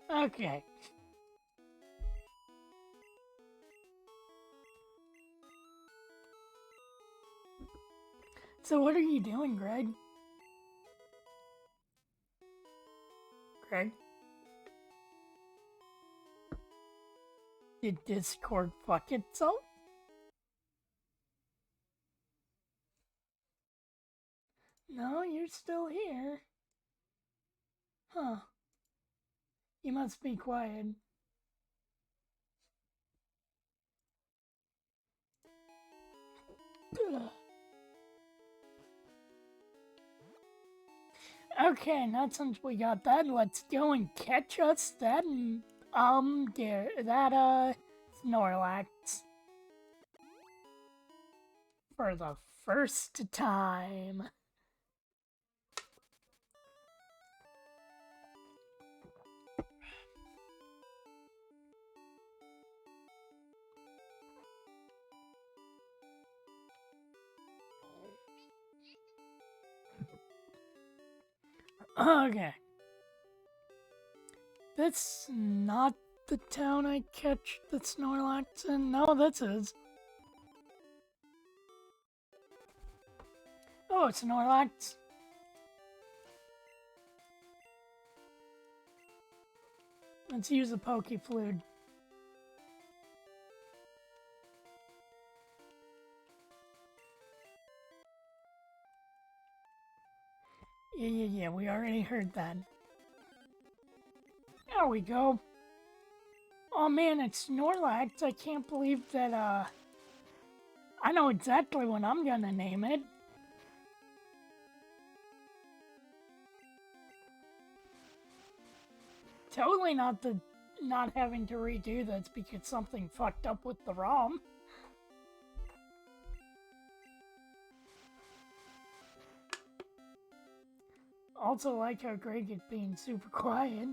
Okay. So what are you doing, Greg? Greg? Did Discord fuck itself? No, you're still here. Huh. You must be quiet. Okay, now since we got that, let's go and catch us that, Snorlax. For the first time. Okay. That's not the town I catch the Snorlax in. No, this is. Oh, Snorlax. Let's use a Pokeflute. Yeah, we already heard that. There we go. Oh man, it's Snorlax. I can't believe that, I know exactly what I'm gonna name it. Totally not having to redo this because something fucked up with the ROM. Also like how Greg is being super quiet.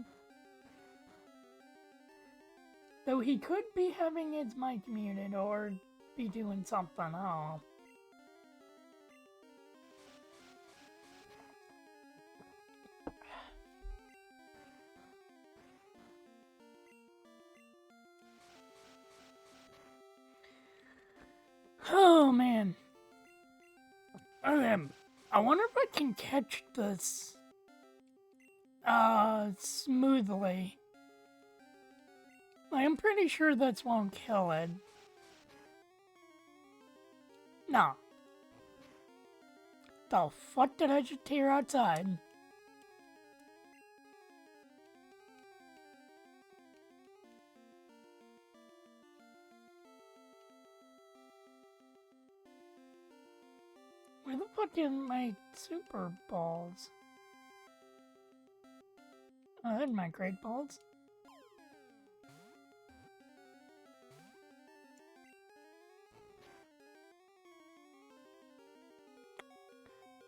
Though he could be having his mic muted or be doing something, I don't know. Oh man. I wonder if I can catch this smoothly. I'm pretty sure this won't kill it. No. The fuck did I just hear outside? Where the fuck are my super balls? Oh, they're my great balls.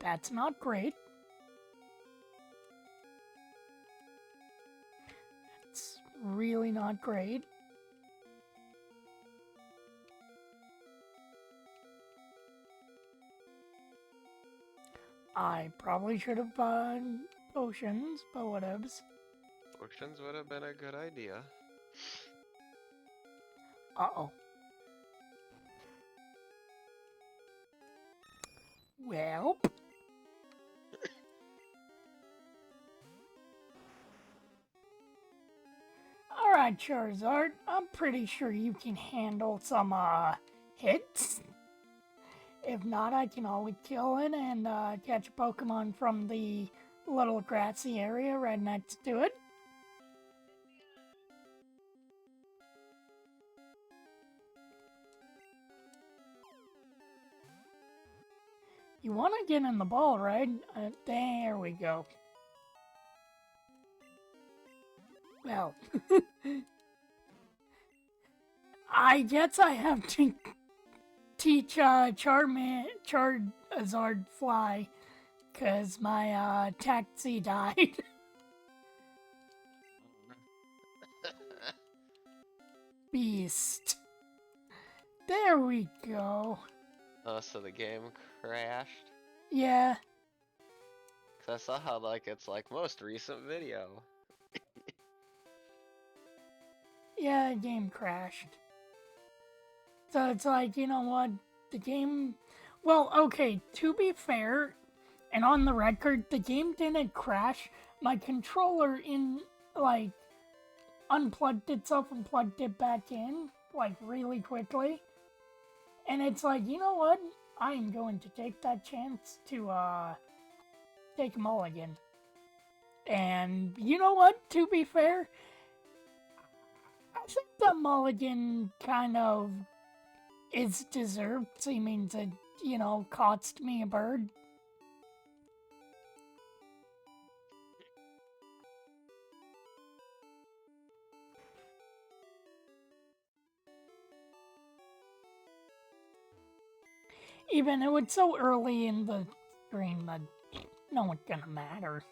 That's not great. That's really not great. I probably should have bought potions, but whatevs. Potions would have been a good idea. Uh-oh. Well. Alright, Charizard. I'm pretty sure you can handle some, hits. If not, I can always kill it and, catch a Pokemon from the little grassy area right next to it. You want to get in the ball, right? There we go. Well, I guess I have to teach Charizard fly, cause my taxi died. Beast. There we go. Oh, so the game crashed? Yeah. Cause I saw how, like, it's like most recent video. Yeah, the game crashed. So it's like, you know what? The game. Well, okay, to be fair, and on the record, the game didn't crash. My controller like, unplugged itself and plugged it back in, like, really quickly. And it's like, you know what? I am going to take that chance to, take a mulligan. And you know what? To be fair, I think the mulligan kind of is deserved, seeming to, cost me a bird. Even though it's so early in the stream that no one's gonna matter.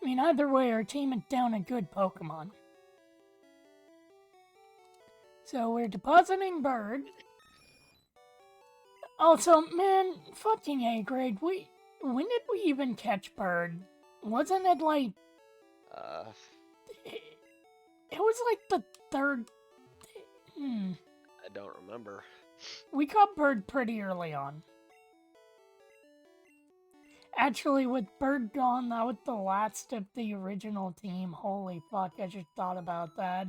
I mean, either way, our team is down a good Pokemon. So we're depositing bird. Also, man, fucking A grade. When did we even catch bird? Wasn't it like it was like the third. I don't remember. We caught bird pretty early on. Actually, with Bird gone, that was the last of the original team. Holy fuck, I just thought about that.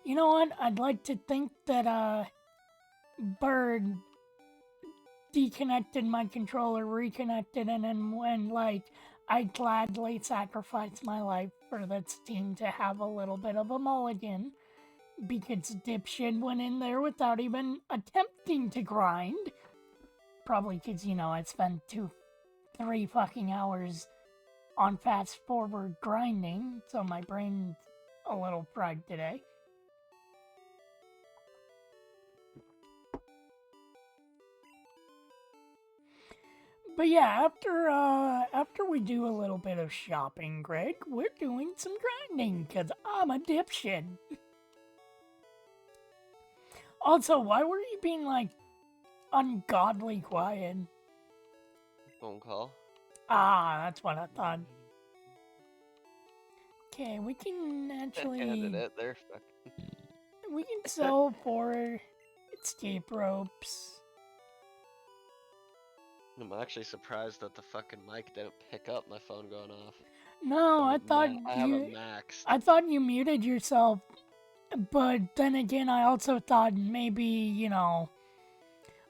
You know what? I'd like to think that, Bird deconnected my controller, reconnected, and then when, like, I'd gladly sacrifice my life for this team to have a little bit of a mulligan. Because dipshit went in there without even attempting to grind. Probably because, I spent 3 fucking hours on fast forward grinding, so my brain's a little fried today. But yeah, after we do a little bit of shopping, Greg, we're doing some grinding, because I'm a dipshit. Also, why were you being, like, ungodly quiet? Phone call. Ah, that's what I thought. Okay, we can actually... Handed it there. We can sell 4 escape ropes. I'm actually surprised that the fucking mic didn't pick up my phone going off. No, I thought I have it maxed. I thought you muted yourself, but then again, I also thought maybe,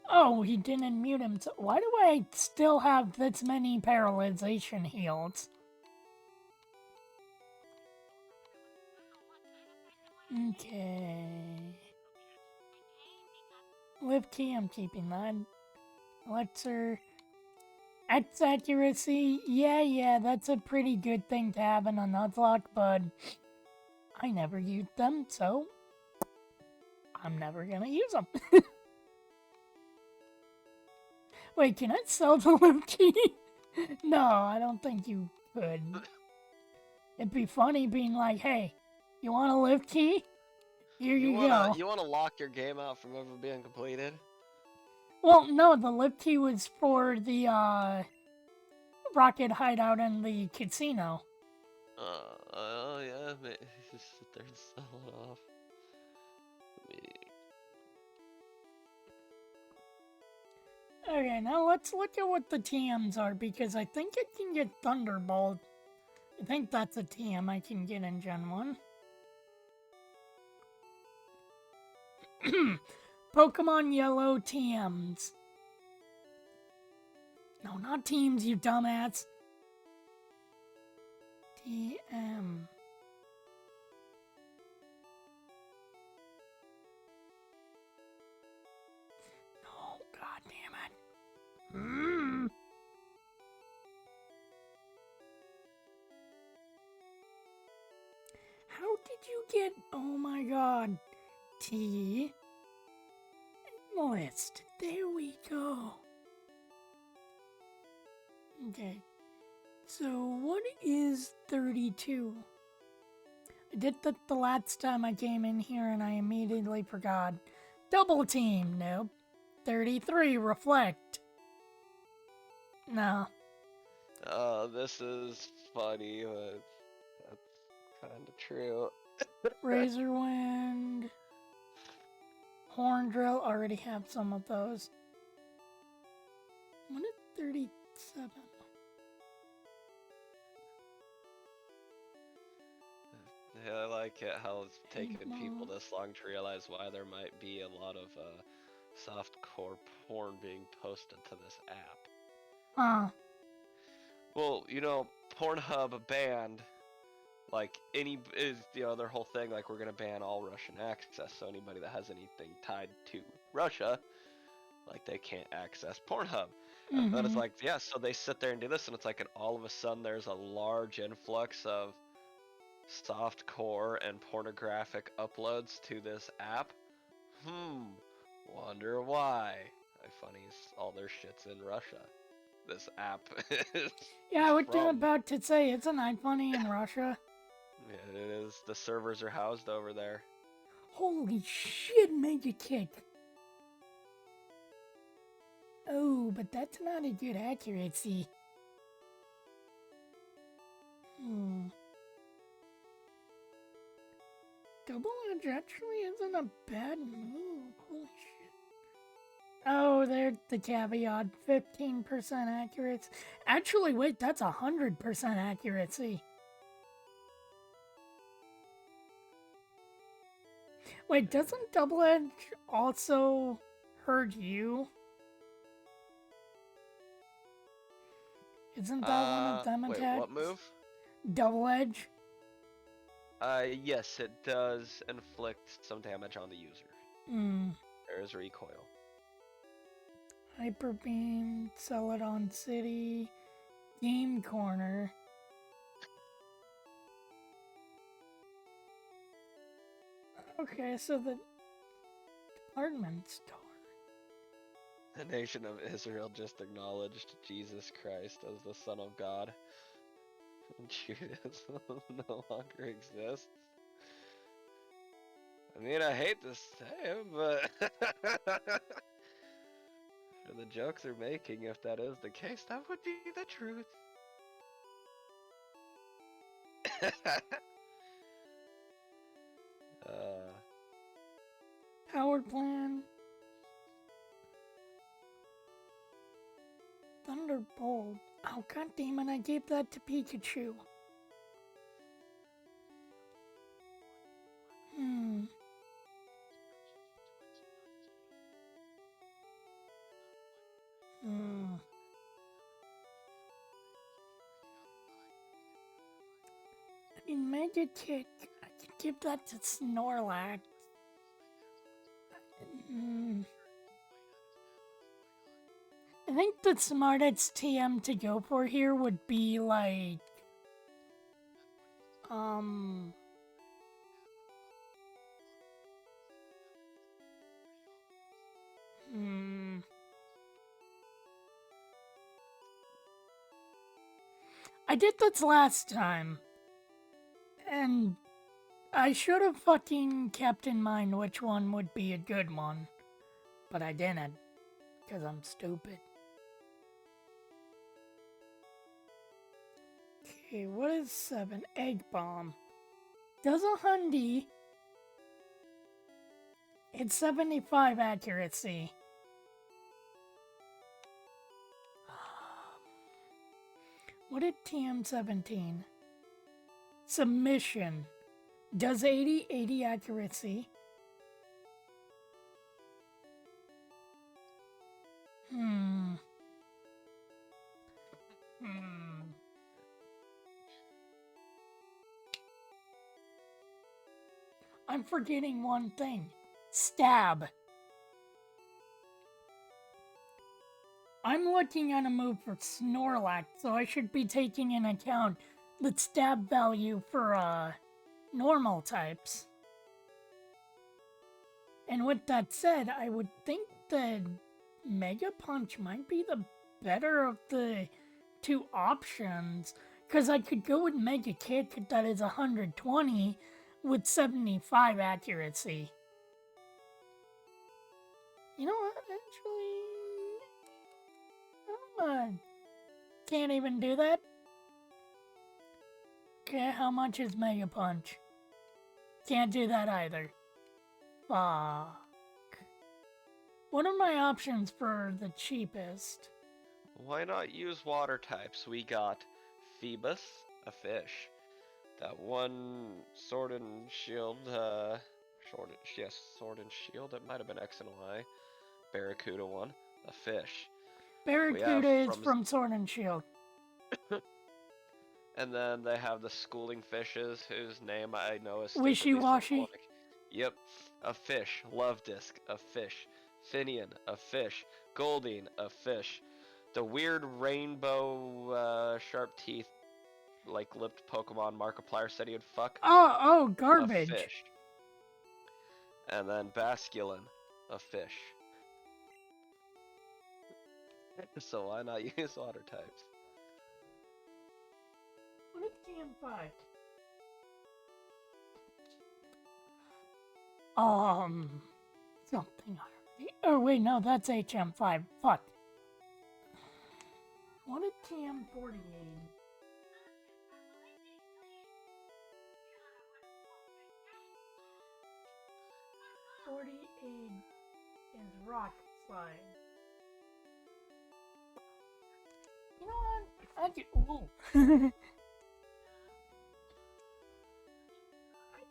oh, he didn't mute him. So why do I still have this many paralyzation heals? Okay. Lift key, I'm keeping that. Elixir. X accuracy, yeah, that's a pretty good thing to have in a nuzlock, but I never used them, so I'm never gonna use them. Wait, can I sell the lift key? No, I don't think you could. It'd be funny being like, hey, you want a lift key? Here you go. You wanna lock your game out from ever being completed? Well, no, the lift key was for the, rocket hideout in the casino. Oh yeah, just sit there and sell it off. Okay, now let's look at what the TMs are, because I think I can get Thunderbolt. I think that's a TM I can get in Gen 1. Pokemon Yellow TMs. No, not teams, you dumbass. TM. Oh, god damn it. How did you get... Oh my god. T... List. There we go. Okay. So, what is 32? I did that the last time I came in here and I immediately forgot. Double team, nope. 33, reflect. No. Oh, this is funny, but that's kind of true. Razor Wind. Horn Drill, already have some of those. What is 37? Yeah, I like it how it's taken people Mode. this long to realize why there might be a lot of softcore porn being posted to this app. Huh. Well, you know, Pornhub banned like any is their whole thing like we're gonna ban all Russian access, so anybody that has anything tied to Russia, like they can't access Pornhub. And then it's Mm-hmm. like, yeah, so they sit there and do this, and it's like, and all of a sudden there's a large influx of softcore and pornographic uploads to this app. Wonder why. Funny is all their shit's in Russia. This app is Yeah, I was from. about to say, isn't that funny in Russia? Yeah, it is. The servers are housed over there. Holy shit, Mega Kick. Oh, but that's not a good accuracy. Double Edge actually isn't a bad move. Holy shit. Oh, there's the caveat. 15% accuracy. Actually, wait, that's 100% accuracy. Wait, doesn't Double Edge also hurt you? Isn't that one of them Wait, attacks? what move? Double Edge? Yes, it does inflict some damage on the user. There is recoil. Hyper Beam, Celadon City, Game Corner. Okay, so the department store. The nation of Israel just acknowledged Jesus Christ as the Son of God. Judaism no longer exists. I mean, I hate to say it, but for the jokes they're making, if that is the case, that would be the truth. Power Plan. Thunderbolt. Oh, god damn it, I gave that to Pikachu. I mean, Mega Kick, I could give that to Snorlax. I think the smartest TM to go for here would be like, I did this last time, and I should have fucking kept in mind which one would be a good one, but I didn't, because I'm stupid. Okay, what is 7? Egg Bomb. Does a Hundy. It's 75 accuracy. What did TM17? Submission. Does 80 accuracy? I'm forgetting one thing. Stab. I'm looking at a move for Snorlax, so I should be taking into account the stab value for, normal types. And with that said, I would think that Mega Punch might be the better of the two options, because I could go with Mega Kick that is 120 with 75 accuracy. You know what? Actually, can't even do that. Okay, how much is Mega Punch? Can't do that either. Fuck. What are my options for the cheapest? Why not use water types? We got Phoebus, a fish. That one Sword and Shield, Sword and Shield. It might have been X and Y. Barracuda one, a fish. Barracuda is from Sword and Shield. And then they have the schooling fishes, whose name I know is Wishy-washy. Yep, a fish. Love Disc, a fish. Finian, a fish. Golding, a fish. The weird rainbow sharp teeth, like lipped Pokemon Markiplier said he would fuck. Oh, garbage. A fish. And then Basculin, a fish. So why not use water types? What is TM5? Something. Oh wait, no, that's HM5. Fuck. What is TM48? 48 is rock slide. You know what? I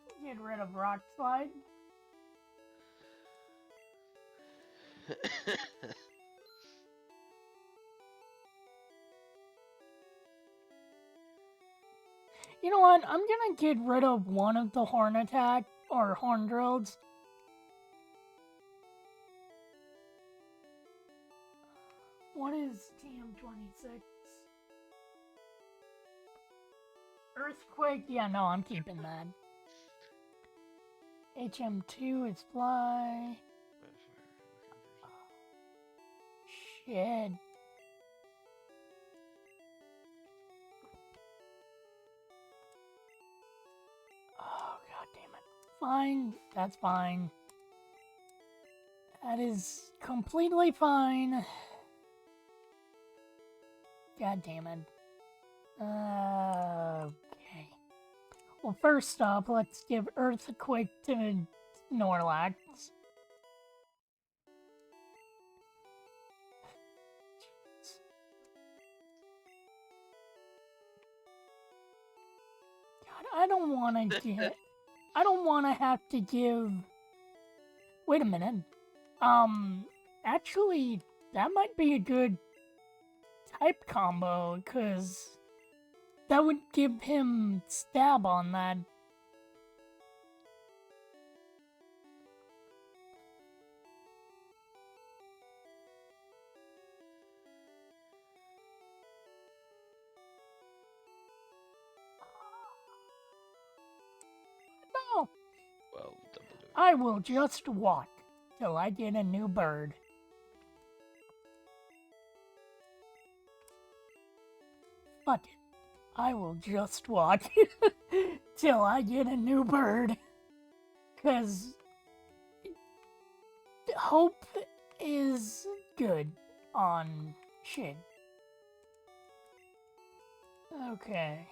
can get rid of rock slide. You know what? I'm gonna get rid of one of the horn attack or horn drills. What is TM26? Earthquake? Yeah, no, I'm keeping that. HM2 is fly. Shit. Oh, god damn it. Fine, that's fine. That is completely fine. God damn it. Okay. Well, first off, let's give Earthquake to Snorlax. God, I don't want to get... I don't want to have to give... Wait a minute. Actually, that might be a good type combo, because that would give him stab on that. No! Well, I will just walk till I get a new bird. Fuck it. I will just walk till I get a new bird. 'Cause hope is good on shit. Okay.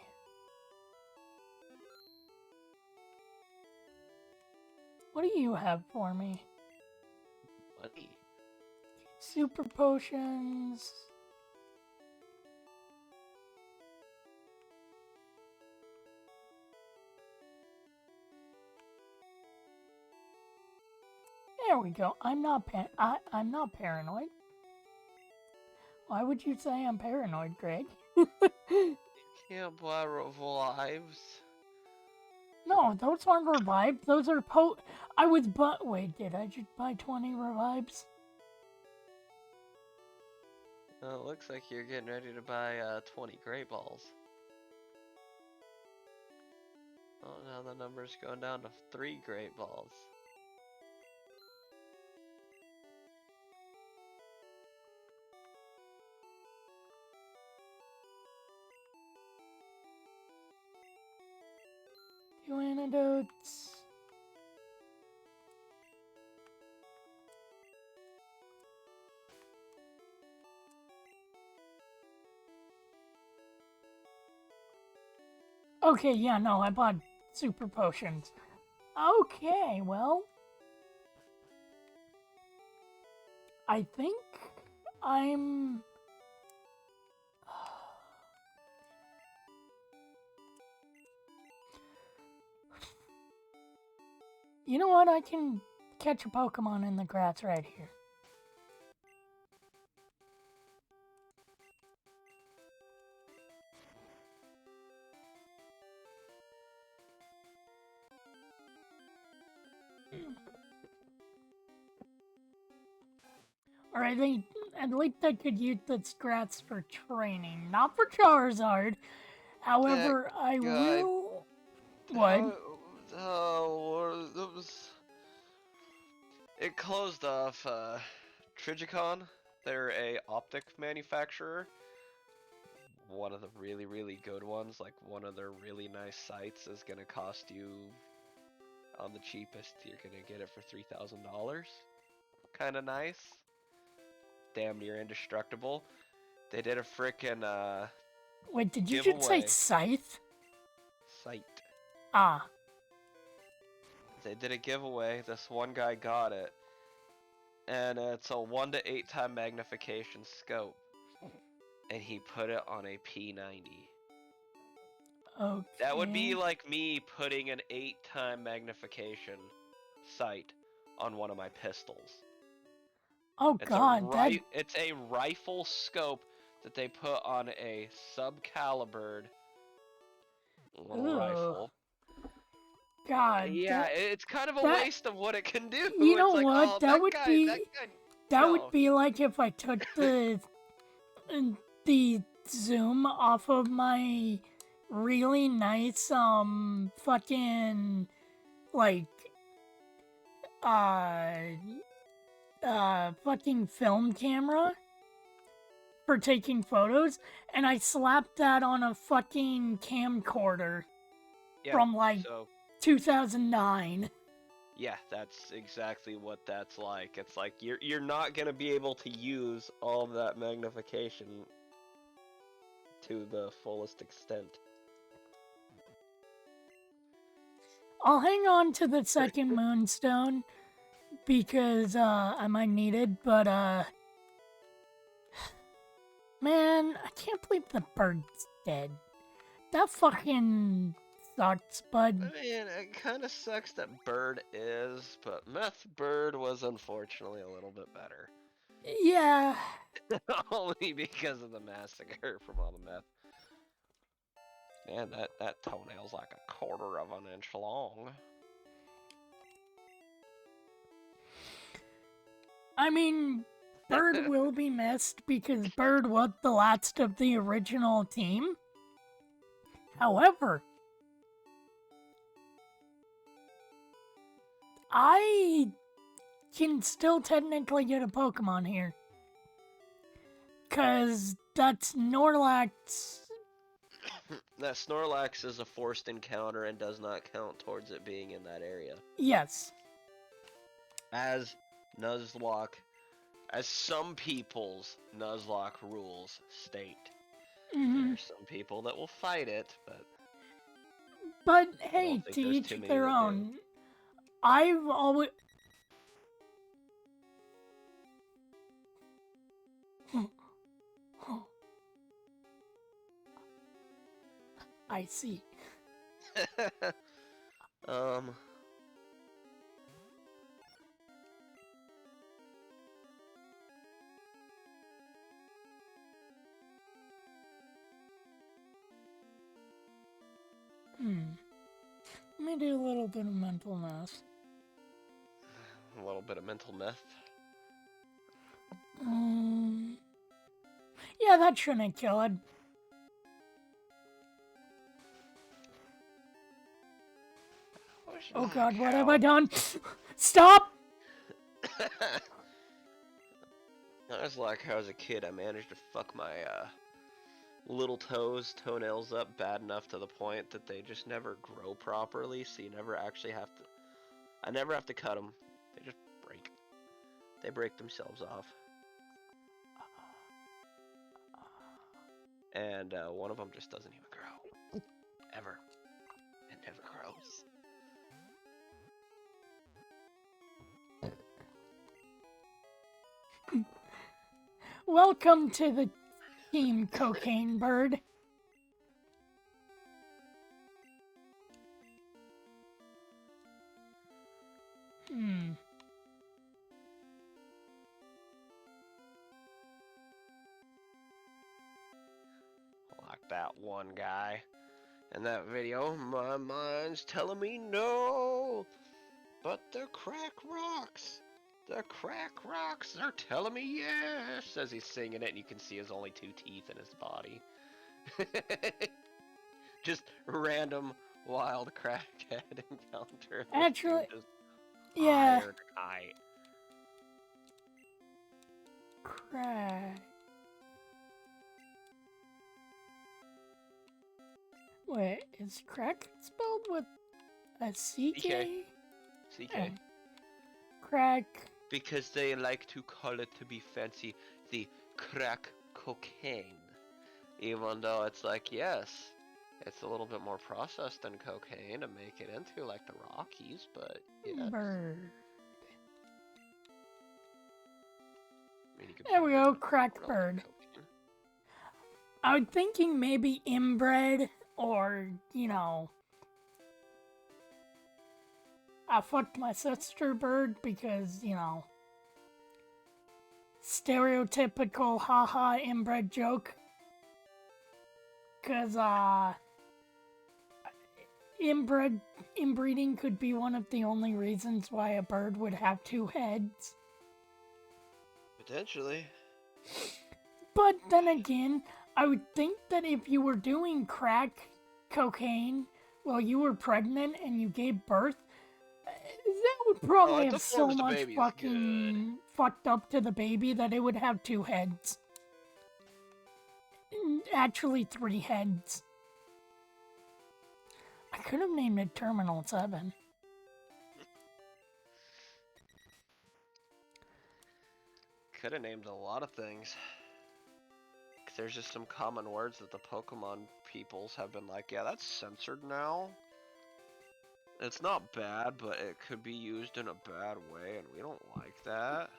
What do you have for me? Money. Super potions. There we go. I'm not paranoid. Why would you say I'm paranoid, Greg? You can't buy revives. No, those aren't revives. Those are wait, did I just buy 20 revives? Well, it looks like you're getting ready to buy 20 Great Balls. Oh, now the number's going down to 3 Great Balls. Two antidotes. Okay, yeah, no, I bought super potions. Okay, well, I think I'm. You know what? I can catch a Pokemon in the grass right here. Or I think at least I could use the Strats for training, not for Charizard. That However, I guy. will. What? How? Oh, that was. It closed off. Trigicon. They're a optic manufacturer. One of the really, really good ones, like one of their really nice sites, is gonna cost you on the cheapest. You're gonna get it for $3,000. Kind of nice. Damn near indestructible. They did a frickin' Wait, did you just say giveaway Scythe? site. Ah. They did a giveaway. This one guy got it, and it's a 1 to 8 time magnification scope, and he put it on a P90. Okay. That would be like me putting an 8 time magnification sight on one of my pistols. Oh God, that. It's a rifle scope that they put on a sub-calibered little Ugh. rifle. God, Yeah, that. it's kind of a That. waste of what it can do. You know It's like, what? oh, That would be. That no. would be like if I took the zoom off of my really nice fucking like uh fucking film camera for taking photos, and I slapped that on a fucking camcorder from like So 2009. yeah, that's exactly what that's like. It's like you're not gonna be able to use all of that magnification to the fullest extent. I'll hang on to the second moonstone because I might need it, but man, I can't believe the bird's dead. That fucking sucks, bud. I mean, it kind of sucks that Bird is, but Meth Bird was unfortunately a little bit better. Yeah. Only because of the massacre from all the meth. Man, that toenail's like a quarter of an inch long. I mean, Bird will be missed because Bird was the last of the original team. However, I can still technically get a Pokemon here. Because that's Snorlax. That Snorlax is a forced encounter and does not count towards it being in that area. Yes. As Nuzlock, as some people's Nuzlock rules state. Mm-hmm. There's some people that will fight it, but... But hey, to each their own. I've always... I see. Let me do a little bit of mental math. A little bit of mental meth. Yeah, that shouldn't kill it. Oh God, what have I done? Stop! That was like how as a kid I managed to fuck my little toenails up bad enough to the point that they just never grow properly, so you never actually have to... I never have to cut them. They just break. They break themselves off. And one of them just doesn't even grow. Ever. Welcome to the Team Cocaine Bird. Like that one guy in that video. My mind's telling me no, but the crack rocks. The crack rocks are telling me yes, as he's singing it, and you can see his only 2 teeth in his body. Just random wild crackhead encounter. Actually, Just yeah. hired a kite. Crack. Wait, is crack spelled with a CK? CK. Oh. Crack. Because they like to call it, to be fancy, the crack cocaine. Even though it's like, yes, it's a little bit more processed than cocaine to make it into like the Rockies, but yes. Bird. I mean, There we go, crack bird. I'm thinking maybe inbred or, you know, I fucked my sister bird because, you know, stereotypical haha inbred joke. Because, inbreeding could be one of the only reasons why a bird would have 2 heads. Potentially. But then again, I would think that if you were doing crack cocaine while you were pregnant and you gave birth, that would probably have so much fucking fucked up to the baby that it would have 2 heads. Actually, 3 heads. I could have named it Terminal 7. Could have named a lot of things. There's just some common words that the Pokemon peoples have been like, yeah, that's censored now. It's not bad, but it could be used in a bad way, and we don't like that.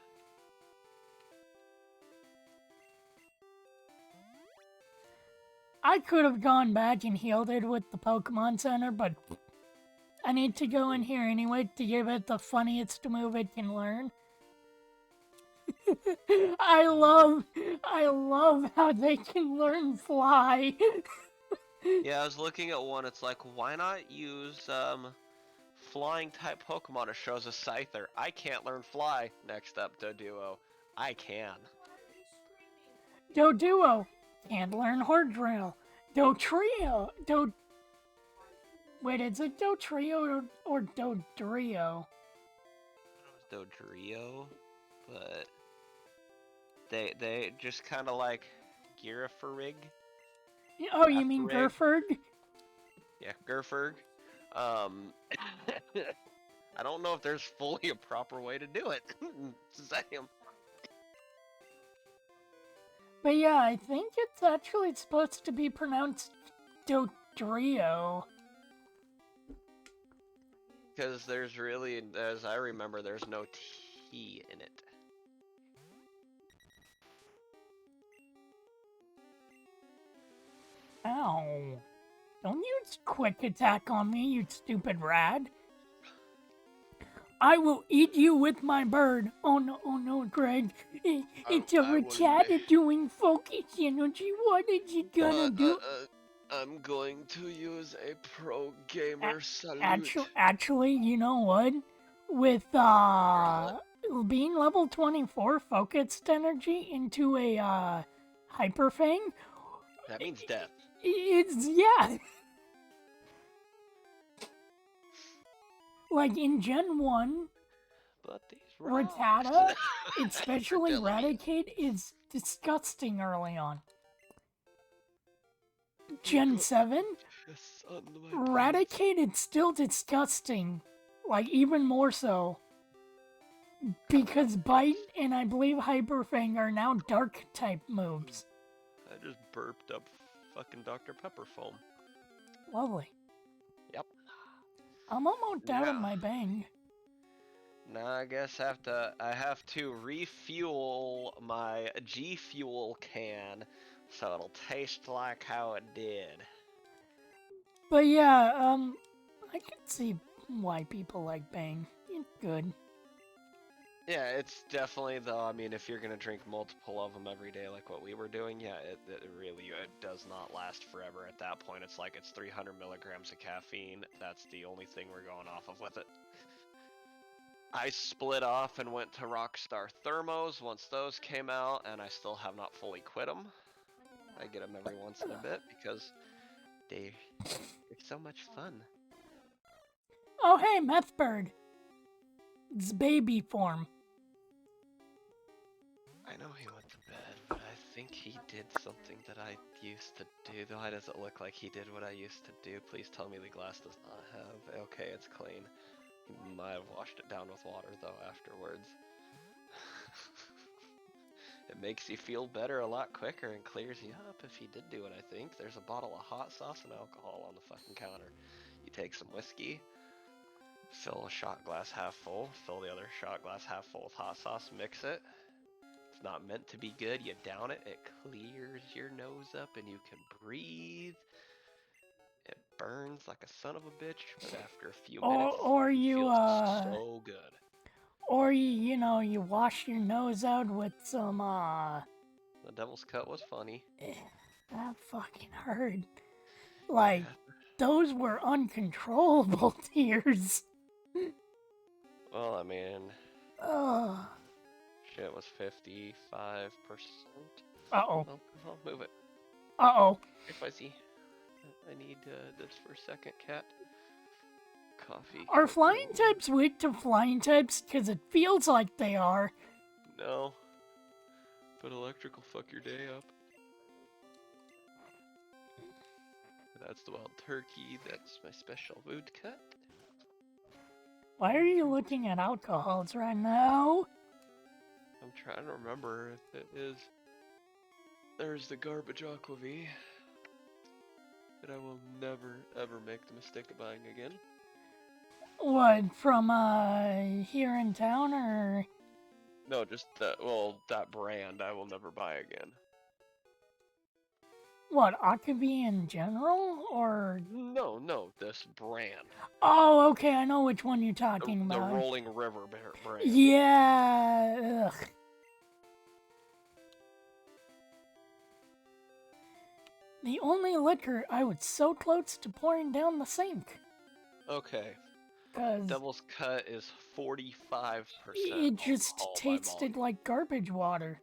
I could have gone back and healed it with the Pokemon Center, but I need to go in here anyway to give it the funniest move it can learn. I love how they can learn fly. Yeah, I was looking at one, it's like, why not use, flying type Pokemon? It shows a Scyther. I can't learn fly. Next up, Doduo. I can. Doduo can't learn Horde Drill. Dotrio. Wait, is it Dotrio or Dodrio? It was Dodrio, but they just kind of like Girafarig. Oh, you mean Gurfurg? Yeah, Gurfurg. I don't know if there's fully a proper way to do it. Same. But yeah, I think it's actually supposed to be pronounced Dodrio. Because there's really, as I remember, there's no T in it. Ow. Don't use quick attack on me, you stupid rad. I will eat you with my bird. Oh no, Greg. It's a retarded doing focus energy. What is it gonna do? I'm going to use a pro gamer salute. Actually, you know what? With being level 24 focused energy into a Hyper Fang, that means death. It's, yeah. Like in Gen 1, but these Rattata, especially Raticate, is disgusting early on. Gen 7, Raticate is still disgusting. Like, even more so. Because Bite and I believe Hyper Fang are now dark type moves. I just burped up fucking Dr. Pepper foam. Lovely. Yep. I'm almost out of my bang. Now I guess I have to refuel my G Fuel can so it'll taste like how it did. But yeah, I can see why people like Bang. It's good. Yeah, it's definitely though. I mean, if you're gonna drink multiple of them every day, like what we were doing, yeah, it really it does not last forever. At that point, it's like it's 300 milligrams of caffeine. That's the only thing we're going off of with it. I split off and went to Rockstar Thermos once those came out, and I still have not fully quit them. I get them every once in a bit because they're so much fun. Oh hey, Meth Bird. It's baby form. I know he went to bed, but I think he did something that I used to do. Why does it look like he did what I used to do? Please tell me the glass does not have. Okay, it's clean. He might have washed it down with water though afterwards. It makes you feel better a lot quicker and clears you up if he did do it, I think. There's a bottle of hot sauce and alcohol on the fucking counter. You take some whiskey, fill a shot glass half full, fill the other shot glass half full with hot sauce, mix it. It's not meant to be good. You down it, it clears your nose up and you can breathe. It burns like a son of a bitch, but after a few minutes, Or you you feel so good. or you wash your nose out with some The Devil's Cut was funny. that fucking hurt. Like those were uncontrollable tears. Well, I mean, Ugh. shit was 55%. Uh-oh. I'll move it. Uh-oh. Hey, Fuzzy. I need this for a second, cat. Coffee. Are flying types weak to flying types? Because it feels like they are. No. But electric will fuck your day up. That's the wild turkey. That's my special wood cut. Why are you looking at alcohols right now? I'm trying to remember if it is. There's the garbage aquavit that I will never ever make the mistake of buying again. What, from here in town or? No, just that brand I will never buy again. What, Akavi in general or? No, this brand. Oh, okay, I know which one you're talking The about. Rolling River brand. Yeah. Ugh. The only liquor I was so close to pouring down the sink. Okay. 'Cause Devil's Cut is 45%. it just tasted like garbage water.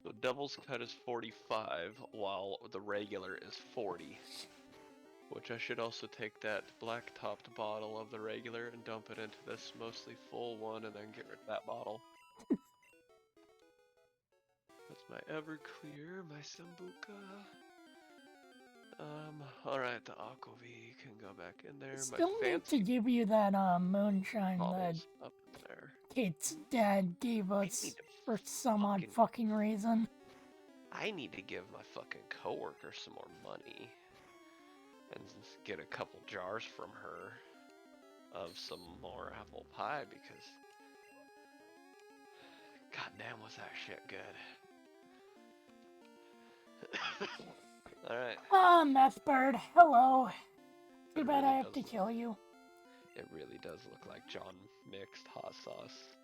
So Devil's Cut is 45, while the regular is 40. Which I should also take that black topped bottle of the regular and dump it into this mostly full one and then get rid of that bottle. That's my Everclear, my Sambuca. Alright, the Aquavit can go back in there. Still my need to give you that moonshine that up in there. Kate's dad gave us for some odd fucking reason. I need to give my fucking coworker some more money and get a couple jars from her of some more apple pie because goddamn was that shit good. Alright. Meth Bird, hello. Too bad I have to kill you. It really does look like John mixed hot sauce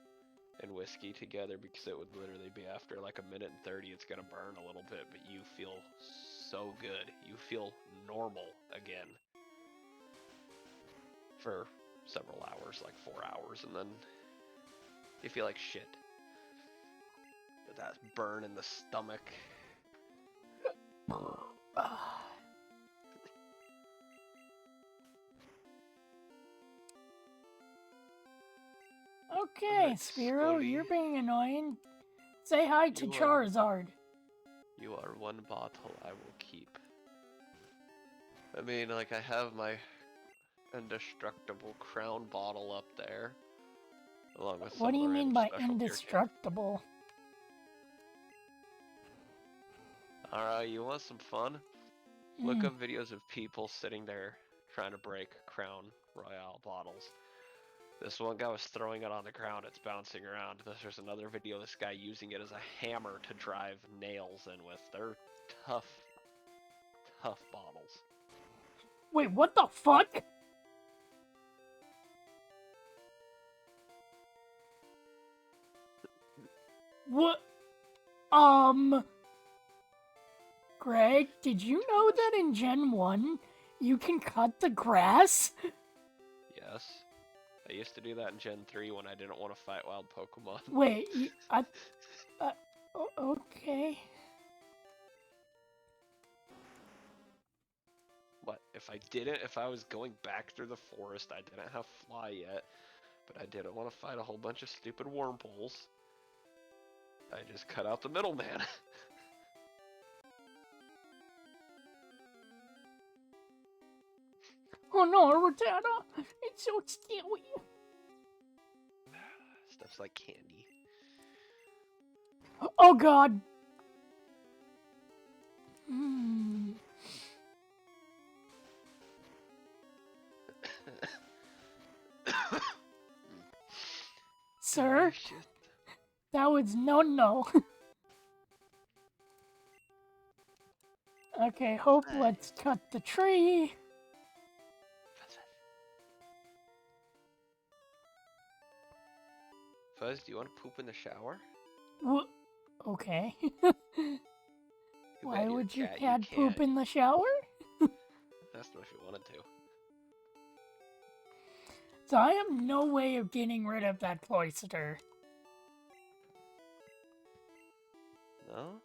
and whiskey together because it would literally be after like a minute and 30 it's gonna burn a little bit, but you feel so good. You feel normal again for several hours, like 4 hours, and then you feel like shit. But that burn in the stomach. Okay, Spiro, you're being annoying. Say hi to Charizard. You are one bottle I will keep. I mean, like, I have my indestructible crown bottle up there. Along with what do you mean by indestructible? Alright, you want some fun? Look up videos of people sitting there trying to break Crown Royale bottles. This one guy was throwing it on the ground, it's bouncing around. There's another video of this guy using it as a hammer to drive nails in with. They're tough, tough bottles. Wait, what the fuck? What? Greg, did you know that in Gen 1, you can cut the grass? Yes. I used to do that in Gen 3 when I didn't want to fight wild Pokemon. Wait, okay. What? If I was going back through the forest, I didn't have Fly yet, but I didn't want to fight a whole bunch of stupid Wurmples. I just cut out the middleman. Oh no, Rattata! It's so scary! Stuff's like candy. Oh god! Hmm. Sir? That was no. Okay, Hope, let's cut the tree. Fuzz, do you want to poop in the shower? Okay. Too Why bad you're would a your cat, cat you poop can't. in the shower? That's not if you wanted to. So I have no way of getting rid of that cloister. No?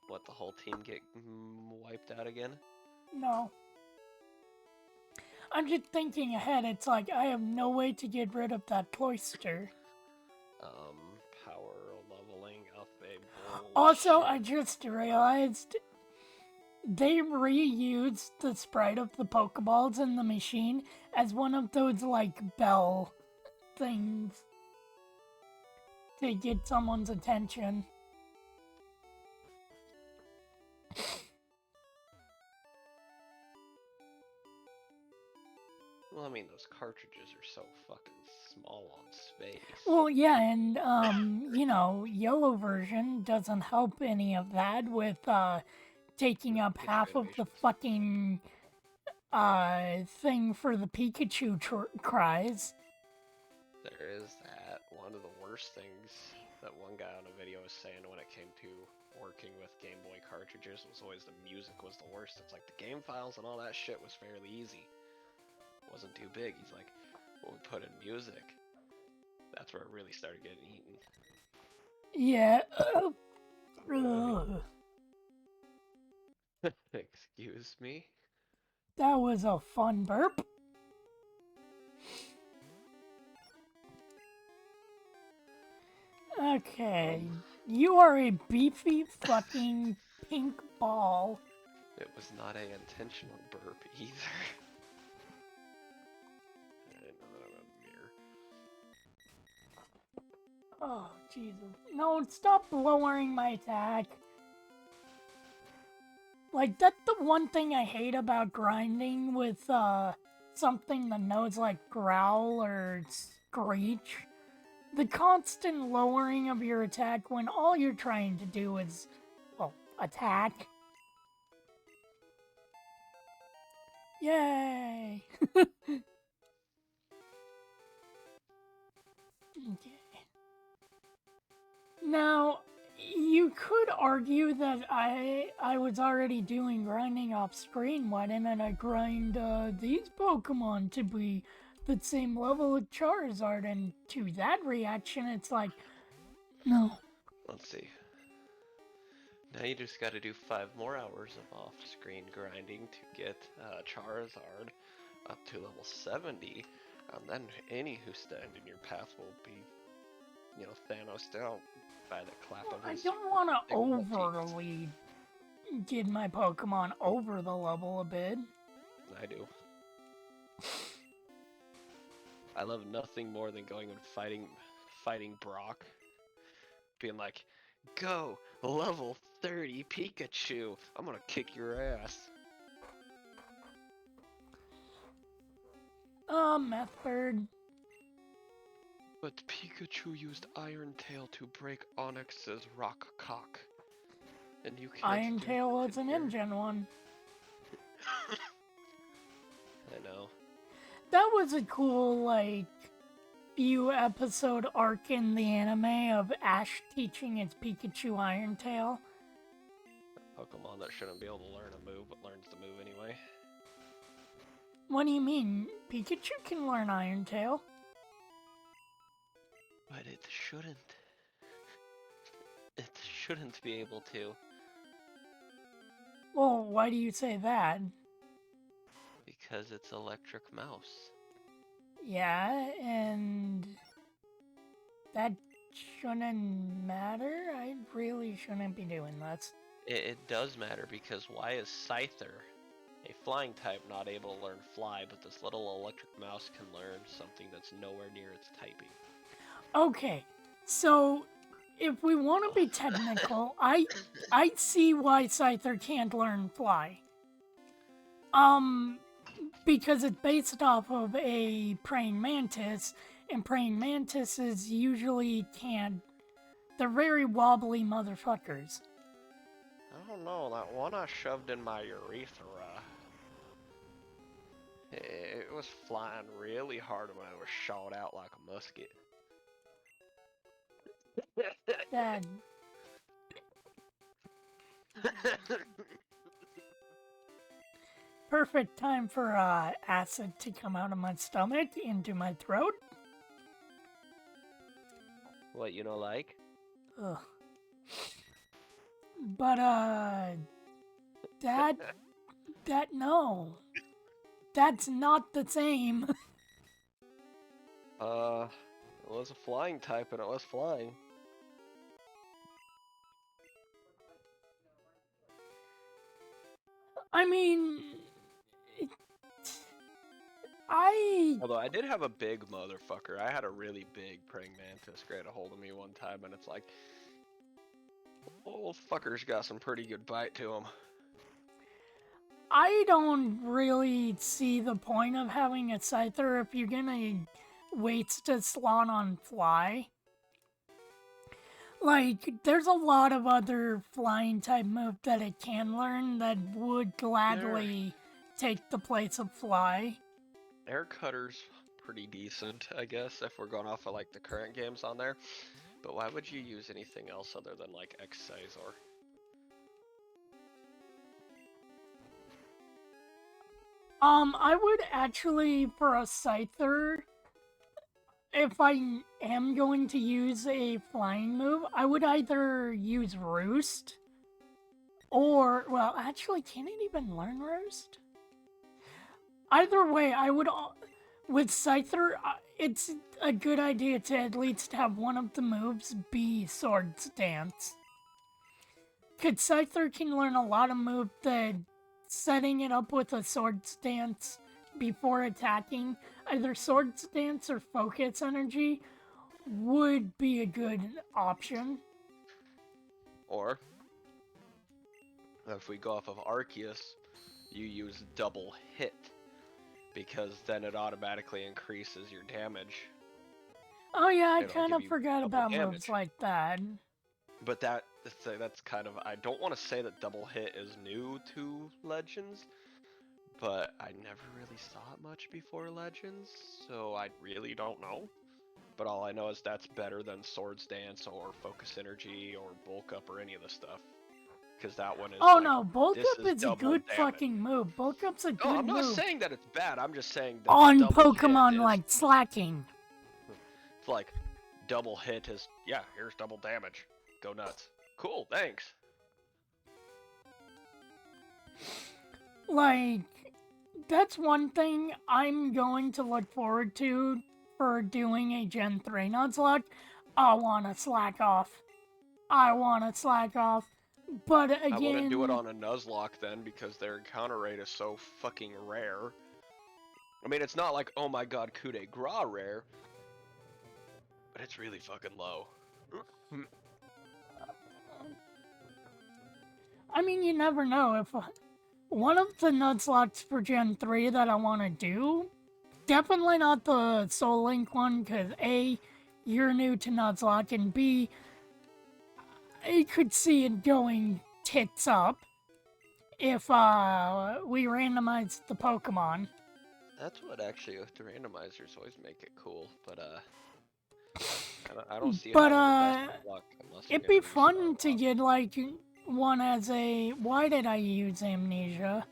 What, the whole team get wiped out again? No. I'm just thinking ahead, it's like I have no way to get rid of that cloister. Power leveling up a Also, bullshit. I just realized they reused the sprite of the Pokeballs in the machine as one of those, like, bell things to get someone's attention. Well, I mean, those cartridges are so fucking small on space. Well, yeah, and, you know, yellow version doesn't help any of that with, taking up half of the fucking, thing for the Pikachu cries. There is that. One of the worst things that one guy on a video was saying when it came to working with Game Boy cartridges was always the music was the worst. It's like the game files and all that shit was fairly easy. It wasn't too big. He's like, when we put in music, that's where it really started getting eaten. Yeah. Excuse me? That was a fun burp. Okay. You are a beefy fucking pink ball. It was not a intentional burp either. I didn't know that I'm a mirror. Oh, Jesus. No, stop lowering my attack. Like, that's the one thing I hate about grinding with, something that knows, like, growl or screech. The constant lowering of your attack when all you're trying to do is, well, attack. Yay! Okay. Now, you could argue that I was already doing grinding off screen. Why didn't I grind these Pokemon to be the same level of Charizard? And to that reaction, it's like, no. Let's see. Now you just gotta do 5 more hours of off-screen grinding to get Charizard up to level 70, and then any who stand in your path will be, you know, Thanos'd out by the clap of I his... don't want to teeth. overly get my Pokemon over the level a bit. I do. I love nothing more than going and fighting Brock. Being like, go, level 30 Pikachu, I'm gonna kick your ass. Meth Bird. But Pikachu used Iron Tail to break Onyx's rock cock. And you can't Iron do Tail that was an here. engine one. I know. That was a cool, like, few episode arc in the anime of Ash teaching his Pikachu Iron Tail. Pokemon that shouldn't be able to learn a move, but learns the move anyway. What do you mean? Pikachu can learn Iron Tail. But it shouldn't. It shouldn't be able to. Well, why do you say that? Because it's Electric Mouse. Yeah, and that shouldn't matter. I really shouldn't be doing this. It does matter because why is Scyther, a flying type, not able to learn fly, but this little electric mouse can learn something that's nowhere near its typing? Okay, so if we want to be technical, I see why Scyther can't learn fly. Because it's based off of a praying mantis, and praying mantises usually can't. They're very wobbly motherfuckers. I don't know, that one I shoved in my urethra, it was flying really hard when it was shot out like a musket. That perfect time for acid to come out of my stomach into my throat. What, you know, like? Ugh. But no, that's not the same. It was a flying type and it was flying. I mean, Although I did have a big motherfucker. I had a really big praying mantis grab a hold of me one time, and it's like, old fucker's got some pretty good bite to him. I don't really see the point of having a Scyther if you're gonna wait to slot on fly. Like, there's a lot of other flying type moves that it can learn that would gladly take the place of fly. Air Cutter's pretty decent, I guess, if we're going off of like the current games on there. But why would you use anything else other than like Excisor? I would actually, for a Scyther, if I am going to use a flying move, I would either use Roost, or, well, actually, can it even learn Roost? Either way, I would, with Scyther, it's a good idea to at least have one of the moves be Sword Stance. Because Scyther can learn a lot of moves that setting it up with a Sword Stance before attacking, either Sword Stance or Focus Energy, would be a good option. Or, if we go off of Arceus, you use double hit, because then it automatically increases your damage. Oh yeah, I It'll kind of give you forgot double about damage. moves like that. But that's kind of, I don't want to say that double hit is new to Legends, but I never really saw it much before Legends, so I really don't know. But all I know is that's better than Swords Dance or Focus Energy or Bulk Up or any of the stuff. Because that one is Oh like, no, Bulk this Up is a double good damage. fucking move. Bulk Up's a good No, I'm not move. saying that it's bad, I'm just saying that On double Pokemon hit is, like Slacking. it's like, double hit is, yeah, here's double damage. Go nuts. Cool, thanks. Like, that's one thing I'm going to look forward to for doing a Gen 3 Nuzlocke. I want to slack off. But again, I wouldn't do it on a Nuzlocke then, because their encounter rate is so fucking rare. I mean, it's not like, oh my god, coup de grace rare, but it's really fucking low. I mean, you never know. If one of the Nuzlocks for Gen 3 that I want to do definitely not the Soul Link one, because A, you're new to Nuzlock, and B, I could see it going tits up if we randomized the Pokemon. That's what actually with the randomizers always make it cool, but I don't see But having the best luck unless we're it'd gonna be restart fun to luck. get like one as a. Why did I use Amnesia?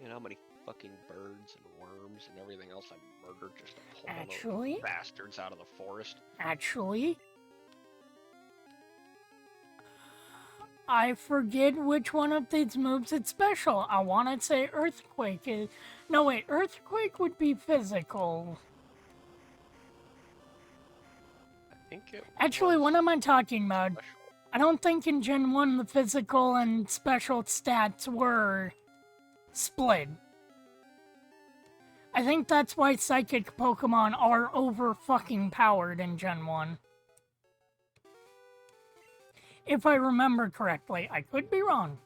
You know how many fucking birds and worms and everything else I murdered just to pull one of Actually, those bastards out of the forest? I forget which one of these moves is special. I want to say Earthquake is. No, wait, Earthquake would be physical. I think it Actually, was what am I talking about? special. I don't think in Gen 1 the physical and special stats were split. I think that's why psychic Pokemon are over fucking powered in Gen 1. If I remember correctly, I could be wrong.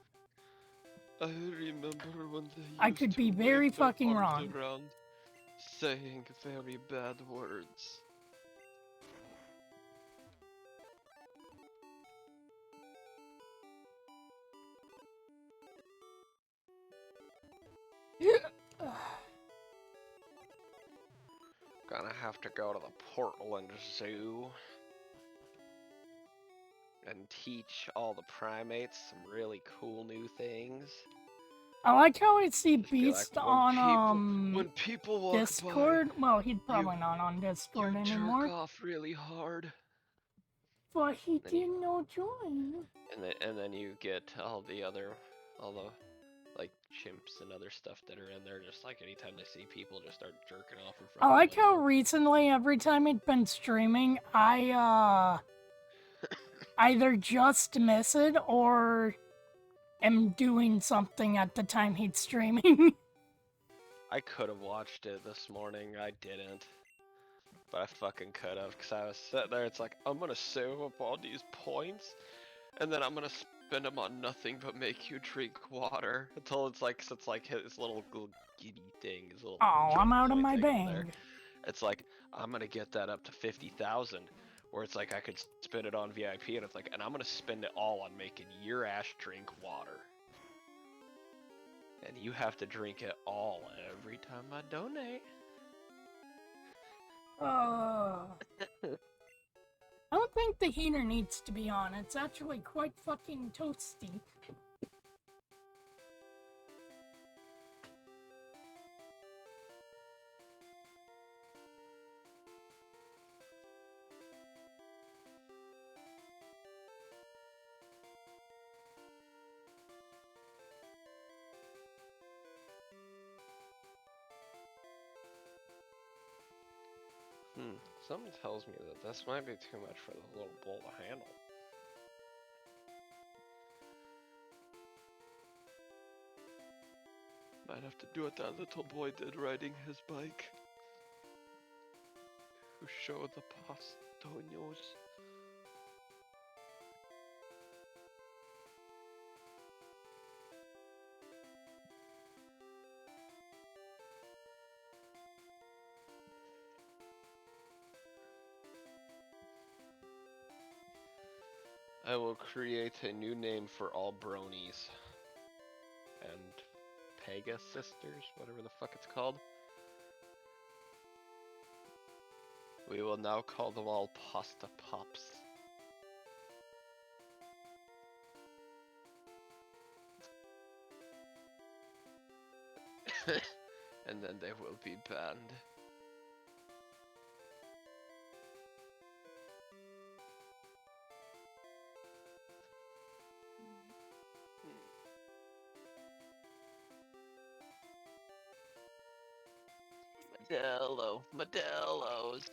I remember when they I used could to be very wave their fucking arms wrong. around, saying very bad words. Gonna have to go to the Portland Zoo and teach all the primates some really cool new things. I like how I see Just be like, Beast on when people walk Discord. Well, he's by, probably not on Discord you anymore. jerk off really hard. But he Then did not join. And then you get all the like chimps and other stuff that are in there. Just like anytime they see people, just start jerking off in front I of like the how window. recently, every time he'd been streaming, I either just miss it or am doing something at the time he's streaming. I could have watched it this morning. I didn't. But I fucking could have, because I was sitting there. It's like, I'm gonna save up all these points, and then I'm gonna spend them on nothing but make you drink water. Until it's like his little giddy thing, his little Oh, I'm out of joy my thing in there. bang. It's like, I'm gonna get that up to 50,000, where it's like I could spend it on VIP, and it's like, and I'm gonna spend it all on making your ass drink water. And you have to drink it all every time I donate. I don't think the heater needs to be on. It's actually quite fucking toasty. Something tells me that this might be too much for the little bowl to handle. Might have to do what that little boy did riding his bike. Who showed the pastoños. I will create a new name for all bronies. And Pega sisters, whatever the fuck it's called. We will now call them all Pasta Pops. And then they will be banned. Modelos.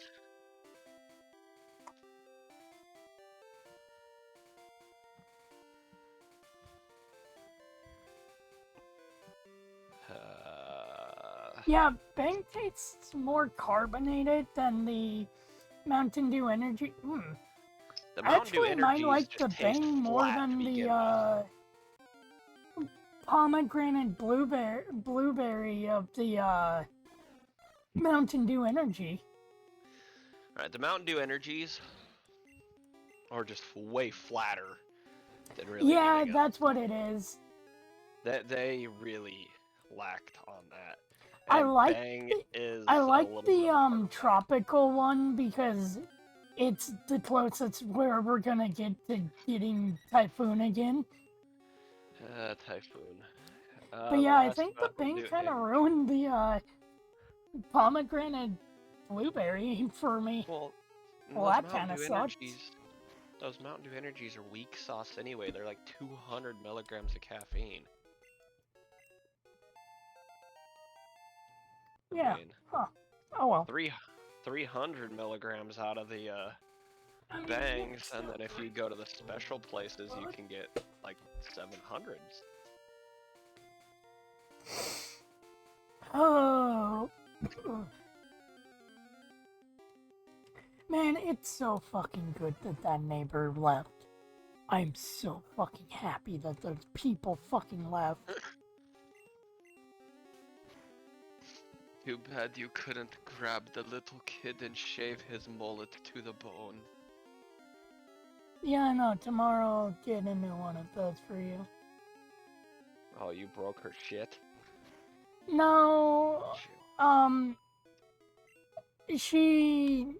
Yeah, Bang tastes more carbonated than the Mountain Dew Energy. The I Mountain Dew actually might Energies like just the taste Bang more flat to than begin the pomegranate blueberry of the Mountain Dew Energy. Alright, the Mountain Dew energies are just way flatter than really Yeah, anything that's else. what it is. They really lacked on that. I And like Bang the, is I a like little bit the of a hard sell. tropical one because it's the closest where we're gonna get to getting Typhoon again. Typhoon. But The yeah, I last think the Mountain Bang Dew kind of energy. ruined the pomegranate blueberry for me. Well, Well, those that Mountain kind of Dew sucks. energies, those Mountain Dew energies are weak sauce anyway. They're like 200 milligrams of caffeine. I Yeah. mean, Huh. Oh well. 300 milligrams out of the I mean, yeah, Bangs, and still then if you go to the special places, you good. can get like 700s. Oh. Man, it's so fucking good that that neighbor left. I'm so fucking happy that those people fucking left. Too bad you couldn't grab the little kid and shave his mullet to the bone. Yeah, I know. Tomorrow I'll get into one of those for you. Oh, you broke her shit? No, um, she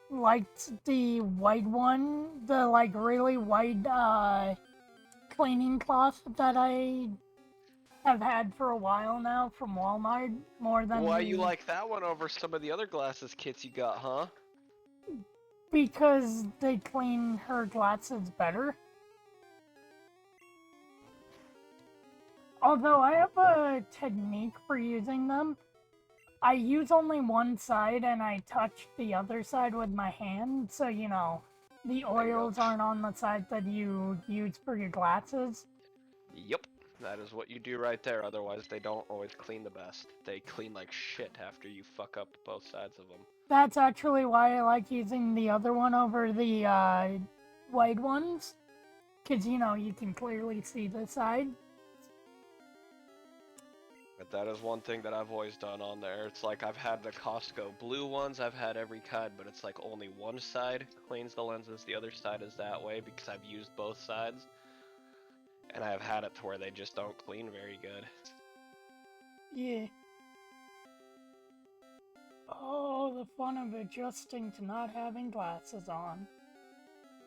liked the white one, the like really white cleaning cloth that I have had for a while now from Walmart more than Why you the like that one over some of the other glasses kits you got, huh? because they clean her glasses better. Although I have a technique for using them. I use only one side and I touch the other side with my hand, so you know, the There you go. oils aren't on the side that you use for your glasses. Yep, that is what you do right there. Otherwise, they don't always clean the best. They clean like shit after you fuck up both sides of them. That's actually why I like using the other one over the white ones, because you know, you can clearly see the side. But that is one thing that I've always done on there. It's like I've had the Costco blue ones, I've had every kind, but it's like only one side cleans the lenses, the other side is that way because I've used both sides. And I've had it to where they just don't clean very good. Yeah. Oh, the fun of adjusting to not having glasses on.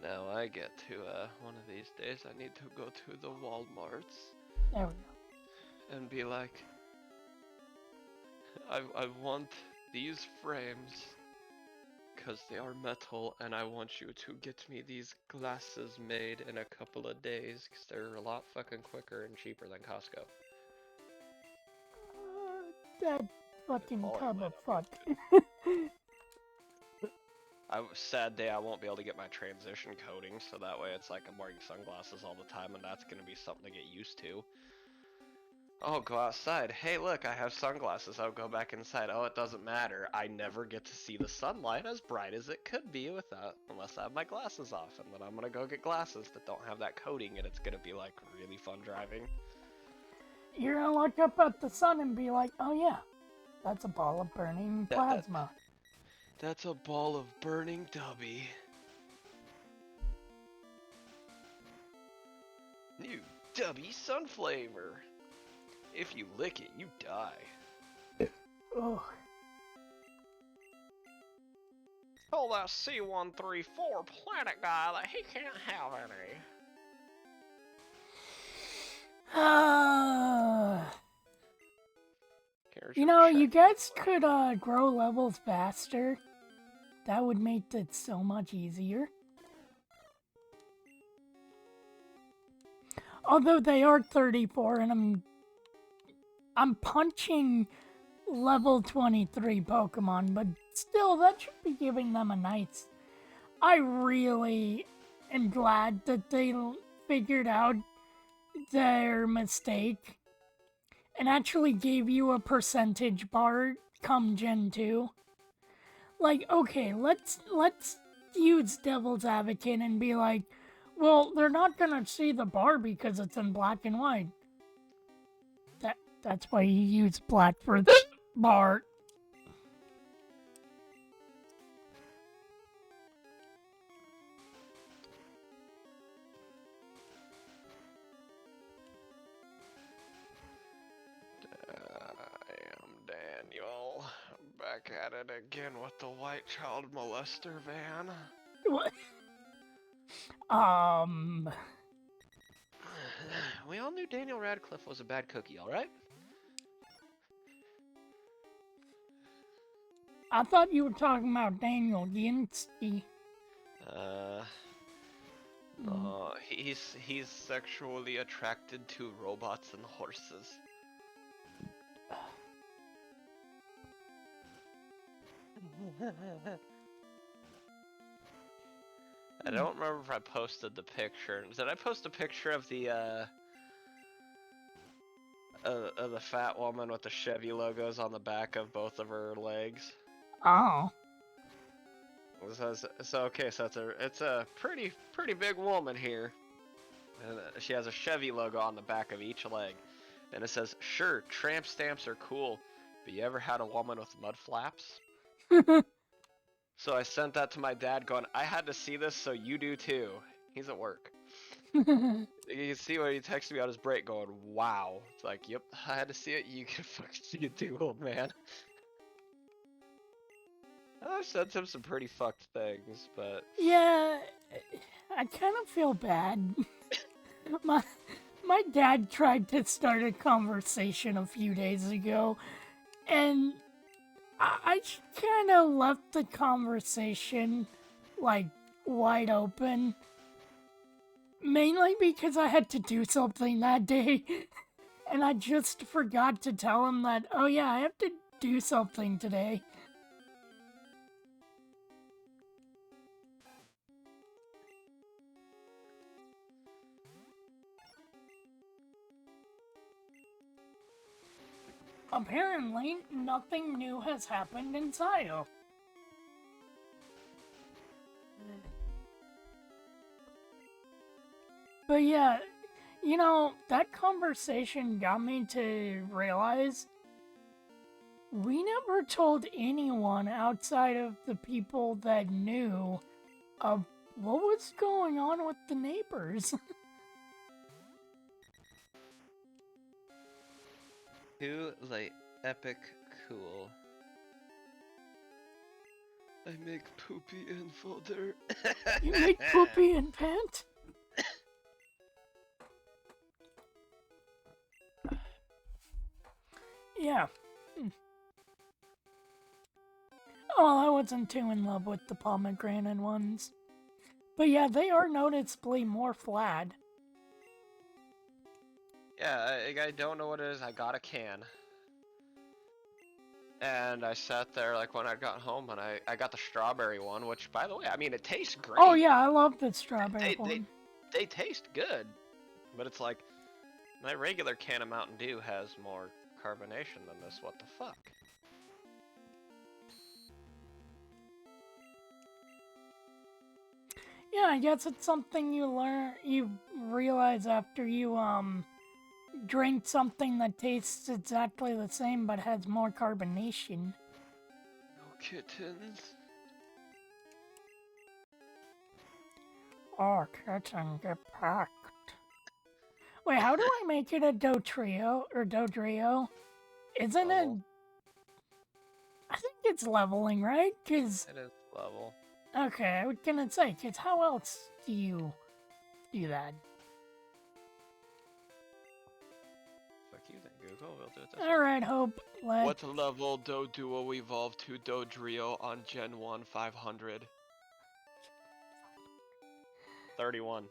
Now I get to, one of these days I need to go to the Walmarts There we go. and be like, I want these frames because they are metal and I want you to get me these glasses made in a couple of days because they're a lot fucking quicker and cheaper than Costco. That fucking All tub might of not fuck. be sad day I won't be able to get my transition coating, so that way it's like I'm wearing sunglasses all the time and that's gonna be something to get used to. Oh, go outside. Hey, look, I have sunglasses. I'll go back inside. Oh, it doesn't matter. I never get to see the sunlight as bright as it could be unless I have my glasses off. And then I'm gonna go get glasses that don't have that coating, and it's gonna be like really fun driving. You're gonna look up at the sun and be like, oh yeah, that's a ball of burning That plasma. that's a ball of burning dubby. New dubby sun flavor. If you lick it, you die. Ugh. Tell that C134 planet guy that he can't have any. You know, you guys could grow levels faster. That would make it so much easier. Although they are 34 and I'm punching level 23 Pokemon, but still that should be giving them a nice. I really am glad that they figured out their mistake and actually gave you a percentage bar come Gen 2. Like, okay, let's use Devil's Advocate and be like, well, they're not gonna see the bar because it's in black and white. That's why you use black for the bar. back at it again with the white child molester van. What? We all knew Daniel Radcliffe was a bad cookie, alright? I thought you were talking about Daniel Ginsky. No, he's sexually attracted to robots and horses. I don't remember if I posted the picture. Did I post a picture of the fat woman with the Chevy logos on the back of both of her legs? Oh. So it's a pretty big woman here, and she has a Chevy logo on the back of each leg, and it says, "Sure, tramp stamps are cool, but you ever had a woman with mud flaps?" So I sent that to my dad, going, "I had to see this, so you do too." He's at work. You can see when he texted me on his break, going, "Wow." It's like, "Yep, I had to see it. You can fucking see it too, old man." I've said some pretty fucked things, but Yeah, I kind of feel bad. my dad tried to start a conversation a few days ago, and I kind of left the conversation like wide open, mainly because I had to do something that day, and I just forgot to tell him that, oh yeah, I have to do something today. Apparently, nothing new has happened in Sayo. But yeah, you know, that conversation got me to realize we never told anyone outside of the people that knew of what was going on with the neighbors. too like epic cool. I make poopy and folder. You make poopy and pant? Yeah. Oh, I wasn't too in love with the pomegranate ones. But yeah, they are noticeably more flat. Yeah, I don't know what it is. I got a can. And I sat there like when I got home and I got the strawberry one, which by the way, I mean it tastes great. Oh yeah, I love the strawberry one. They taste good. But it's like my regular can of Mountain Dew has more carbonation than this. What the fuck? Yeah, I guess it's something you realize after you drink something that tastes exactly the same but has more carbonation. No kittens. Oh, kitten, get packed. Wait, how do I make it a Dotrio or Dodrio? Isn't it? I think it's leveling, right? Cause it is level. Okay, I was gonna say, cause how else do you do that? Fuck you then, Google. We'll do it this way. Alright, Hope. What level Doduo evolved to Dodrio on Gen 1 500? 31.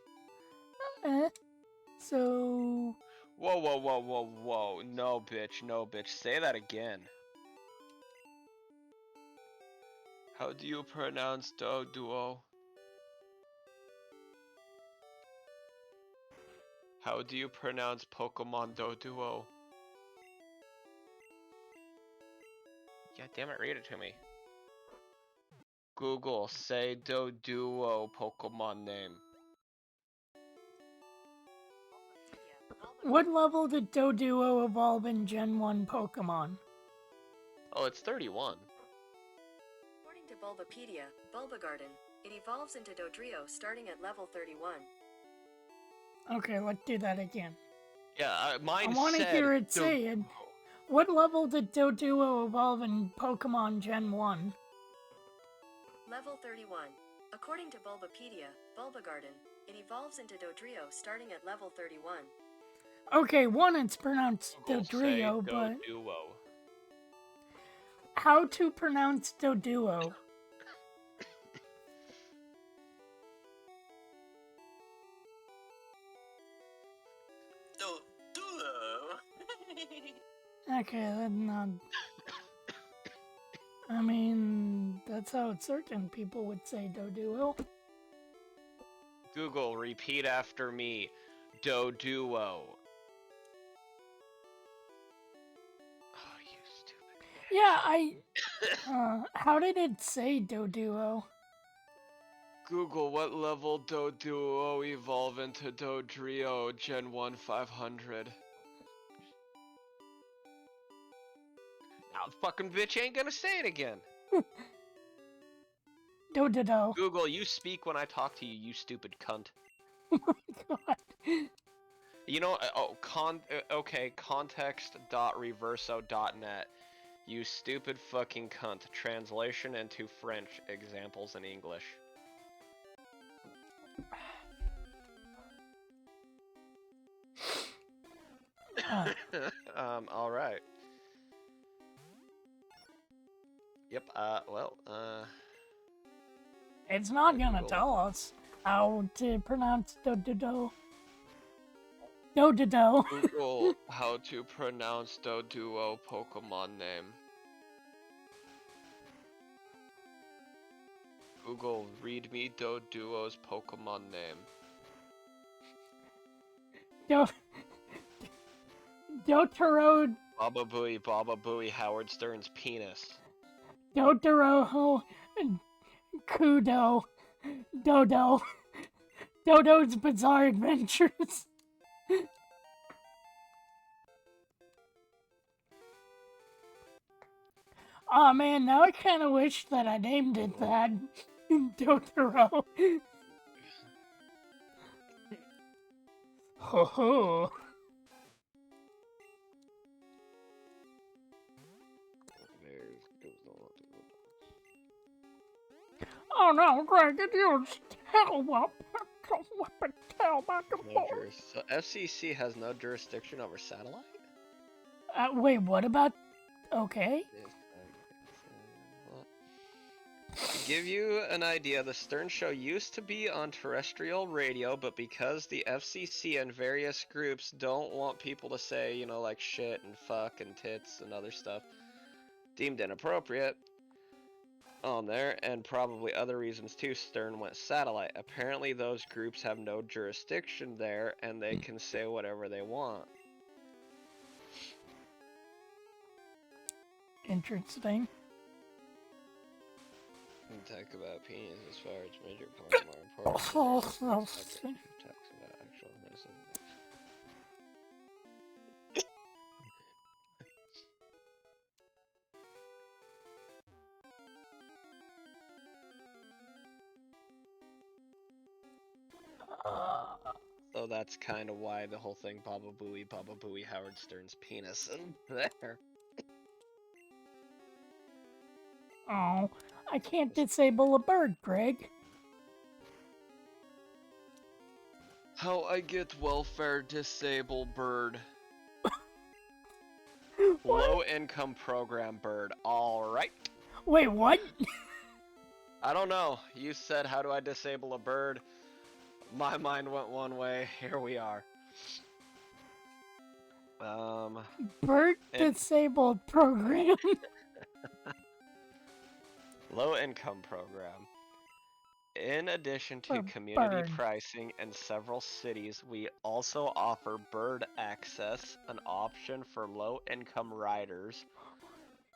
So... Whoa. No, bitch. Say that again. How do you pronounce Doduo? How do you pronounce Pokemon Doduo? God damn it, read it to me. Google, say Doduo Pokemon name. What level did Doduo evolve in Gen 1 Pokemon? Oh, it's 31. According to Bulbapedia, Bulbagarden, it evolves into Dodrio starting at level 31. Okay, let's do that again. Yeah, mine I want to hear it say it. What level did Doduo evolve in Pokemon Gen 1? Level 31. According to Bulbapedia, Bulbagarden, it evolves into Dodrio starting at level 31. Okay, one, it's pronounced Google Dodrio, say but Doduo. how to pronounce Doduo? Okay, then, I mean, that's how certain people would say Doduo. Google, repeat after me. Doduo. Oh, you stupid. Yeah, how did it say Doduo? Google, what level Doduo evolve into Dodrio Gen 1 500? Now the fucking bitch ain't gonna say it again. Dododo. Google, you speak when I talk to you, you stupid cunt. Oh my god. You know, okay, context.reverso.net. You stupid fucking cunt. Translation into French, examples in English. Alright. Yep, It's not gonna Google. tell us how to pronounce Dododo. Dododo. Google how to pronounce Doduo Pokemon name. Google, read me Doduo's Pokemon name. Dotoro. Baba Booey, Howard Stern's penis. Dotoro. Kudo. Dodo. Dodo's Bizarre Adventures. Aw, man, now I kinda wish that I named it that. Dotoro. Ho ho. Oh no, Greg, it used tail So FCC has no jurisdiction over satellite? Wait, what about... Okay. To give you an idea, the Stern Show used to be on terrestrial radio, but because the FCC and various groups don't want people to say, you know, like shit and fuck and tits and other stuff deemed inappropriate on there, and probably other reasons too, Stern went satellite. Apparently those groups have no jurisdiction there, and they can say whatever they want. Interesting. Talk about penis as far as major parts more important. Talks about actual medicine. So that's kind of why the whole thing Baba Booey, Howard Stern's penis in there. Oh, I can't disable a bird, Greg. How I get welfare disabled bird. Low income program bird. Alright. Wait, what? I don't know. You said how do I disable a bird? My mind went one way. Here we are. Bird disabled program. Low income program. In addition to community pricing in several cities, we also offer bird access, an option for low income riders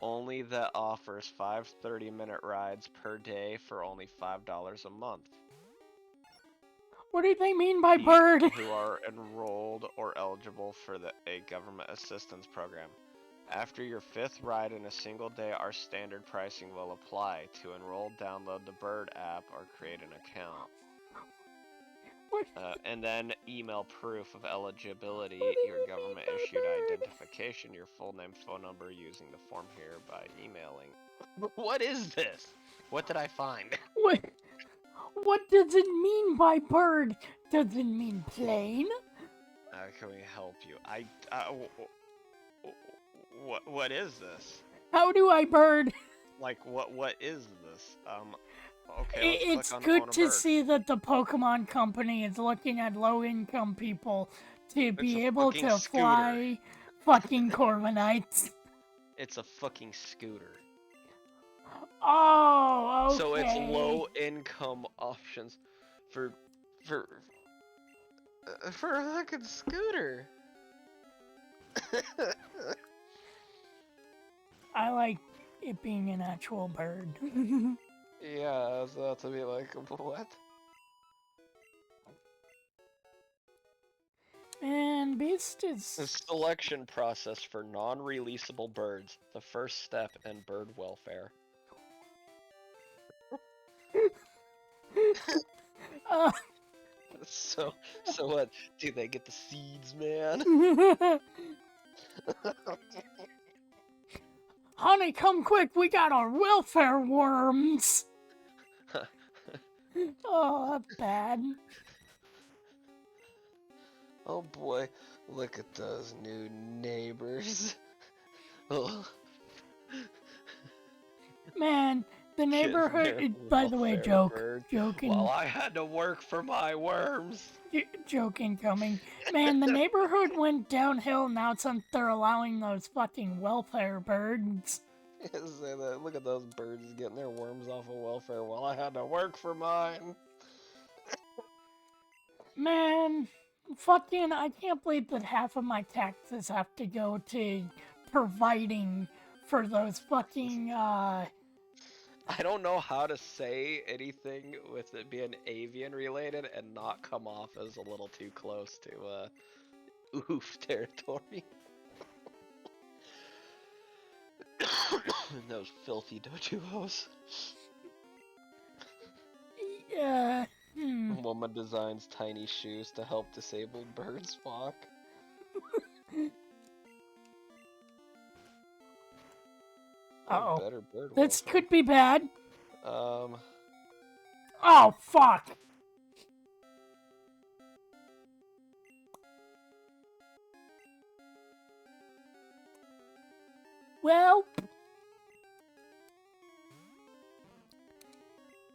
only that offers 5 30-minute rides per day for only $5 a month. What do they mean by bird? Who are enrolled or eligible for a government assistance program. After your 5th ride in a single day, our standard pricing will apply. To enroll, download the Bird app or create an account. What? And then email proof of eligibility, What do your you mean government by issued bird? identification, your full name, phone number, using the form here by emailing. What is this? What did I find? What does it mean by bird? Does it mean plane? Can we help you? What is this? How do I bird? Like, what is this? Okay, let's It's click on good own a to bird. see that the Pokemon Company is looking at low-income people to be a able fucking to scooter. fly fucking Corviknights. It's a fucking scooter. Oh, okay. So it's low income options for a fucking scooter. I like it being an actual bird. Yeah, I was about to be like, what? And Beast The is... selection process for non-releasable birds, the first step in bird welfare. So what? Do they get the seeds, man? Honey, come quick, we got our welfare worms! Oh, that's bad. Oh boy, look at those new neighbors. Ugh. Man, the Getting neighborhood... their By the way, welfare joking. While I had to work for my worms. Joke incoming. Man, the neighborhood went downhill now since they're allowing those fucking welfare birds. Say that. Look at those birds getting their worms off of welfare while I had to work for mine. Man, fucking, I can't believe that half of my taxes have to go to providing for those fucking, I don't know how to say anything with it being avian related and not come off as a little too close to, oof territory. Those filthy dojos. yeah, Woman designs tiny shoes to help disabled birds walk. Uh-oh. Better bird This welfare. could be bad. Um, Oh, fuck! Well...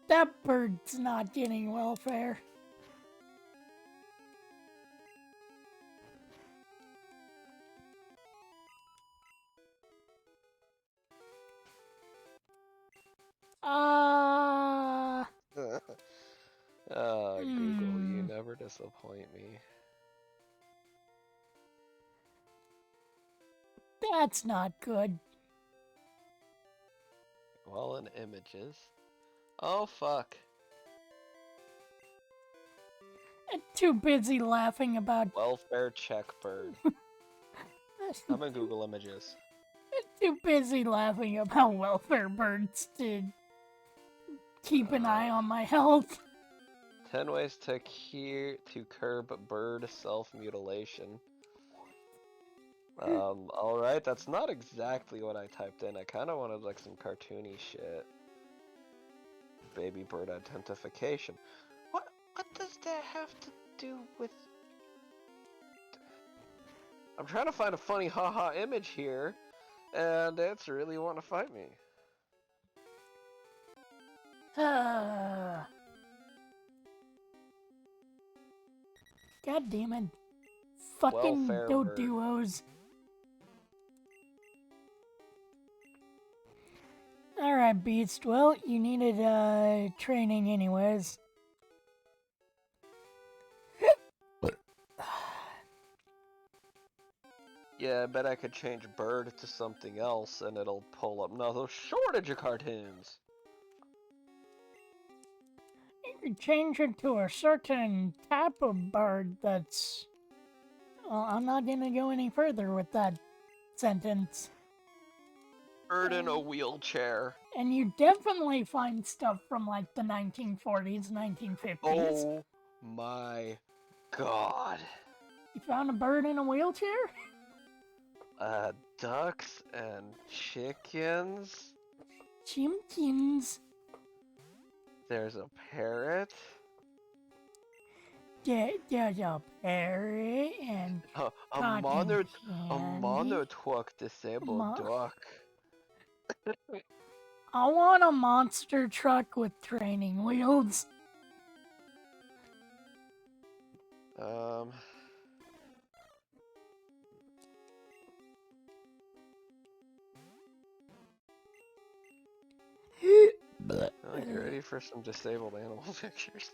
that bird's not getting welfare. Google, you never disappoint me. That's not good. Well, in images. Oh, fuck. I'm too busy laughing about... Welfare check bird. I'm in Google Images. too busy laughing about welfare birds to keep an eye on my health. 10 ways to curb bird self-mutilation. Alright, that's not exactly what I typed in. I kind of wanted like some cartoony shit. Baby bird identification. What does that have to do with... I'm trying to find a funny haha image here, and it's really wanting to fight me. God damn it. Fucking Welfare bird. duos. Alright, Beast. Well, you needed training anyways. Yeah, I bet I could change bird to something else and it'll pull up another shortage of cartoons. You could change it to a certain type of bird that's... Well, I'm not gonna go any further with that sentence. Bird in a wheelchair. And you definitely find stuff from like the 1940s, 1950s. Oh my god. You found a bird in a wheelchair? Ducks and chickens. Chimkins. There's a parrot. There's a parrot and A cotton candy. monotruck disabled duck. I want a monster truck with training wheels. I think you're ready for some disabled animal pictures.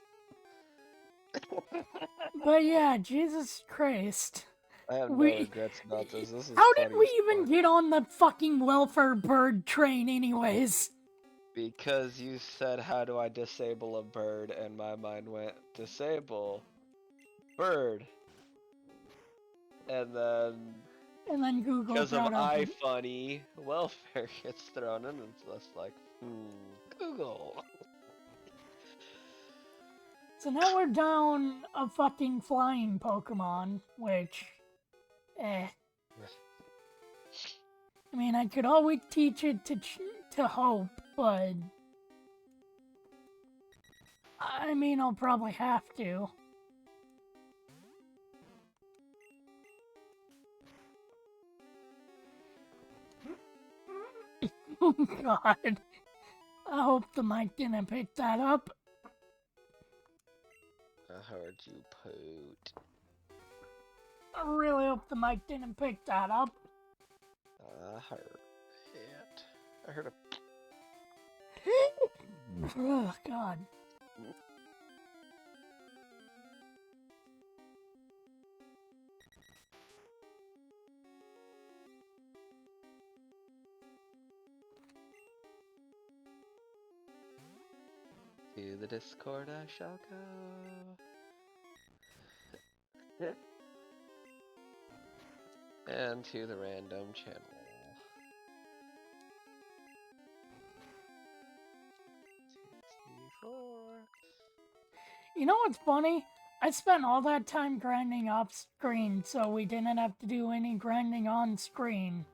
But yeah, Jesus Christ. I have no regrets about this. This is How did funny we as even fuck. get on the fucking welfare bird train anyways? Because you said, how do I disable a bird? And my mind went, disable bird. And then, Google because of brought up iFunny, welfare gets thrown in, and it's just like, Google. So now we're down a fucking flying Pokemon, which, I mean, I could always teach it to Hope, but I mean, I'll probably have to. Oh god. I hope the mic didn't pick that up. I heard you poot. I really hope the mic didn't pick that up. I heard it. I heard a. Oh god. To the Discord I shall go. And to the random channel. You know what's funny? I spent all that time grinding off screen, so we didn't have to do any grinding on screen.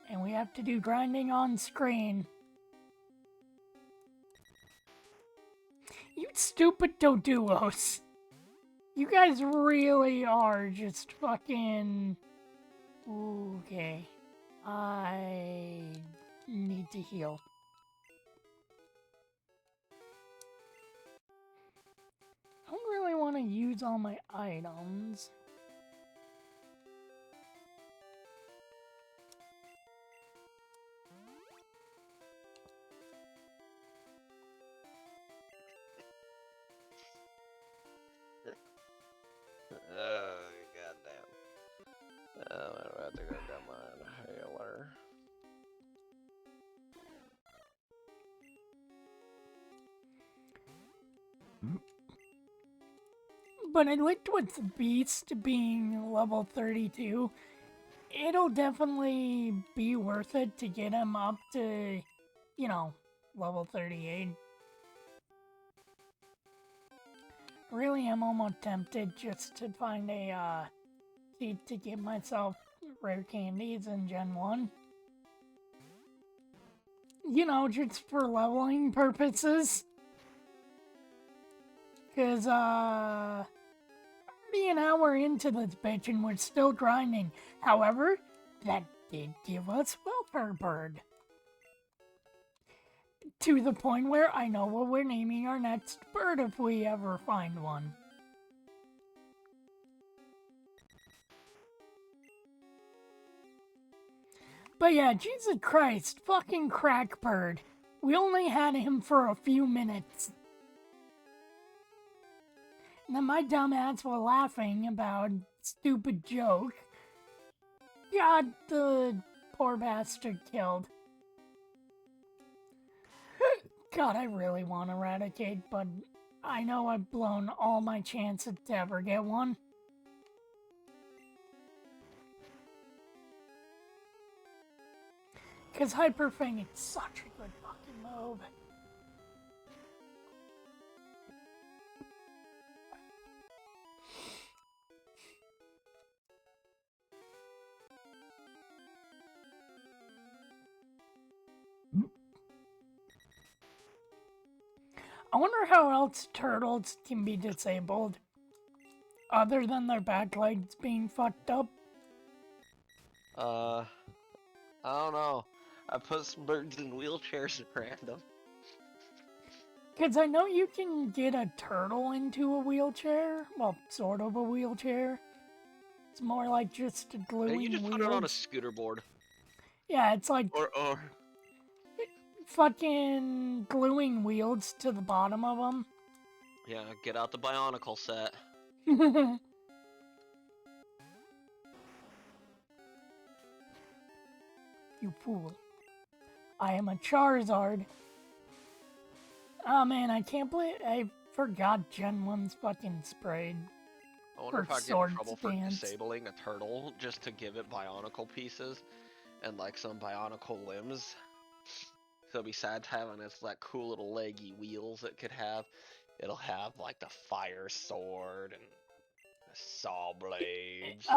And we have to do grinding on screen. You stupid Doduos. You guys really are just fucking... Okay. I need to heal. I don't really want to use all my items. Oh, goddamn. I'd rather go down my healer. But I liked with Beast being level 32. It'll definitely be worth it to get him up to, you know, level 38. Really am almost tempted just to find a seed to give myself rare candies in Gen 1. You know, just for leveling purposes. Cause, already an hour into this bitch and we're still grinding. However, that did give us Welfare Bird. To the point where I know what we're naming our next bird if we ever find one. But yeah, Jesus Christ, fucking crack bird. We only had him for a few minutes. And then my dumbass was laughing about stupid joke. Got the poor bastard killed. God, I really want Eradicate, but I know I've blown all my chances to ever get one. Because Hyper Fang is such a good fucking move. I wonder how else turtles can be disabled, other than their back legs being fucked up. I don't know. I put some birds in wheelchairs at random. Because I know you can get a turtle into a wheelchair. Well, sort of a wheelchair. It's more like just And gluing you just wheels. put it on a scooter board. Yeah, it's like Or fucking gluing wheels to the bottom of them. yeah, get out the Bionicle set. You fool. I am a Charizard. Oh man, I can't believe I forgot Gen 1's fucking sprayed. I wonder Or if I'd get in sword trouble for stance. disabling a turtle just to give it Bionicle pieces and like some Bionicle limbs. So besides having its like cool little leggy wheels it could have, it'll have like the fire sword and the saw blades.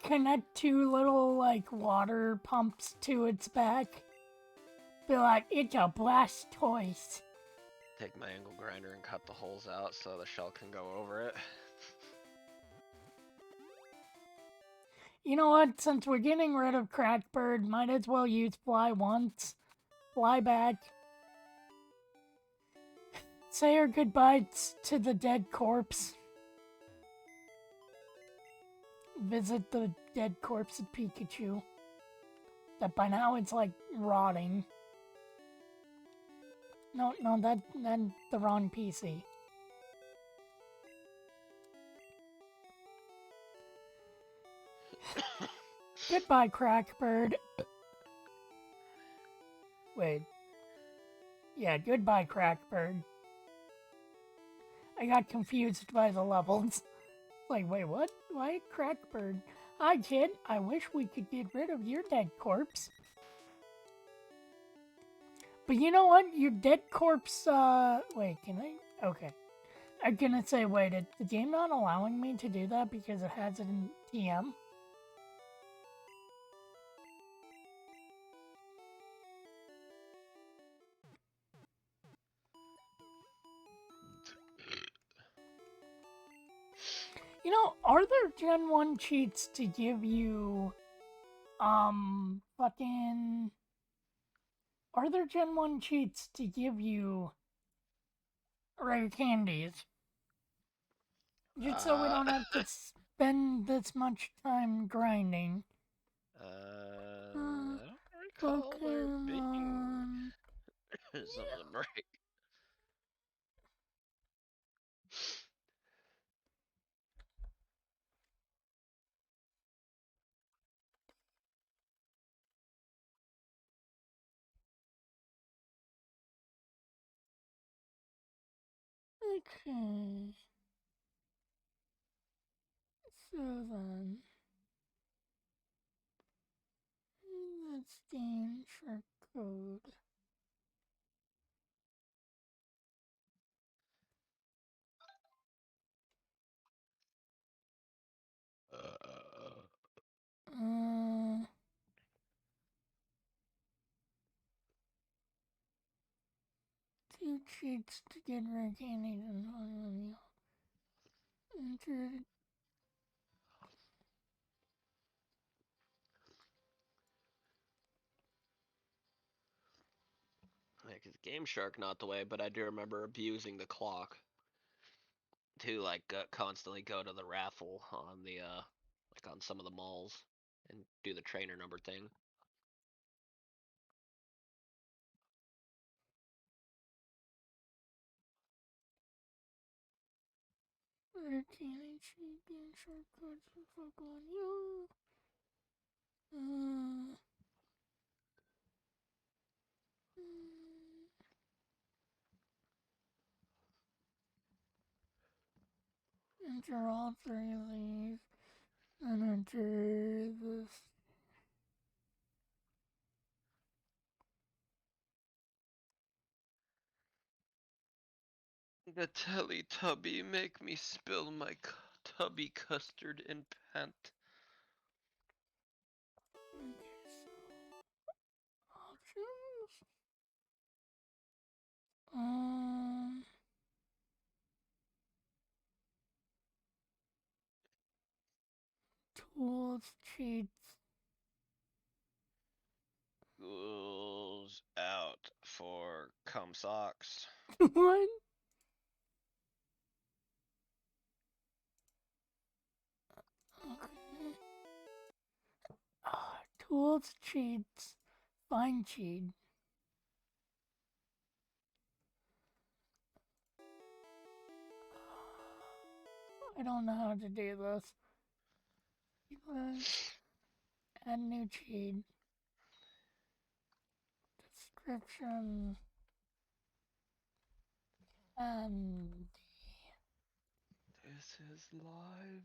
Connect two little like water pumps to its back. Be like, it's a Blastoise. Take my angle grinder and cut the holes out so the shell can go over it. You know what? Since we're getting rid of Crackbird, might as well use Fly once. Fly back. Say our goodbyes to the dead corpse. Visit the dead corpse of Pikachu. That by now it's like rotting. No, that's the wrong PC. Goodbye, Crackbird. Wait. Yeah, goodbye, Crackbird. I got confused by the levels. Like, wait, what? Why Crackbird? Hi, kid. I wish we could get rid of your dead corpse. But you know what? Your dead corpse, wait, can I? Okay. I'm gonna say, wait, is the game not allowing me to do that because it has it in TM? You know, are there Gen 1 cheats to give you, fucking... Are there Gen 1 cheats to give you rare candies? Just so we don't have to spend this much time grinding. I don't recall there being something right. Okay. So then... Let's gain shark code. Uh... Two cheats to get rare candies and finally enter. Yeah, because Game Shark not the way, but I do remember abusing the clock to like constantly go to the raffle on the like on some of the malls and do the trainer number thing. Rare candy cheat gain shark codes for fuck on you. Uh, enter all three of these and enter this. The Teletubby make me spill my tubby custard in pant. Okay, so options. Tools, cheats. Schools out for cum socks. What? Okay. Tools, cheats, find cheat. I don't know how to do this. List, add new cheat. Description. And This is live.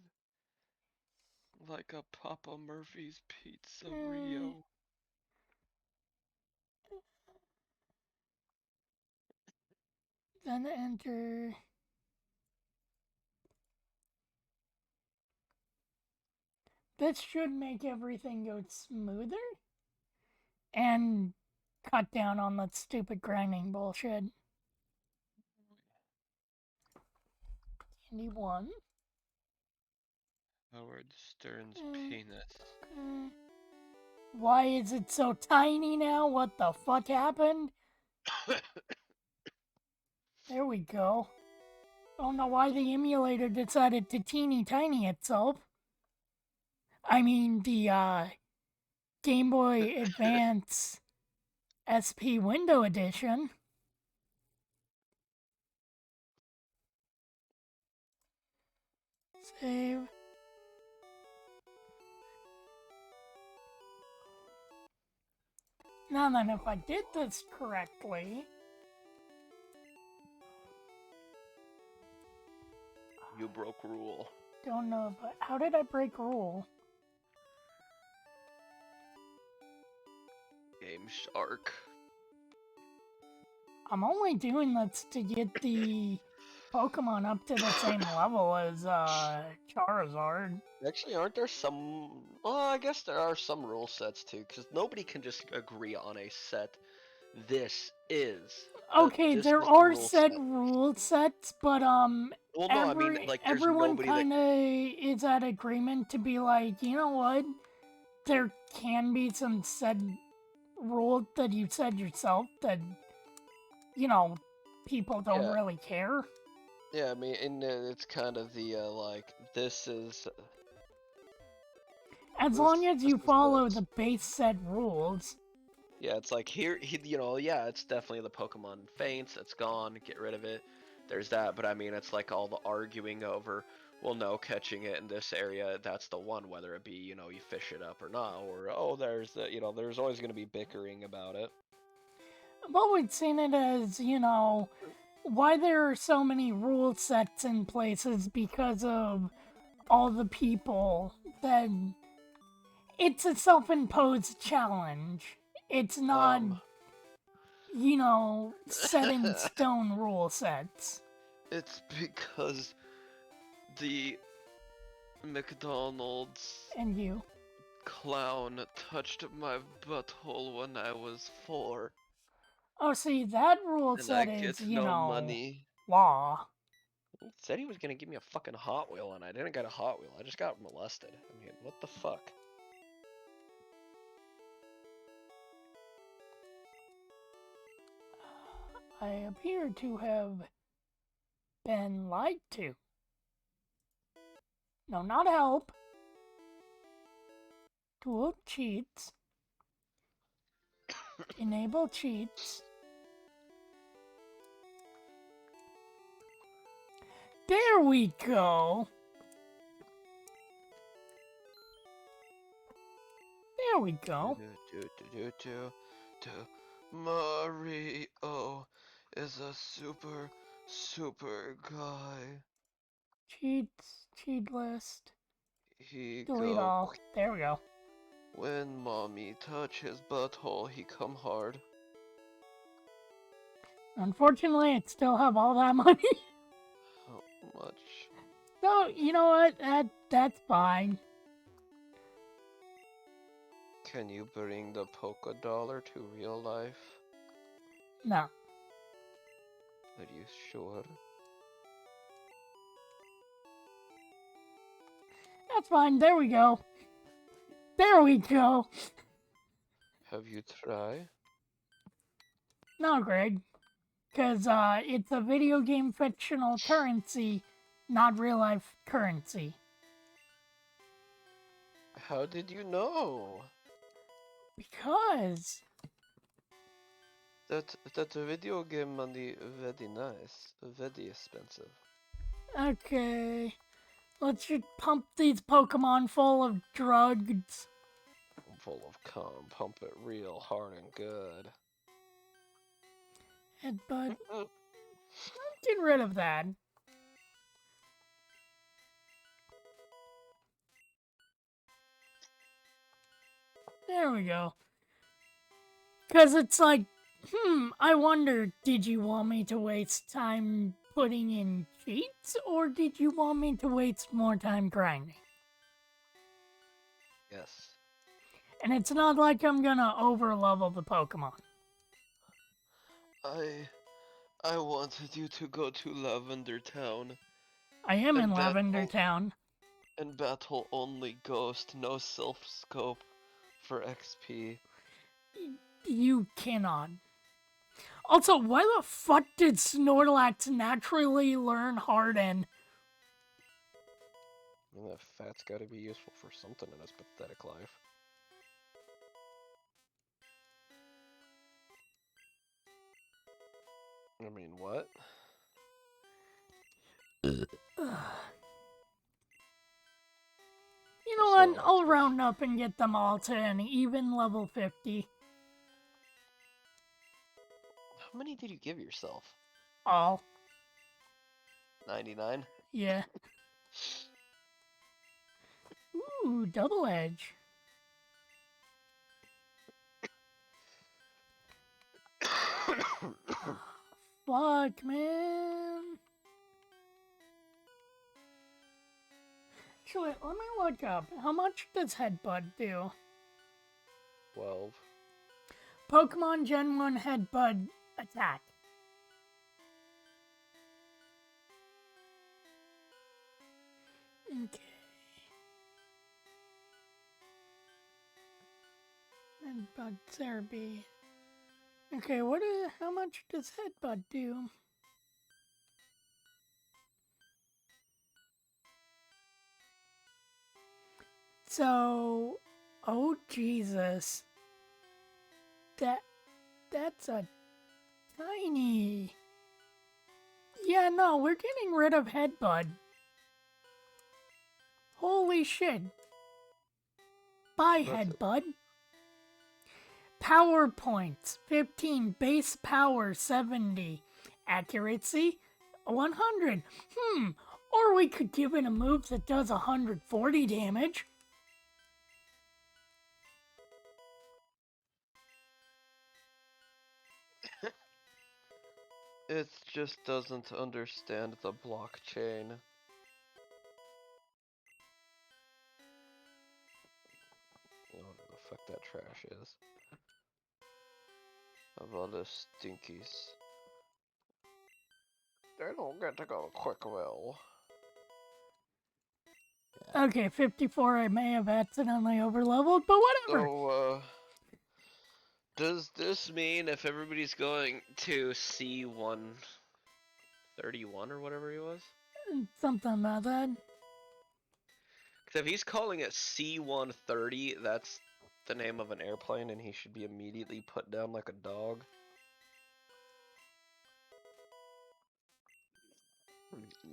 Like a Papa Murphy's Pizza eh, Rio. then enter. This should make everything go smoother and cut down on that stupid grinding bullshit. Candy 1. Howard Stern's Eh. penis. Why is it so tiny now? What the fuck happened? There we go. Don't know why the emulator decided to teeny tiny itself. I mean, the Game Boy Advance SP Window Edition. Save. Now then, if I did this correctly... You broke rule. Don't know if how did I break rule? Game Shark. I'm only doing this to get the Pokemon up to the same level as Charizard. Actually, aren't there some... Well, I guess there are some rule sets too, because nobody can just agree on a set. This is. Okay, this there is the are rule set set. rule sets, but Well, no, I mean, like, there's everyone nobody that... kind of is at agreement to be like, you know what? There can be some set rule that you said yourself that, you know, people don't Yeah. really care. Yeah, I mean, and it's kind of the, like, this is... As long as you this is follow this. the base set rules. Yeah, it's like here, you know, yeah, it's definitely the Pokemon Faints. It's gone. Get rid of it. There's that, but I mean, it's like all the arguing over, well, no, catching it in this area, that's the one, whether it be, you know, you fish it up or not, or, oh, there's the, you know, there's always going to be bickering about it. I've always seen it as, you know, why there are so many rule sets in places because of all the people that... It's a self-imposed challenge. It's not, you know, set in stone rule sets. It's because the McDonald's And you. clown touched my butthole when I was 4. Oh, see, that rule And set I is, get you no know, money. law. He said he was gonna give me a fucking Hot Wheel, and I didn't get a Hot Wheel. I just got molested. I mean, what the fuck? I appear to have been lied to. No, not help. Tool cheats. Enable cheats. There we go. There we go. Mario is a super guy. Cheats, cheat list. He Delete go, all. There we go. when mommy touch his butthole, he come hard. Unfortunately, I still have all that money. How much? So, you know what? That's fine. Can you bring the polka dollar to real life? No. Are you sure? That's fine. There we go. There we go. Have you tried? No, Greg. Because it's a video game fictional currency, not real life currency. How did you know? Because. That video game money very nice, very expensive. Okay. Let's just pump these Pokemon full of drugs. Full of cum, pump it real hard and good. Headbutt. Get rid of that. There we go. Because it's like, I wonder, did you want me to waste time putting in cheats, or did you want me to waste more time grinding? Yes. And it's not like I'm gonna overlevel the Pokemon. I wanted you to go to Lavender Town I am in And Lavender battle- Town. and battle only Ghost, no self scope for XP. You cannot. Also, why the fuck did Snorlax naturally learn Harden? And that fat's gotta be useful for something in his pathetic life. I mean, what? You know what? I'll round up and get them all to an even level 50. How many did you give yourself? All. 99? Yeah. Ooh, double edge. Fuck, man. Actually, let me look up. How much does Headbutt do? 12. Pokemon Gen 1 Headbutt attack. Okay. Headbutt therapy. Okay, how much does Headbutt do? So, oh Jesus. That's a tiny. Yeah, no, we're getting rid of Headbutt. Holy shit. Bye, Headbutt. Power points 15, base power 70, accuracy 100. Or we could give it a move that does 140 damage. It just doesn't understand the blockchain. Whatever the fuck that trash is. Of all the stinkies. They don't get to go quick will. Okay, 54 I may have accidentally overleveled, but whatever. So, does this mean if everybody's going to C131 or whatever he was? Something about that. Because if he's calling it C130, that's the name of an airplane and he should be immediately put down like a dog.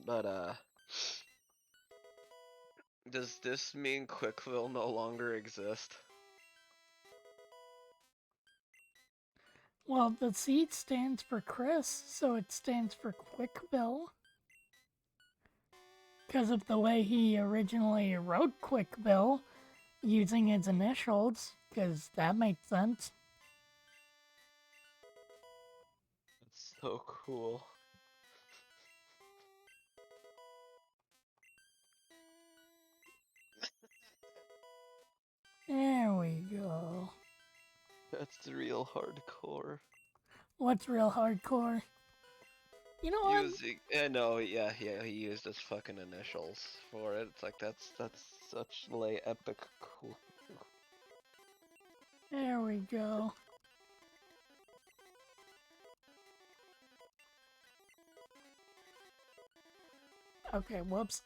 But, does this mean Quickville no longer exist? Well, the C stands for Chris, so it stands for Quickville. Because of the way he originally wrote Quickville, using his initials, because that makes sense. That's so cool. There we go. That's real hardcore. What's real hardcore? You know what? I know, yeah, he used his fucking initials for it. It's like that's such epic cool. There we go. Okay, whoops.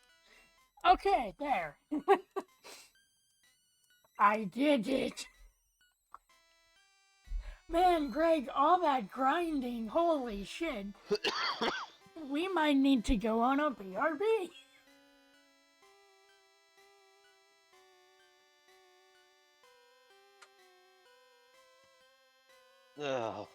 Okay, there. I did it. Man, Greg, all that grinding, holy shit. We might need to go on a BRB. Oh.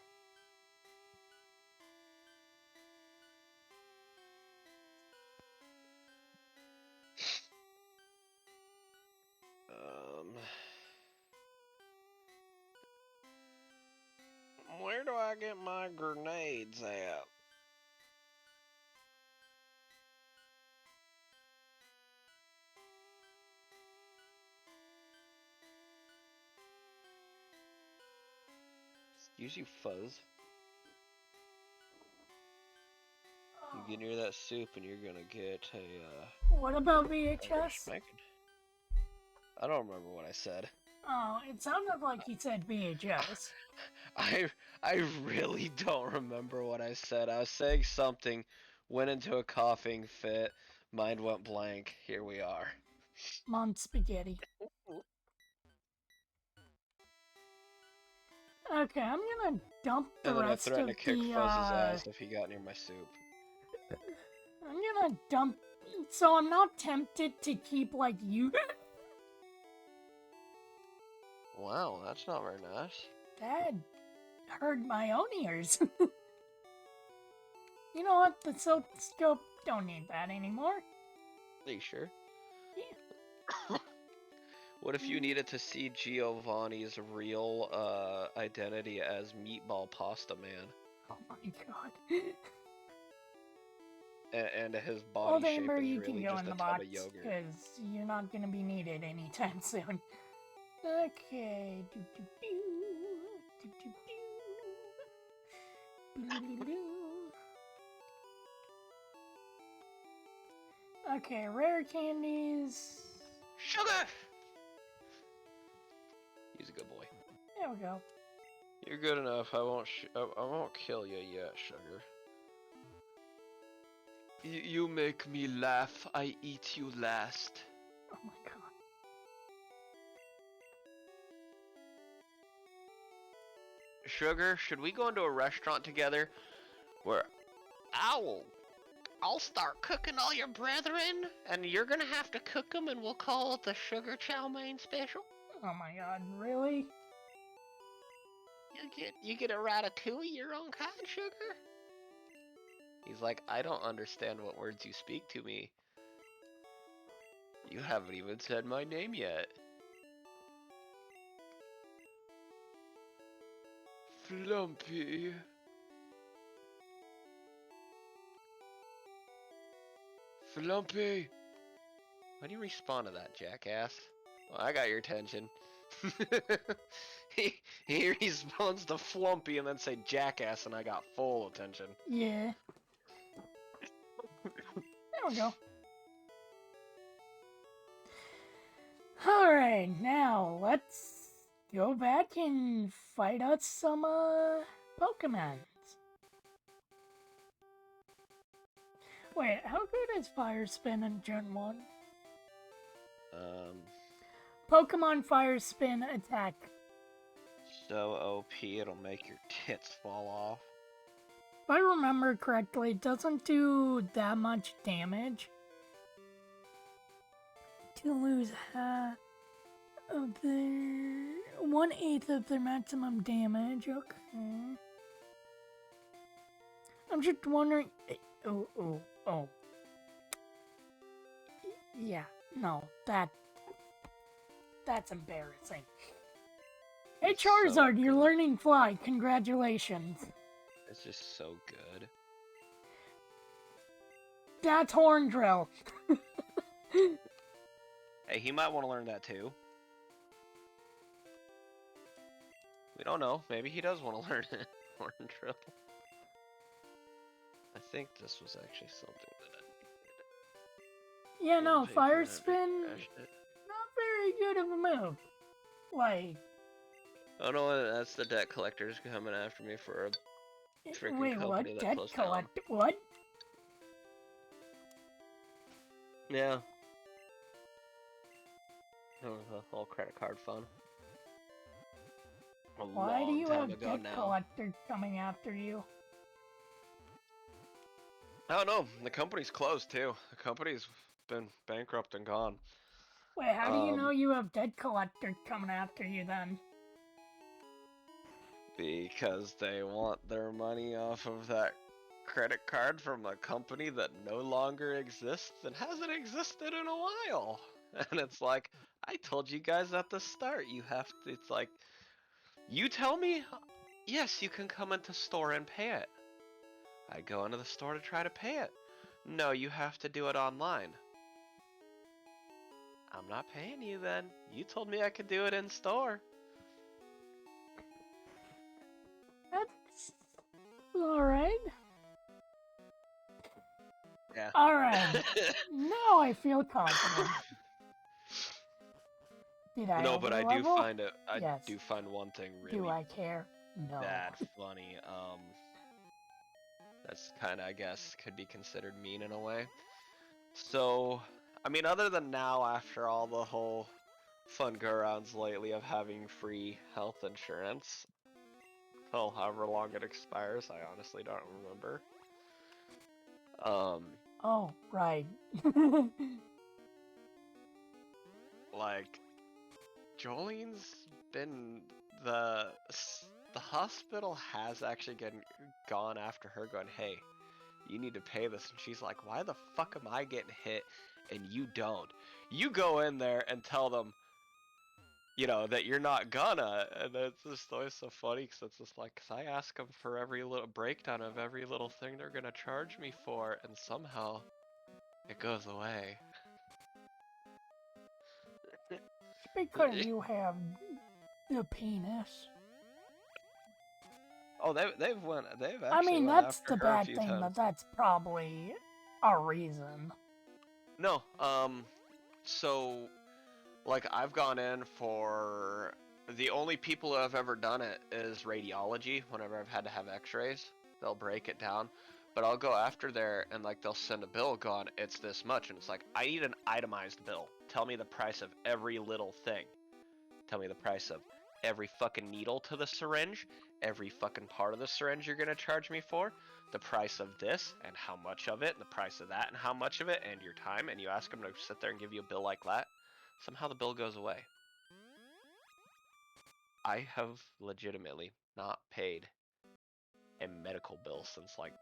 Where do I get my grenades at? Excuse you, Fuzz. You get near that soup and you're gonna get a, What about a VHS? spanking. I don't remember what I said. Oh, it sounded like you said VHS. I really don't remember what I said. I was saying something, went into a coughing fit, mind went blank. Here we are. Mom spaghetti. Okay, I'm gonna dump the And then I rest threatened of to kick the, Fuzz's ass if he got near my soup. I'm gonna dump... So I'm not tempted to keep, like, you... Wow, that's not very nice. That hurt my own ears. You know what? The silk scope, don't need that anymore. Are you sure? Yeah. What if you needed to see Giovanni's real identity as Meatball Pasta Man? Oh my god. And his Well, body shape Amber, is you really can go just in a the tub box, of yogurt. because you're not gonna be needed anytime soon. Okay. Okay, rare candies. Sugar! He's a good boy. There we go. You're good enough. I won't kill you yet, sugar. You make me laugh. I eat you last. Oh my god. Sugar, should we go into a restaurant together where I'll start cooking all your brethren, and you're gonna have to cook them, and we'll call it the Sugar Chow Mein Special? Oh my god, really? You get a ratatouille your own kind, sugar? He's like, I don't understand what words you speak to me. You haven't even said my name yet. Flumpy. Flumpy. Why do you respond to that, jackass? Well, I got your attention. he responds to Flumpy and then say jackass, and I got full attention. Yeah. There we go. Alright, now let's go back and fight us some Pokemons. Wait, how good is Fire Spin in Gen 1? Pokemon Fire Spin attack. So OP, it'll make your tits fall off. If I remember correctly, it doesn't do that much damage. To lose half of their 1/8 of their maximum damage. Okay. I'm just wondering. Oh. Yeah, no, that's embarrassing. Hey Charizard, you're learning Fly. Congratulations. It's just so good. That's Horn Drill. Hey, he might want to learn that too. We don't know. Maybe he does want to learn it. Horn Drill. I think this was actually something that I needed. Yeah, no, Fire Spin, not very good of a move. Like... Oh no, that's the debt collectors coming after me for a freaking Wait, what? company that Debt closed down. collect? What? Yeah. Oh, the whole credit card fund. A Why do long you time have ago debt now. collectors coming after you? I don't know. The company's closed too. The company's been bankrupt and gone. Wait, how do you know you have debt collectors coming after you then? Because they want their money off of that credit card from a company that no longer exists and hasn't existed in a while. And it's like, I told you guys at the start, you have to, it's like, you tell me, yes, you can come into store and pay it. I go into the store to try to pay it. No, you have to do it online. I'm not paying you then. You told me I could do it in store. That's alright. Yeah. Alright. Now I feel confident. Did I No, but I do overlevel? find it. I Yes. do find one thing Do really I care? No. bad funny. That's kind of, I guess, could be considered mean in a way. So, I mean, other than now, after all the whole fun go-rounds lately of having free health insurance, till however long it expires, I honestly don't remember. Oh, right. Like, Jolene's been the the hospital has actually gone after her, going, hey, you need to pay this, and she's like, why the fuck am I getting hit and you don't? You go in there and tell them, you know, that you're not gonna, and it's just always so funny because it's just like, cause I ask them for every little breakdown of every little thing they're gonna charge me for, and somehow it goes away. Because you have the penis. Oh, they've actually I mean, went that's after the her a bad few thing, times. that that's probably a reason. No, so like I've gone in for the only people who have ever done it is radiology. Whenever I've had to have X-rays, they'll break it down. But I'll go after there and like they'll send a bill going, it's this much, and it's like I need an itemized bill. Tell me the price of every little thing. Tell me the price of every fucking needle to the syringe, every fucking part of the syringe you're gonna charge me for, the price of this and how much of it, and the price of that and how much of it, and your time, and you ask them to sit there and give you a bill like that. Somehow the bill goes away. I have legitimately not paid a medical bill since like,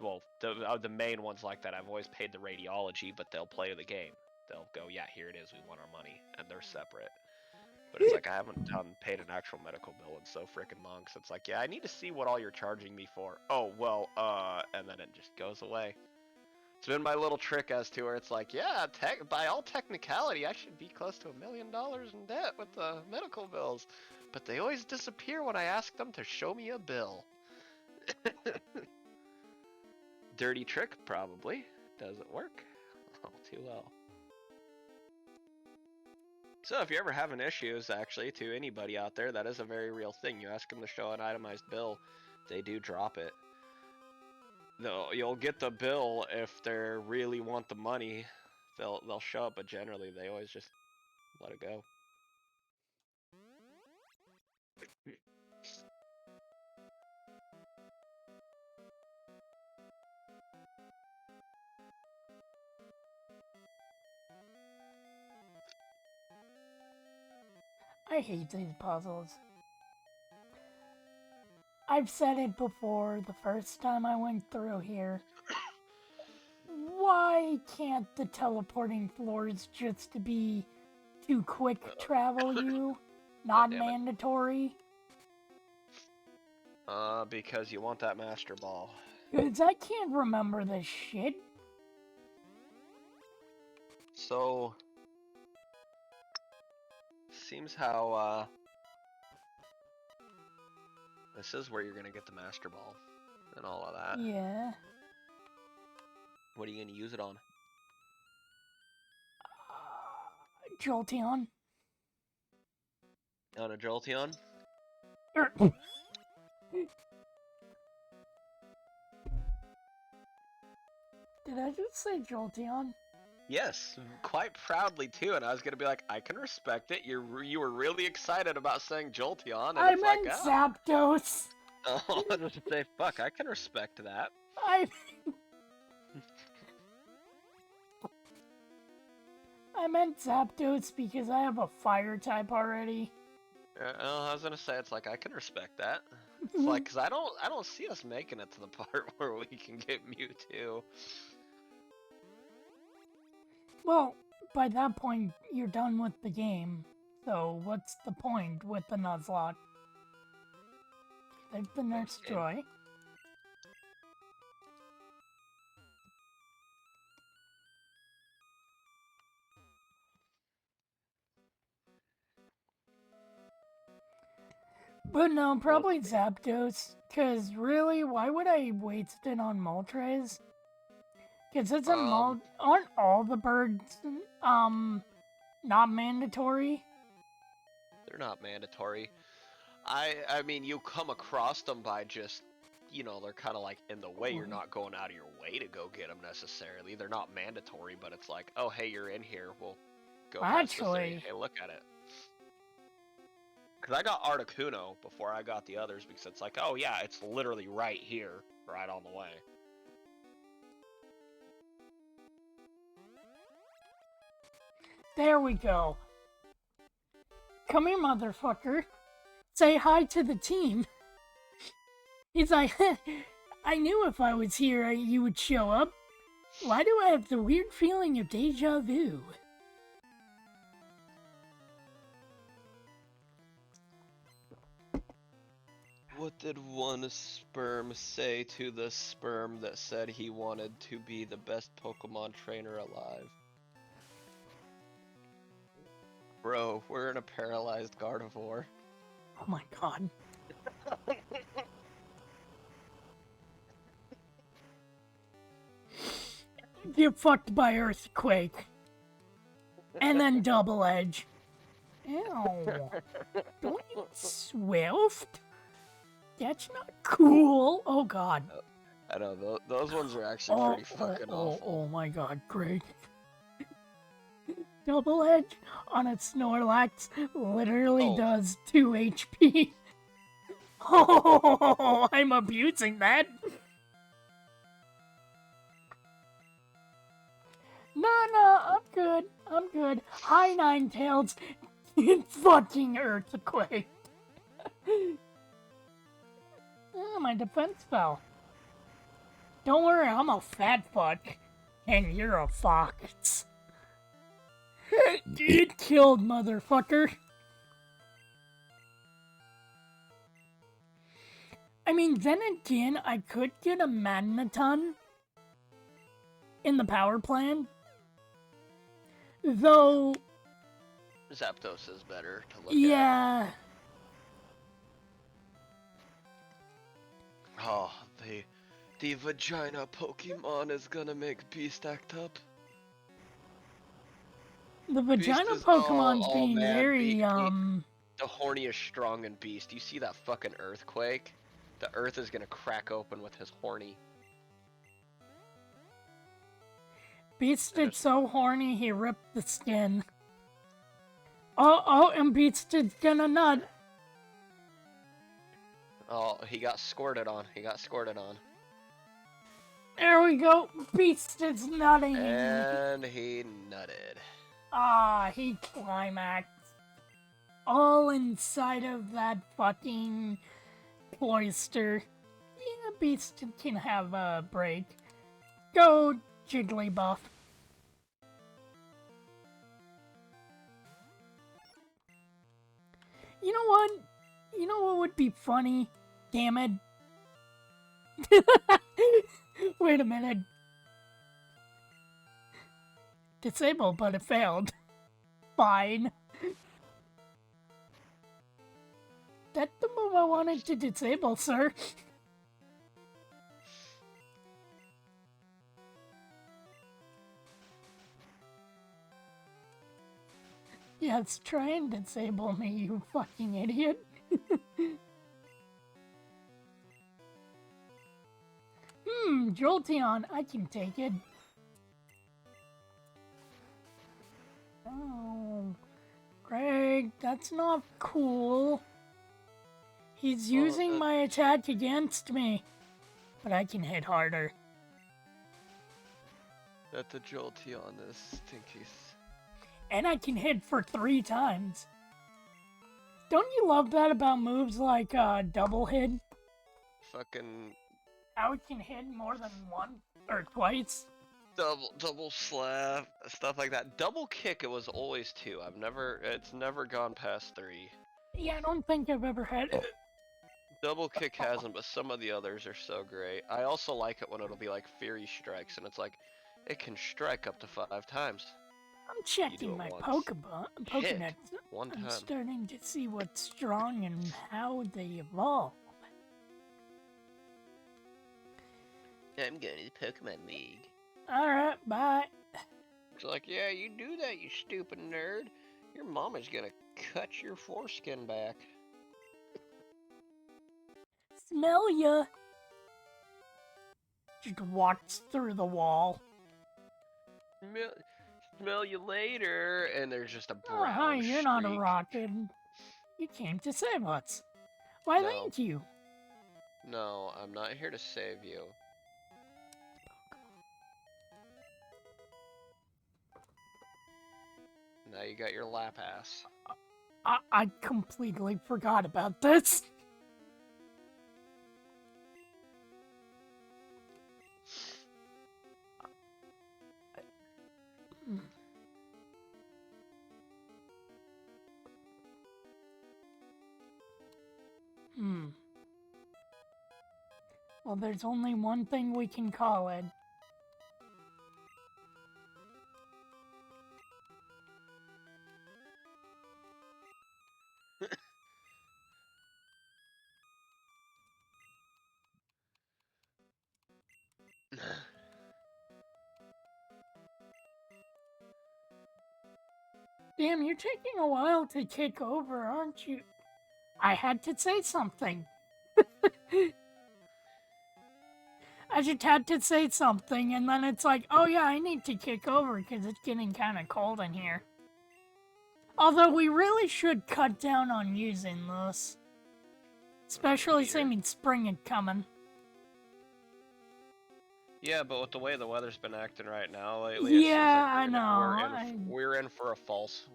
well, the main ones like that. I've always paid the radiology, but they'll play the game. They'll go, yeah, here it is, we want our money, and they're separate. But it's like I haven't paid an actual medical bill in so freaking long. So it's like, yeah, I need to see what all you're charging me for. Oh, well, and then it just goes away. It's been my little trick as to where it's like, yeah, by all technicality, I should be close to $1 million in debt with the medical bills. But they always disappear when I ask them to show me a bill. Dirty trick, probably. Doesn't work all too well. So if you're ever having issues, actually, to anybody out there, that is a very real thing. You ask them to show an itemized bill, they do drop it. You'll get the bill if they really want the money. They'll show up, but generally they always just let it go. I hate these puzzles. I've said it before the first time I went through here. Why can't the teleporting floors just be to quick travel you? Not damn it. mandatory? Because you want that master ball. Because I can't remember this shit. So, seems how, this is where you're gonna get the master ball and all of that. Yeah. What are you gonna use it on? Jolteon. On a Jolteon? Er, Did I just say Jolteon? Yes, quite proudly too. And I was gonna be like, I can respect it. You were really excited about saying Jolteon, and I it's like, meant oh, Zapdos. oh, I was just say, fuck, I can respect that. I meant Zapdos because I have a fire type already. I was gonna say, it's like I can respect that. It's like, cause I don't see us making it to the part where we can get Mewtwo. Well, by that point, you're done with the game. So what's the point with the Nuzlocke? They've been destroyed. But no, probably Zapdos. Because really, why would I waste it on Moltres? Because it's a aren't all the birds, not mandatory? They're not mandatory. I mean, you come across them by just, they're kind of like in the way. You're not going out of your way to go get them necessarily. They're not mandatory, but it's like, oh, hey, you're in here. We'll go past this thing. Hey, look at it. Because I got Articuno before I got the others because it's like, oh, yeah, it's literally right here, right on the way. There we go. Come here, motherfucker. Say hi to the team. He's like, I knew if I was here you would show up. Why do I have the weird feeling of deja vu? What did one sperm say to the sperm that said he wanted to be the best Pokemon trainer alive? Bro, we're in a paralyzed Gardevoir. Oh my god. Get fucked by Earthquake. And then Double Edge. Ew. Don't you Swift? That's not cool. Oh god. I know, those ones are actually pretty fucking awful. Oh my god, great. Double Edge on a Snorlax literally does 2 HP. Oh, I'm abusing that. No, I'm good. Hi, Ninetales. Fucking Earthquake. Oh, my defense fell. Don't worry, I'm a fat fuck. And you're a fox. Get killed, motherfucker. I mean, then again, I could get a Magneton in the power plant. Though... Zapdos is better to look at. Yeah. Oh, the vagina Pokemon is gonna make Beast act up. The vagina Pokemon's being very, The horniest strong in Beast. You see that fucking Earthquake? The earth is gonna crack open with his horny. Beast is so horny he ripped the skin. Oh, and Beast is gonna nut. Oh, he got squirted on. There we go. Beast is nutting. And he nutted. Ah, he climaxed. All inside of that fucking cloister. Yeah, Beast can have a break. Go, Jigglypuff. You know what? You know what would be funny? Damn it. Wait a minute. Disable, but it failed. Fine. That's the move I wanted to disable, sir. Yes, try and disable me, you fucking idiot. Jolteon, I can take it. Oh, Greg, that's not cool. He's using my attack against me, but I can hit harder. That the Jolteon is stinky. And I can hit for 3 times. Don't you love that about moves like double hit? Fucking How it can hit more than 1 or twice? double slap, stuff like that. Double kick, it was always 2. It's never gone past 3. Yeah, I don't think I've ever had it. Double kick hasn't, but some of the others are so great. I also like it when it'll be like Fury Strikes, and it's like, it can strike up to 5 times. I'm checking my Pokédex. One I'm time. starting to see what's strong and how they evolve. I'm going to the Pokemon League. Alright, bye. It's like, yeah, you do that, you stupid nerd. Your mama's gonna cut your foreskin back. Smell ya. Just walks through the wall. Smell you later, and there's just a brown Oh, hi, you're not a streak. rocket. You came to save us. Why, No. thank you. No, I'm not here to save you. Now you got your lap ass. I completely forgot about this. Well, there's only one thing we can call it. Damn, you're taking a while to kick over, aren't you? I had to say something. I just had to say something, and then it's like, oh yeah, I need to kick over because it's getting kind of cold in here. Although we really should cut down on using this. Especially seeing spring is coming. Yeah, but with the way the weather's been acting right now lately, Yeah, it seems like I know. We are in for a false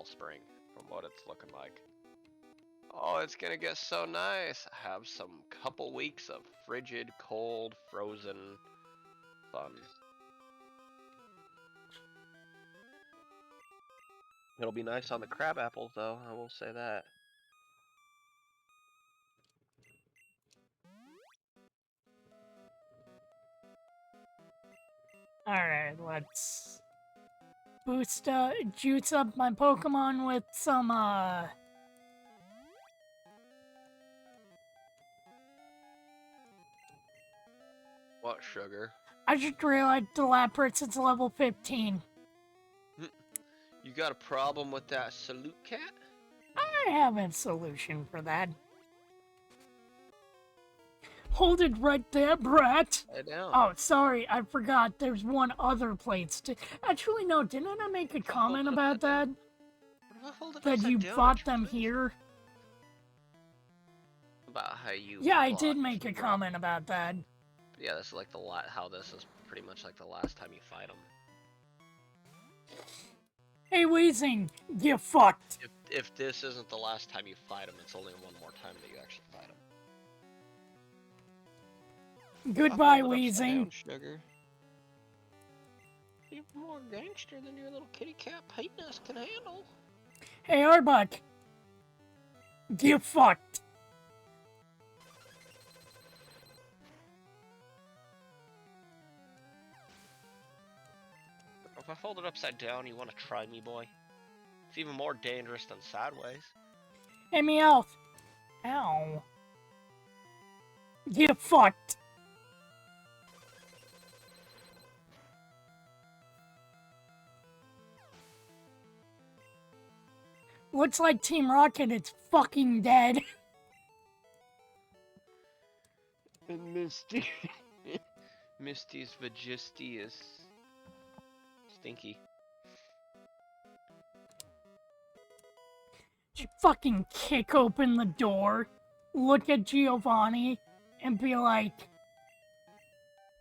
spring, from what it's looking like. Oh, it's gonna get so nice. Have some couple weeks of frigid, cold, frozen fun. It'll be nice on the crab apples, though, I will say that. Alright, let's juice up my Pokemon with some, What, sugar? I just realized the Lapras is level 15. You got a problem with that Salute Cat? I have a solution for that. Hold it right there, brat! Lay down. Oh, sorry, I forgot there's one other place to... Actually, no, didn't I make a comment about that? That you bought them here? About how you... Yeah, I did make a comment about that. Yeah, this is like how this is pretty much like the last time you fight them. Hey, Weezing, get fucked! If this isn't the last time you fight them, it's only one more time that you actually fight them. Goodbye, Weezing. Sugar. You're more gangster than your little kitty cat penis can handle. Hey, Arbok. Get fucked. If I hold it upside down, you want to try me, boy? It's even more dangerous than sideways. Hey, Meowth. Ow. Get fucked. Looks like Team Rocket is fucking dead. And Misty. Misty's Vagisty is stinky. She fucking kick open the door, look at Giovanni, and be like,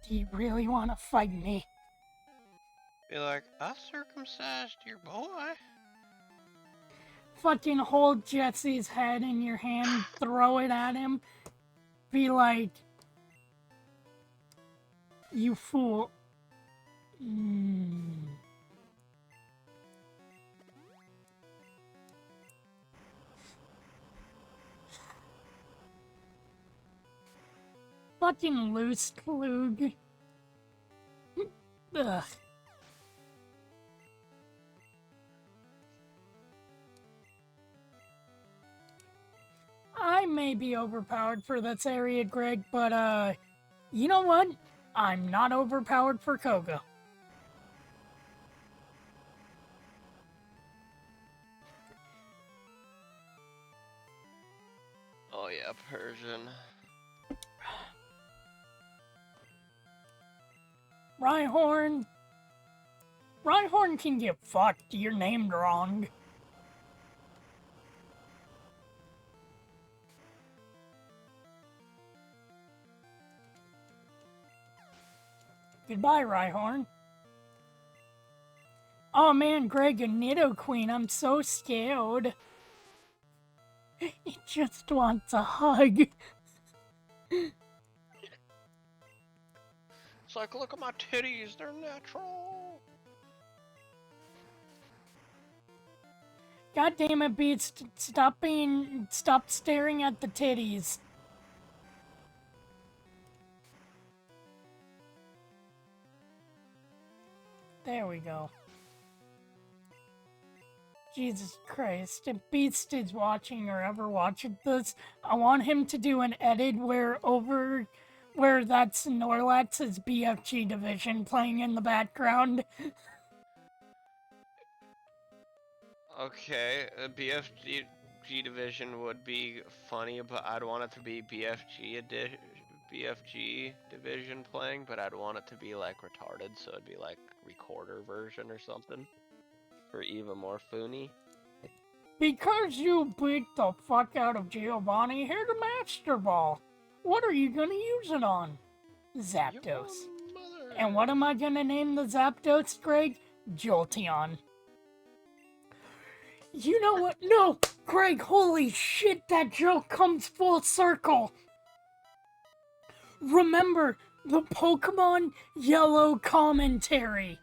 do you really want to fight me? Be like, I circumcised your boy. Fucking hold Jesse's head in your hand, throw it at him, be like, you fool. Fucking loose klug. Ugh. I may be overpowered for this area, Greg, but, you know what? I'm not overpowered for Koga. Oh yeah, Persian. Rhyhorn. Rhyhorn can get fucked. You're named wrong. Goodbye, Rhyhorn. Oh man, Greg, a Nidoqueen. I'm so scared. It just wants a hug. It's like, look at my titties, they're natural. God damn it, Beast. Stop staring at the titties. There we go. Jesus Christ, if Beast is watching or ever watching this, I want him to do an edit where that's Snorlax's BFG division playing in the background. Okay, a BFG division would be funny, but I'd want it to be BFG division playing, but I'd want it to be like retarded, so it'd be like recorder version or something. For even more funny. Because you beat the fuck out of Giovanni, here's a Master Ball. What are you gonna use it on? Zapdos. And what am I gonna name the Zapdos, Greg? Jolteon. You know what? No! Greg, holy shit, that joke comes full circle! Remember the Pokemon Yellow commentary.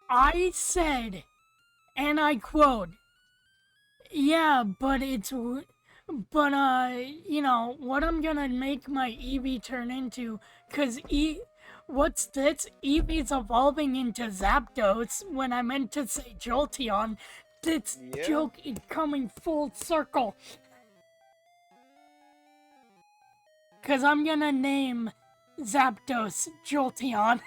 I said, and I quote, yeah, but you know, what I'm gonna make my Eevee turn into, cause what's this? Eevee's evolving into Zapdos when I meant to say Jolteon. This joke is coming full circle. Cause I'm gonna name Zapdos Jolteon.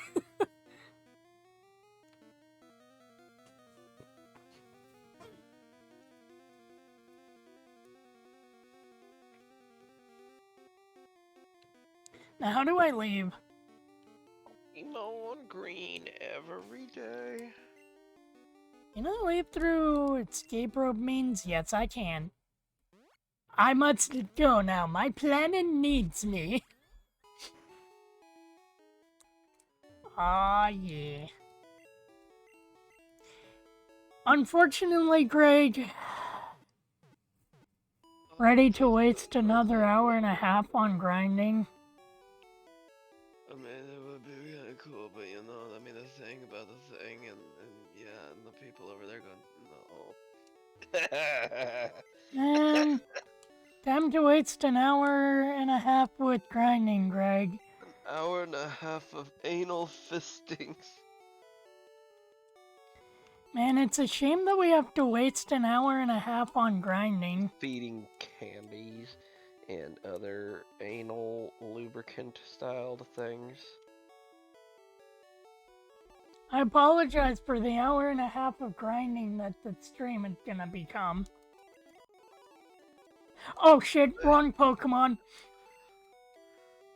Now, how do I leave? Emo on green every day. Can I leave through escape rope means? Yes, I can. I must go now. My planet needs me. Ah, yeah. Unfortunately, Greg, ready to waste another hour and a half on grinding. I mean, it would be really cool, but you know, I mean, the thing about the thing, and yeah, and the people over there going, no. Time to waste an hour and a half with grinding, Greg. An hour and a half of anal fistings. Man, it's a shame that we have to waste an hour and a half on grinding. Feeding candies and other anal lubricant styled things. I apologize for the hour and a half of grinding that the stream is gonna become. Oh shit, wrong Pokemon.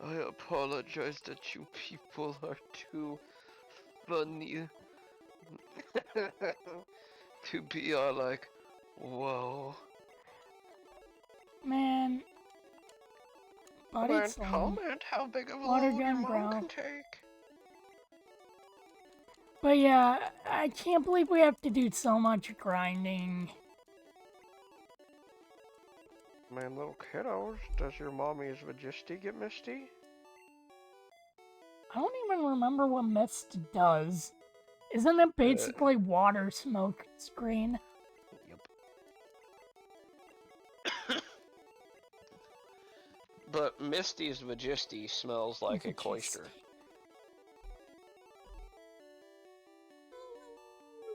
I apologize that you people are too funny to be all like, whoa. Man. Body Man, slam. comment how big of a Water load your gun mom growl. can take. But yeah, I can't believe we have to do so much grinding. Man, little kiddos, does your mommy's Majesty get misty? I don't even remember what mist does. Isn't it basically water smoke screen? Yep. But Misty's Majesty smells like a cloister.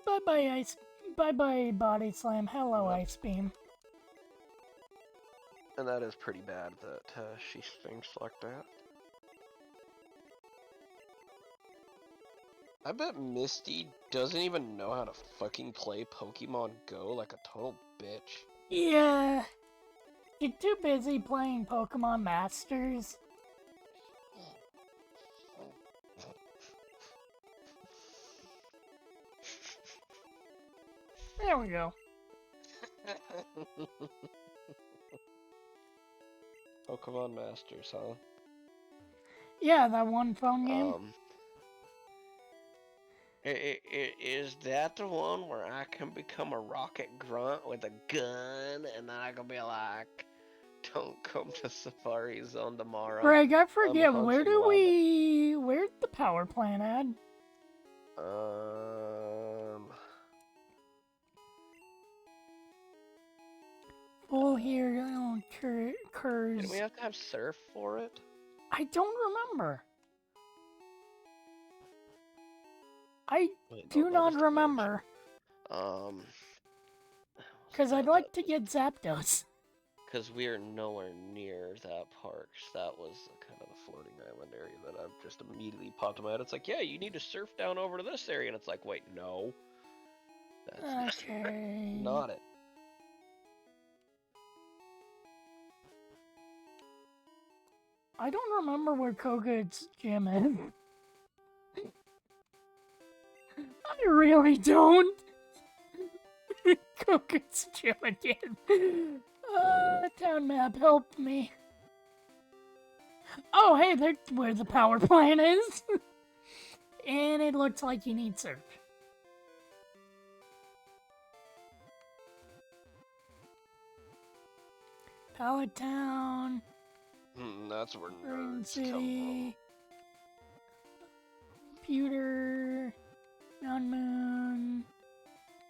Bye-bye, Ice. Bye-bye, Body Slam. Hello, Ice Beam. And that is pretty bad that she thinks like that. I bet Misty doesn't even know how to fucking play Pokemon Go like a total bitch. Yeah. You're too busy playing Pokemon Masters. There we go. Pokemon Masters, huh? Yeah, that one phone game. Is that the one where I can become a rocket grunt with a gun and then I can be like, don't come to Safari Zone tomorrow? Greg, I forget, where'd the power plant at? Full here, curs. Did we have to have surf for it? I don't remember. I do not remember. Because I'd like to get Zapdos. Because we are nowhere near that park. That was kind of the floating island area that I've just immediately popped in my head. It's like, yeah, you need to surf down over to this area. And it's like, wait, no. That's okay. not it. I don't remember where Koga's gym is. I really don't. Koga's gym again. Town map, help me. Oh, hey, there's where the power plant is. And it looks like you need surf. Pallet Town. That's where Green nerds City. Computer. Mountain Moon.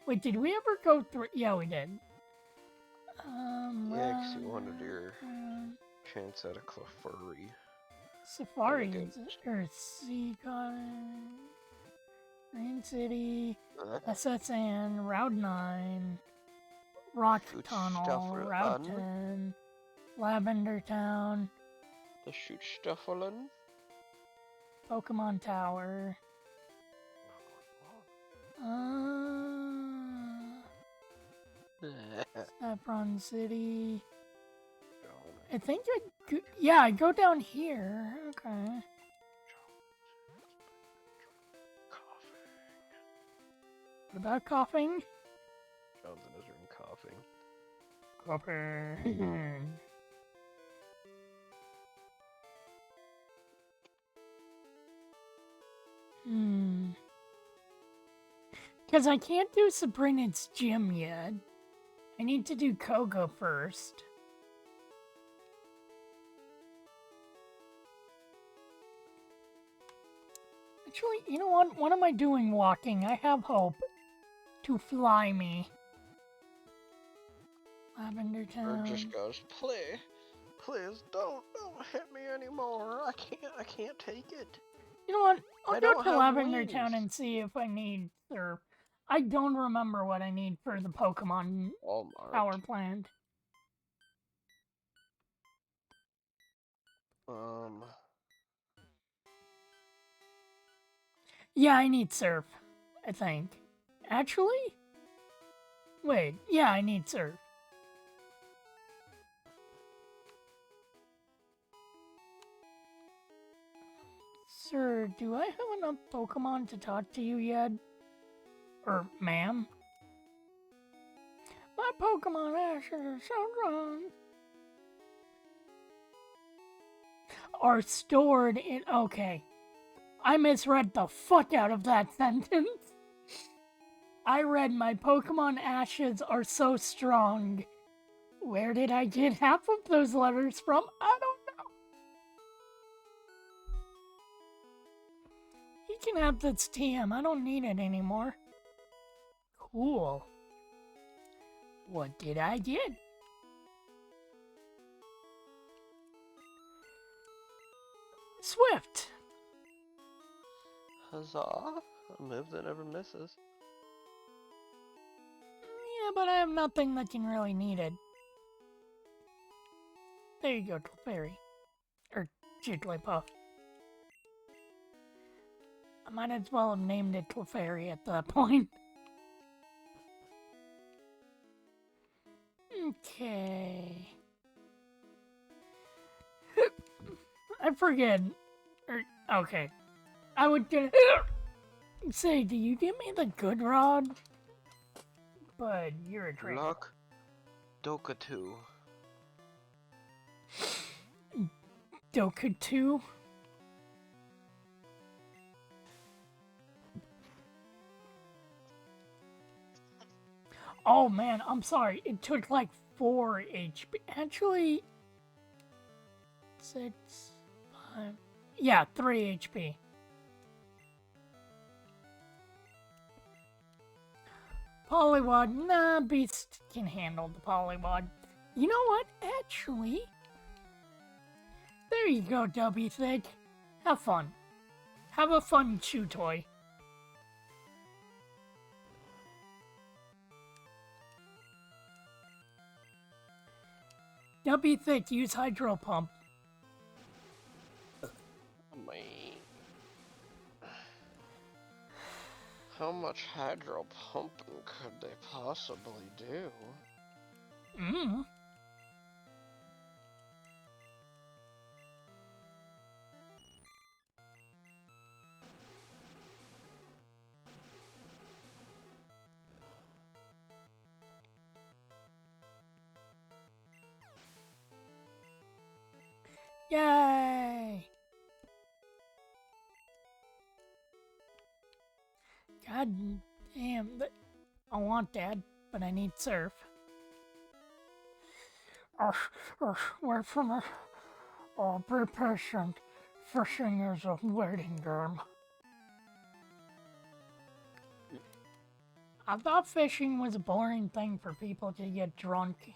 Wait, did we ever go through? Yeah, we did. Yeah, because you wanted your chance at a Clefairy. Safari, or Sea Cottage, Green City, SSN, Route 9, Rock Tunnel, Route 10, Lavender Town, the Shoot Stufflin', Pokemon Tower, Saffron City. I think I go down here. Okay. What about coughing? John's in his room coughing. Coughing. Because I can't do Sabrina's gym yet. I need to do Koga first. Actually, you know what? What am I doing walking? I have hope to fly me. Lavender Town. Bird just goes, please don't hit me anymore. I can't take it. You know what? I'll go to Lavender Town and see if I need surf. I don't remember what I need for the Pokemon power plant. Yeah, I need surf, I think. Actually? Wait, yeah, I need surf. sure, do I have enough Pokemon to talk to you yet? Or, ma'am? My Pokemon ashes are so strong. Are stored in... Okay. I misread the fuck out of that sentence. I read my Pokemon ashes are so strong. Where did I get half of those letters from? I don't know. You can have this TM. I don't need it anymore. Cool. What did I get? Swift. Huzzah! A move that never misses. Yeah, but I have nothing that can really need it. There you go, Clefairy. Or Jigglypuff. I might as well have named it Clefairy at that point. Okay. I forget. Okay. I would say, do you give me the good rod? But you're a trainer. Lock Dokatu. Dokutu? Oh man, I'm sorry. It took like 4 HP. Actually, 6, 5. Yeah, 3 HP. Poliwag. Nah, Beast can handle the Poliwag. You know what? Actually, there you go, Dubby Thick. Have fun. Have a fun chew toy. Dubby Thick, use Hydro Pump. How much hydro pumping could they possibly do? Yay! God damn, I want that, but I need surf. Wait for me. Oh, be patient. Fishing is a waiting game. I thought fishing was a boring thing for people to get drunk.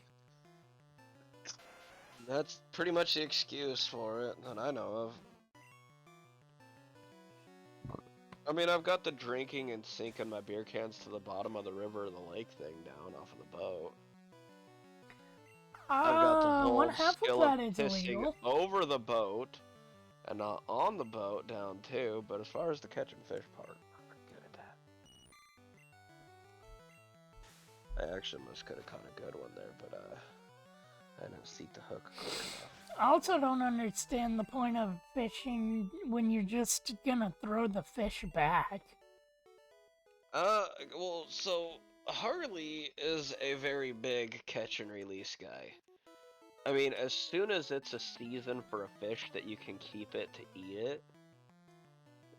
That's pretty much the excuse for it that I know of. I mean, I've got the drinking and sinking my beer cans to the bottom of the river or the lake thing down off of the boat. I've got the whole one half skill of of that is pissing illegal. over the boat and not on the boat down too, but as far as the catching fish part, I'm pretty good at that. I actually almost could have caught a good one there, but I didn't seat the hook quick enough. I also don't understand the point of fishing when you're just gonna throw the fish back. Well, so Harley is a very big catch and release guy. I mean, as soon as it's a season for a fish that you can keep it to eat it,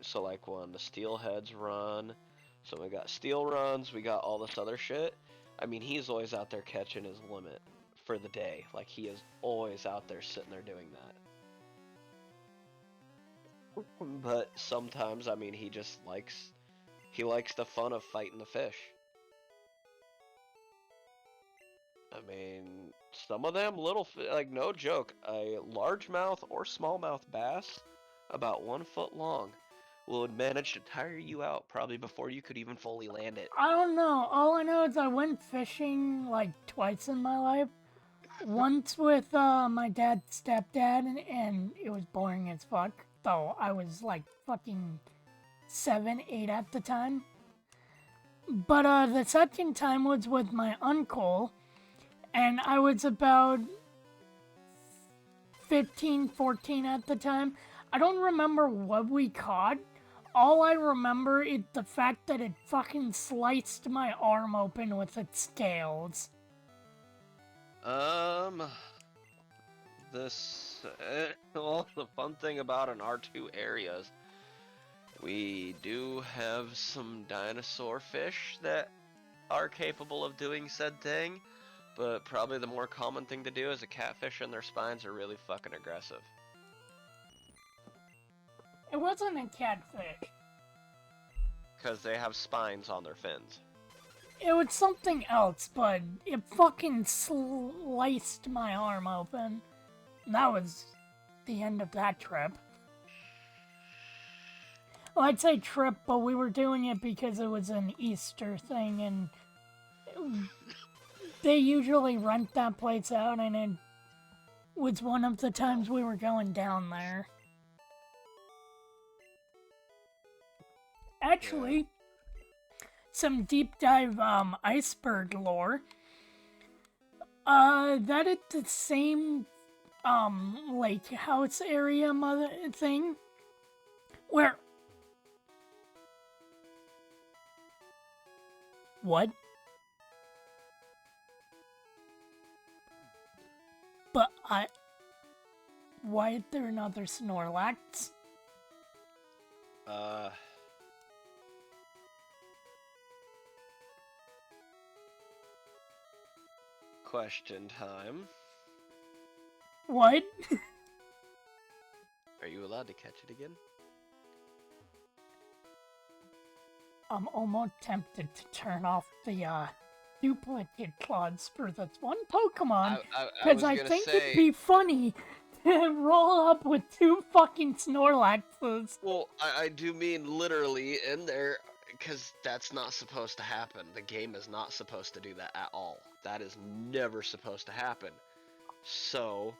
so like when the steelheads run, so we got steel runs, we got all this other shit, I mean, he's always out there catching his limit for the day. Like, he is always out there sitting there doing that. But sometimes, I mean, he just likes the fun of fighting the fish. I mean, some of them little, like, no joke, a largemouth or smallmouth bass, about 1 foot long, will manage to tire you out probably before you could even fully land it. I don't know. All I know is I went fishing like twice in my life. Once with my dad's stepdad, and it was boring as fuck. Though I was like fucking 7, 8 at the time. But the second time was with my uncle, and I was about 15, 14 at the time. I don't remember what we caught. All I remember is the fact that it fucking sliced my arm open with its scales. Well, the fun thing about an R2 area is we do have some dinosaur fish that are capable of doing said thing, but probably the more common thing to do is a catfish and their spines are really fucking aggressive. It wasn't a catfish. Because they have spines on their fins. It was something else, but it fucking sliced my arm open. And that was the end of that trip. Well, I'd say trip, but we were doing it because it was an Easter thing, and they usually rent that place out, and it was one of the times we were going down there. Actually, some deep dive iceberg lore. That is the same lake house area mother thing where what? But why is there another Snorlax? Question time. What? Are you allowed to catch it again? I'm almost tempted to turn off the duplicate claws for this one Pokemon, because I think it'd be funny to roll up with two fucking Snorlaxes. Well, I do mean literally in there, because that's not supposed to happen. The game is not supposed to do that at all. That is never supposed to happen. So,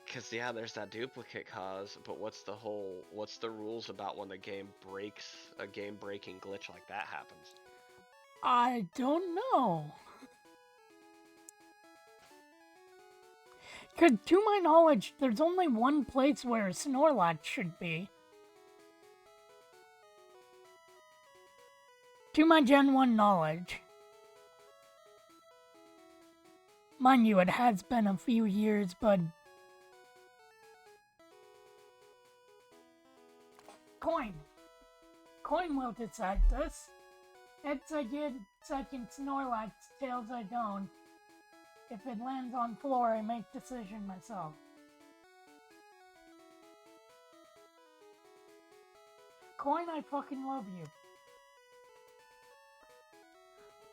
because yeah, there's that duplicate cause, but what's the rules about when the game breaks, a game-breaking glitch like that happens? I don't know. Because to my knowledge, there's only one place where a Snorlax should be. To my Gen 1 knowledge. Mind you, it has been a few years, but... Coin will decide this. Heads I get, second Snorlax, tails I don't. If it lands on floor, I make decision myself. Coin, I fucking love you.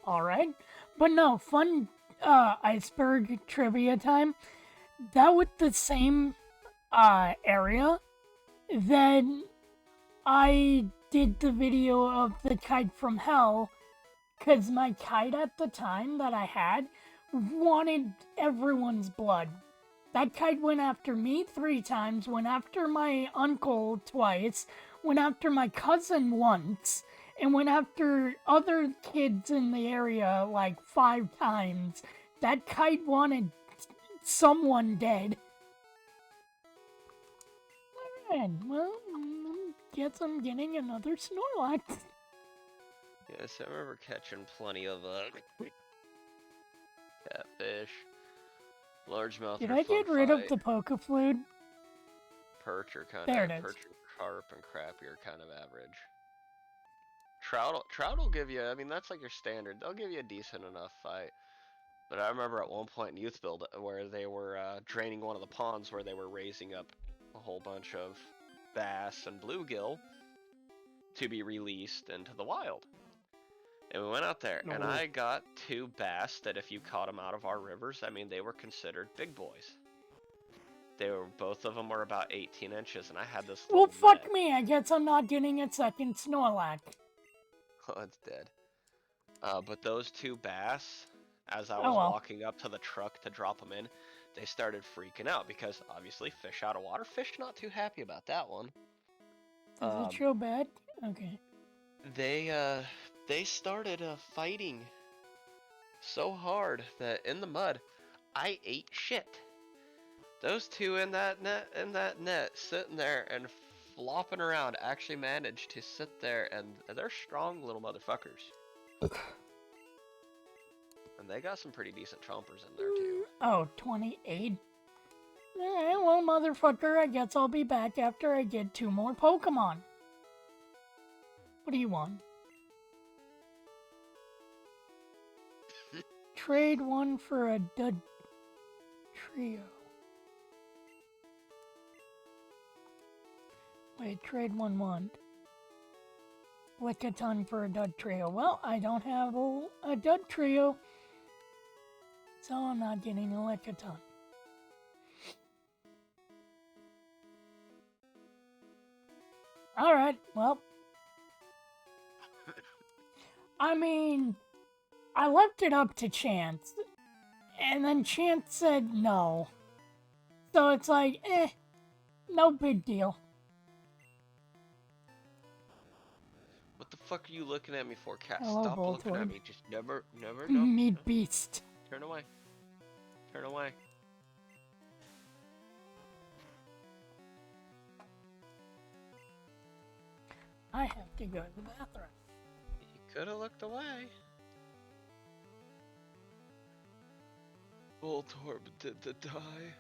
Alright, but no, fun iceberg trivia time. That was the same area that I did the video of the kite from hell, because my kite at the time that I had wanted everyone's blood. That kite went after me 3 times, went after my uncle twice, went after my cousin once, and went after other kids in the area like 5 times. That kite wanted someone dead. Alright, well, guess I'm getting another Snorlax. Yes, I remember catching plenty of catfish, largemouth. Did I get rid of the Pokeflute? Perch are kind there of it is. perch, carp, and crappie are kind of average. Trout will give you. I mean, that's like your standard. They'll give you a decent enough fight. But I remember at one point in Youth Build where they were draining one of the ponds where they were raising up a whole bunch of bass and bluegill to be released into the wild. And we went out there, and I got 2 bass that if you caught them out of our rivers, I mean, they were considered big boys. Both of them were about 18 inches, and I had this little Well, fuck net. me, I guess I'm not getting a second Snorlax. Oh, it's dead. But those 2 bass, as I was walking up to the truck to drop them in, they started freaking out because obviously fish out of water. Fish not too happy about that one. Is it so bad? Okay. They started fighting so hard that in the mud, I ate shit. Those two in that net, sitting there and flopping around, actually managed to sit there, and they're strong little motherfuckers. And they got some pretty decent chompers in there too. Oh, 28. Alright, well, motherfucker, I guess I'll be back after I get 2 more Pokemon. What do you want? Trade one for a dud trio. Wait, trade one. Lickitung for a dud trio. Well, I don't have a dud trio, so I'm not getting a Lickitung. Alright, well. I mean, I left it up to Chance, and then Chance said no. So it's like, no big deal. What the fuck are you looking at me for, Cat? Hello, Stop looking at Voltorb. me. Just never, no. Meat beast. Turn away. Turn away. I have to go to the bathroom. You could have looked away. Voltorb did the die.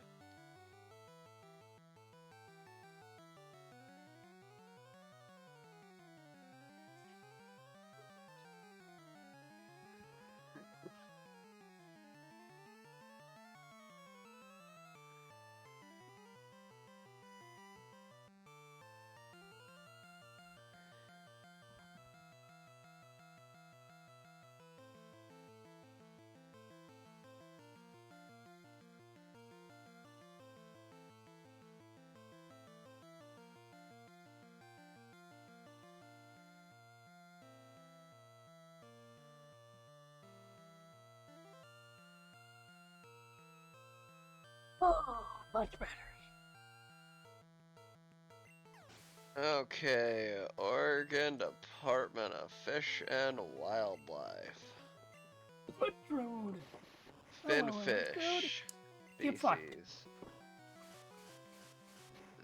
Oh, much better. Okay, Oregon Department of Fish and Wildlife. Foot road. Hello, Finfish Get fucked. species.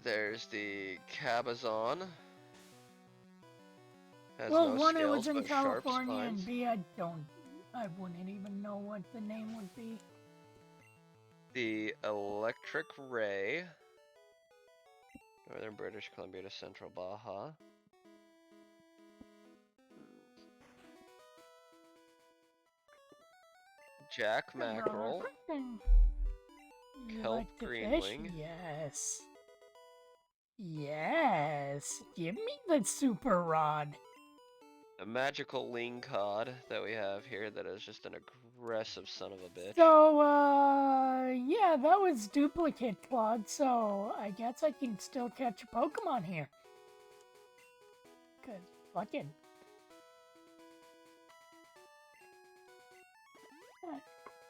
There's the Cabazon. Has Well, no one, it scales was in but sharp California, spines. and B, I wouldn't even know what the name would be. The Electric Ray. Northern British Columbia to Central Baja. Jack Mackerel. You Kelp like to fish? Greenwing. Yes. Yes. Give me the super rod. A magical lingcod that we have here that is just an aggressive son of a bitch. So, yeah, that was duplicate Claude, so I guess I can still catch a Pokemon here. 'Cause fucking.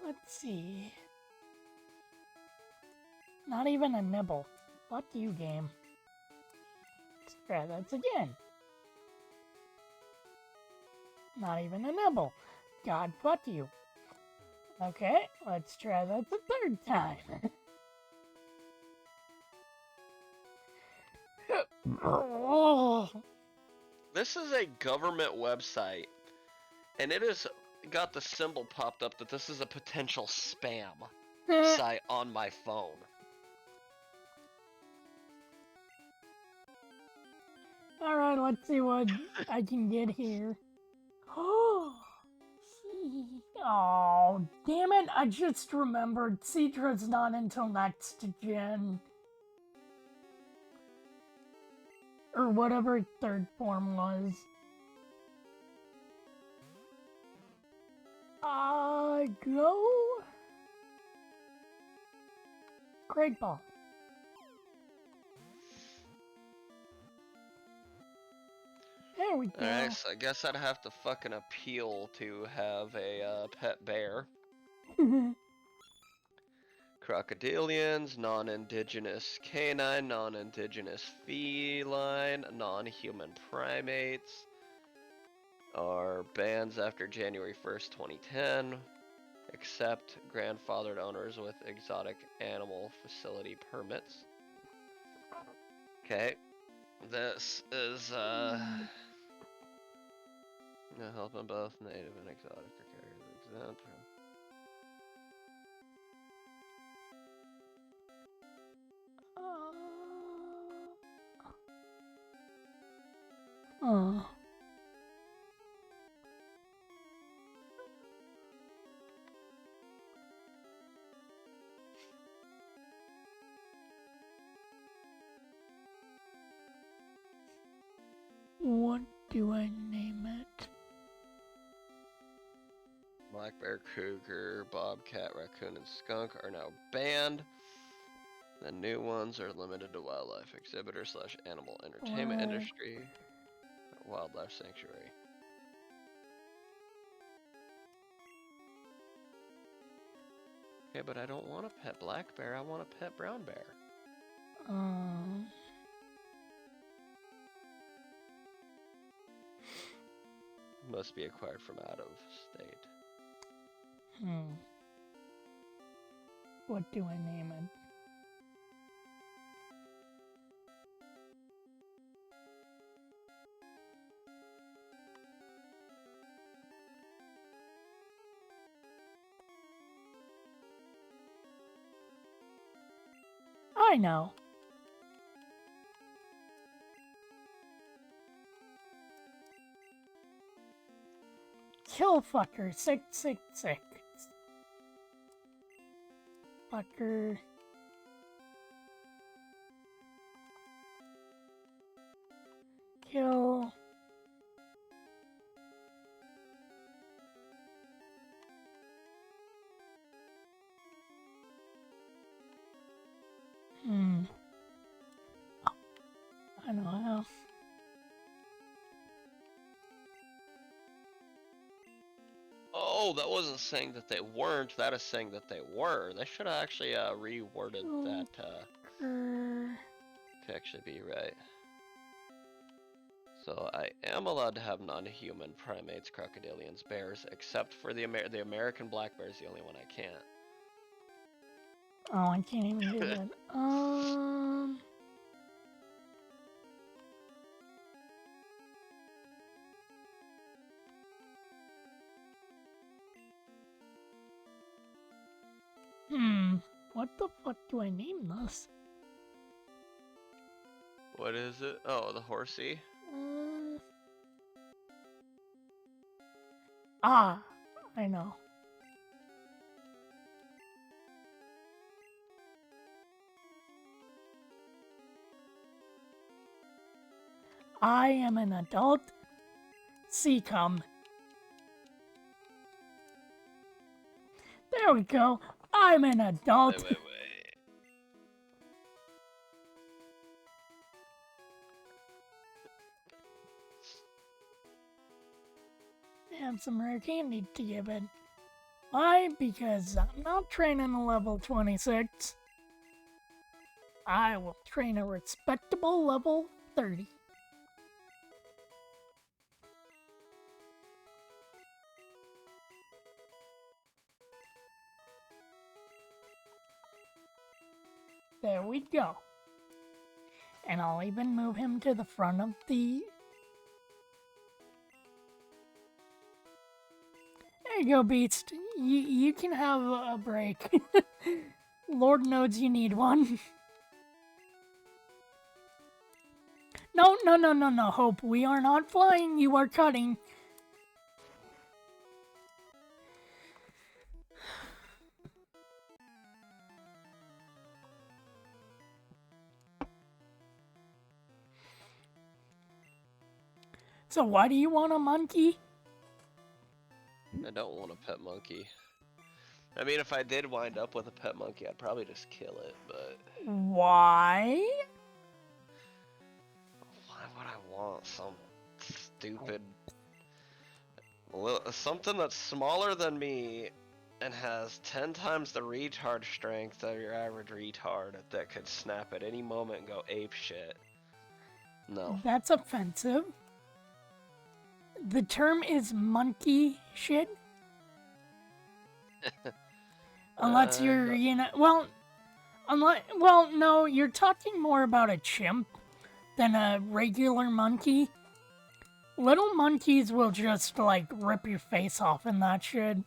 Let's see. Not even a nibble. Fuck you, game. Let's try that again. Not even a nibble. God, fuck you. Okay, let's try that the third time. Oh. This is a government website, and it has got the symbol popped up that this is a potential spam site on my phone. Alright, let's see what I can get here. Oh, damn it, I just remembered Cedra's not until next gen. Or whatever third form was. Go. Great ball. There we go. Alright, so I guess I'd have to fucking appeal to have a pet bear. Crocodilians, non-indigenous canine, non-indigenous feline, non-human primates are bans after January 1st, 2010. Accept grandfathered owners with exotic animal facility permits. Okay. This is, helping both native and exotic carriers exempt. Oh. What do I name it? Black bear, cougar, bobcat, raccoon, and skunk are now banned. The new ones are limited to wildlife exhibitor / animal entertainment What? industry, wildlife sanctuary. Okay, but I don't want a pet black bear. I want a pet brown bear. Must be acquired from out of state. What do I name it? I know. Killfucker 666. Fucker. Kill. I know how. Oh, that wasn't saying that they weren't. That is saying that they were. They should have actually reworded that to actually be right. So I am allowed to have non-human primates, crocodilians, bears, except for the American black bear is the only one I can't. Oh, I can't even do that. What the fuck do I name this? What is it? Oh, the horsey. I know. I am an adult Seacom. There we go. I'm an adult. Wait. I have some rare candy to give it. Why? Because I'm not training a level 26. I will train a respectable level 30. There we go. And I'll even move him to the front of the... There you go, Beast. You can have a break. Lord knows you need one. No, Hope. We are not flying. You are cutting. So why do you want a monkey? I don't want a pet monkey. I mean, if I did wind up with a pet monkey, I'd probably just kill it, but... Why? Why would I want some stupid... something that's smaller than me and has 10 times the retard strength of your average retard that could snap at any moment and go ape shit? No. That's offensive. The term is monkey shit. Unless you're, no, you're talking more about a chimp than a regular monkey. Little monkeys will just, like, rip your face off and that shit.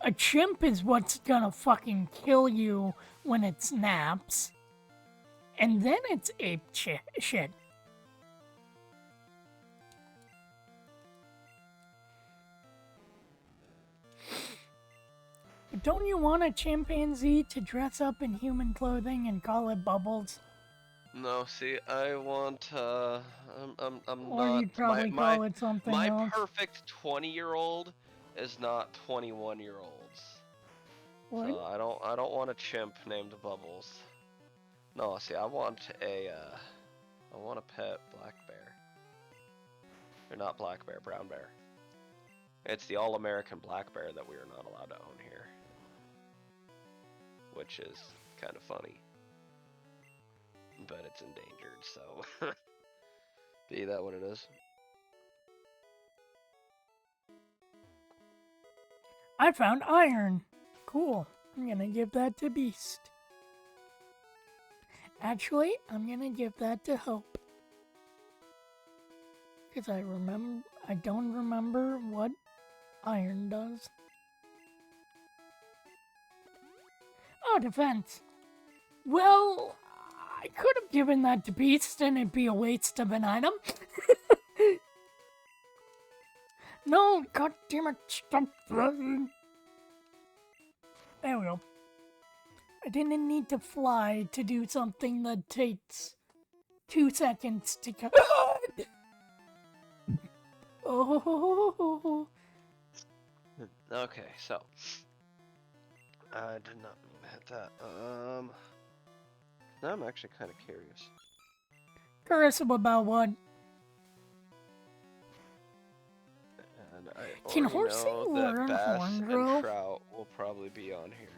A chimp is what's gonna fucking kill you when it snaps. And then it's ape shit. But don't you want a chimpanzee to dress up in human clothing and call it Bubbles? No, see, I want, I'm Or not, you'd probably call it something my else. perfect 20-year-old is not 21-year-olds. What? So I don't want a chimp named Bubbles. No, see, I want a pet black bear. Or not black bear, brown bear. It's the all-American black bear that we are not allowed to own here. Which is kind of funny. But it's endangered, so be that what it is. I found iron. Cool. I'm gonna give that to Beast. Actually, I'm gonna give that to Hope. Because I don't remember what iron does. Oh, defense. Well, I could have given that to Beast and it'd be a waste of an item. No, goddammit, stop flying. There we go. I didn't need to fly to do something that takes 2 seconds to go. Oh. Okay, so I did not mean to hit that. Now I'm actually kind of curious. Curious about what? And I Can already horsing know that learn bass hornrow? and trout will probably be on here.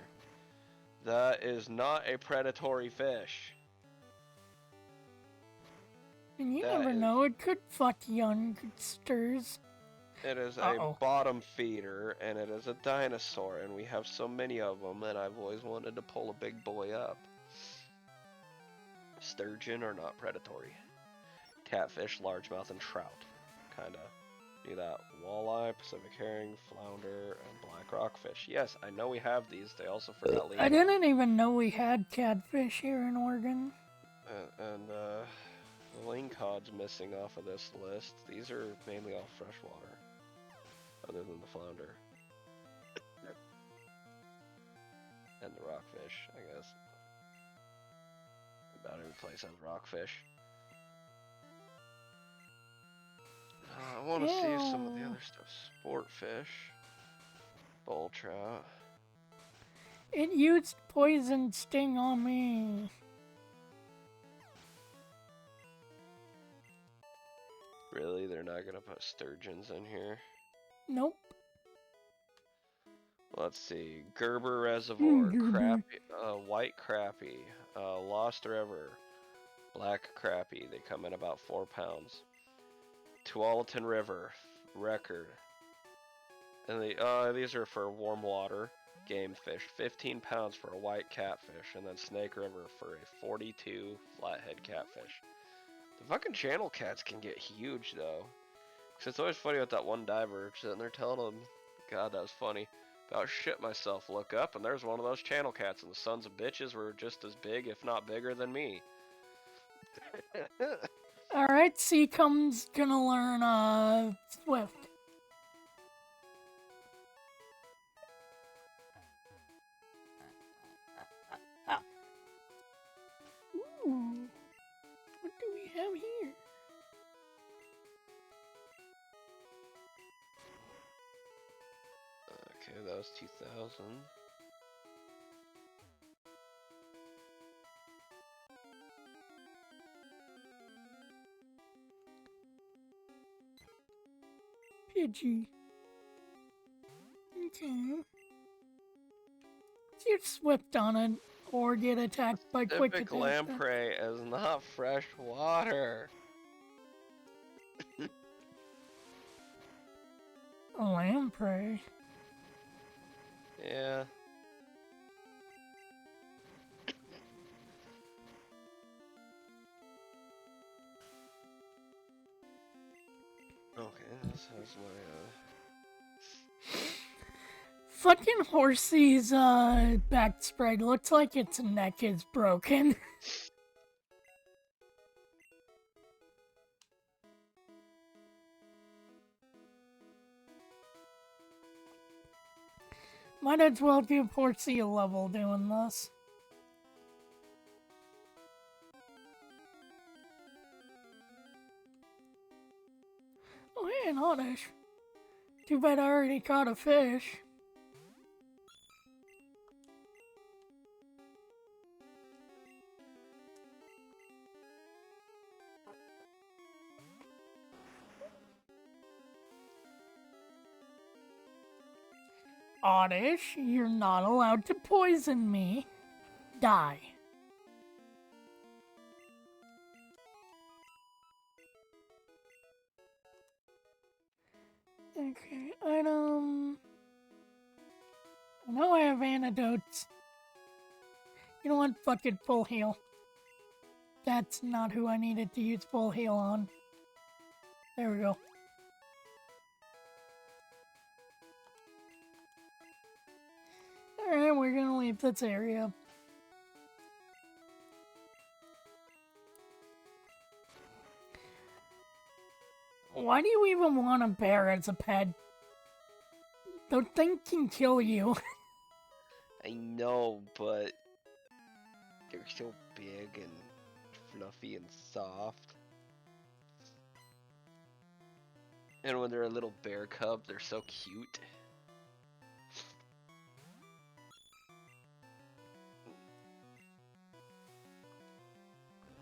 That is not a predatory fish. And you That never is- know, it could fuck youngsters. It is Uh-oh. a bottom feeder, and it is a dinosaur, and we have so many of them, and I've always wanted to pull a big boy up. Sturgeon are not predatory. Catfish, largemouth, and trout. Kinda. Do that. Walleye, Pacific herring, flounder, and black rockfish. Yes, I know we have these. They also forgot I didn't even know we had catfish here in Oregon. And the lingcod's missing off of this list. These are mainly all freshwater, other than the flounder. And the rockfish, I guess. About every place has rockfish. I want to see some of the other stuff. Sportfish. Bull trout. It used poison sting on me. Really? They're not going to put sturgeons in here? Nope. Let's see. Gerber Reservoir. Gerber. Crappie, white crappie. Lost River. Black crappie. They come in about 4 pounds. Tualatin River. Record. And these are for warm water game fish. 15 pounds for a white catfish. And then Snake River for a 42 flathead catfish. The fucking channel cats can get huge though. Cause it's always funny with that one diver sitting there telling him, God, that was funny. About shit myself. Look up and there's one of those channel cats, and the sons of bitches were just as big, if not bigger, than me. Alright, Seacom's gonna learn, Swift. Ooh. What do we have here? Okay, that was 2000. Pidgey. Okay. Get Swift on it, or get attacked by quick Pacific attack. lamprey is not fresh water. A lamprey. Yeah, Okay, this has my, Fucking Horsey's back spread looks like its neck is broken. Might as well give Horsey a level doing this. Oh, hey, an oddish. Too bad I already caught a fish. Oddish, you're not allowed to poison me. Die. Okay, item. I know I have antidotes. You know what? Fuck it, full heal. That's not who I needed to use full heal on. There we go. Alright, we're gonna leave this area. Why do you even want a bear as a pet? The thing can kill you. I know, but they're so big and fluffy and soft. And when they're a little bear cub, they're so cute.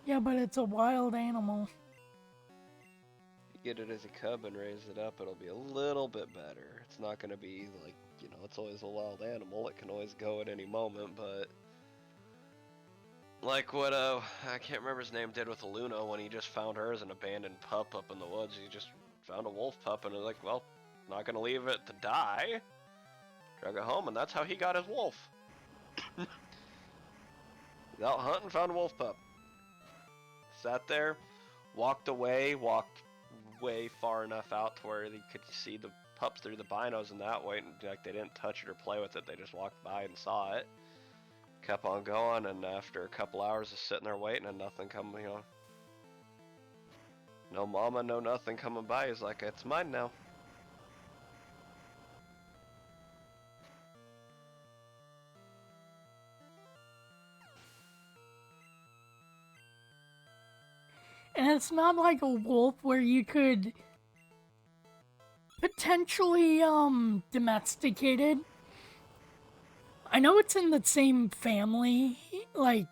Yeah, but it's a wild animal. You get it as a cub and raise it up, it'll be a little bit better. It's not gonna be like, you know, it's always a wild animal. It can always go at any moment, but like what I can't remember his name did with Luna when he just found her as an abandoned pup up in the woods. He just found a wolf pup and was like, well, not gonna leave it to die. Drug it home, and that's how he got his wolf. He's out hunting, found a wolf pup. Sat there, walked away far enough out to where he could see the pups through the binos and that way, and like they didn't touch it or play with it, they just walked by and saw it. Kept on going, and after a couple hours of sitting there waiting and nothing coming, you know, no mama, no nothing coming by, he's like, it's mine now. And it's not like a wolf where you could potentially, domesticate it. I know it's in the same family. Like,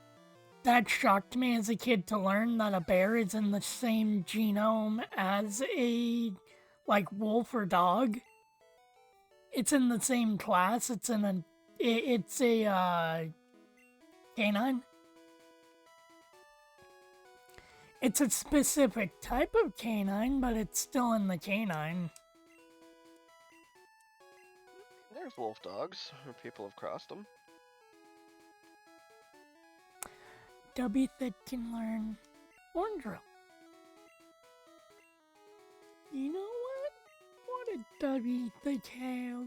that shocked me as a kid to learn that a bear is in the same genome as a, like, wolf or dog. It's in the same class. It's a canine. It's a specific type of canine, but it's still in the canine. There's wolf dogs, or people have crossed them. W that can learn horn drill. You know what? What a W they have.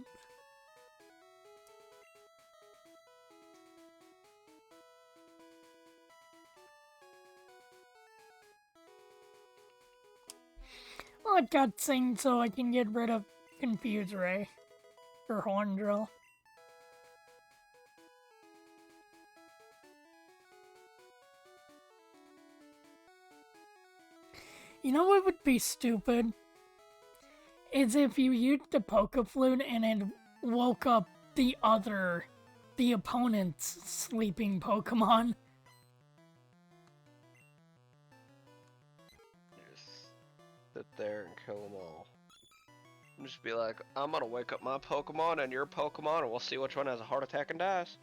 Well, it got sing so I can get rid of Confuse Ray. Or Horn Drill. You know what would be stupid? Is if you used the Poke Flute and it woke up the opponent's sleeping Pokemon. Just sit there and kill them all. And just be like, I'm gonna wake up my Pokemon and your Pokemon, and we'll see which one has a heart attack and dies.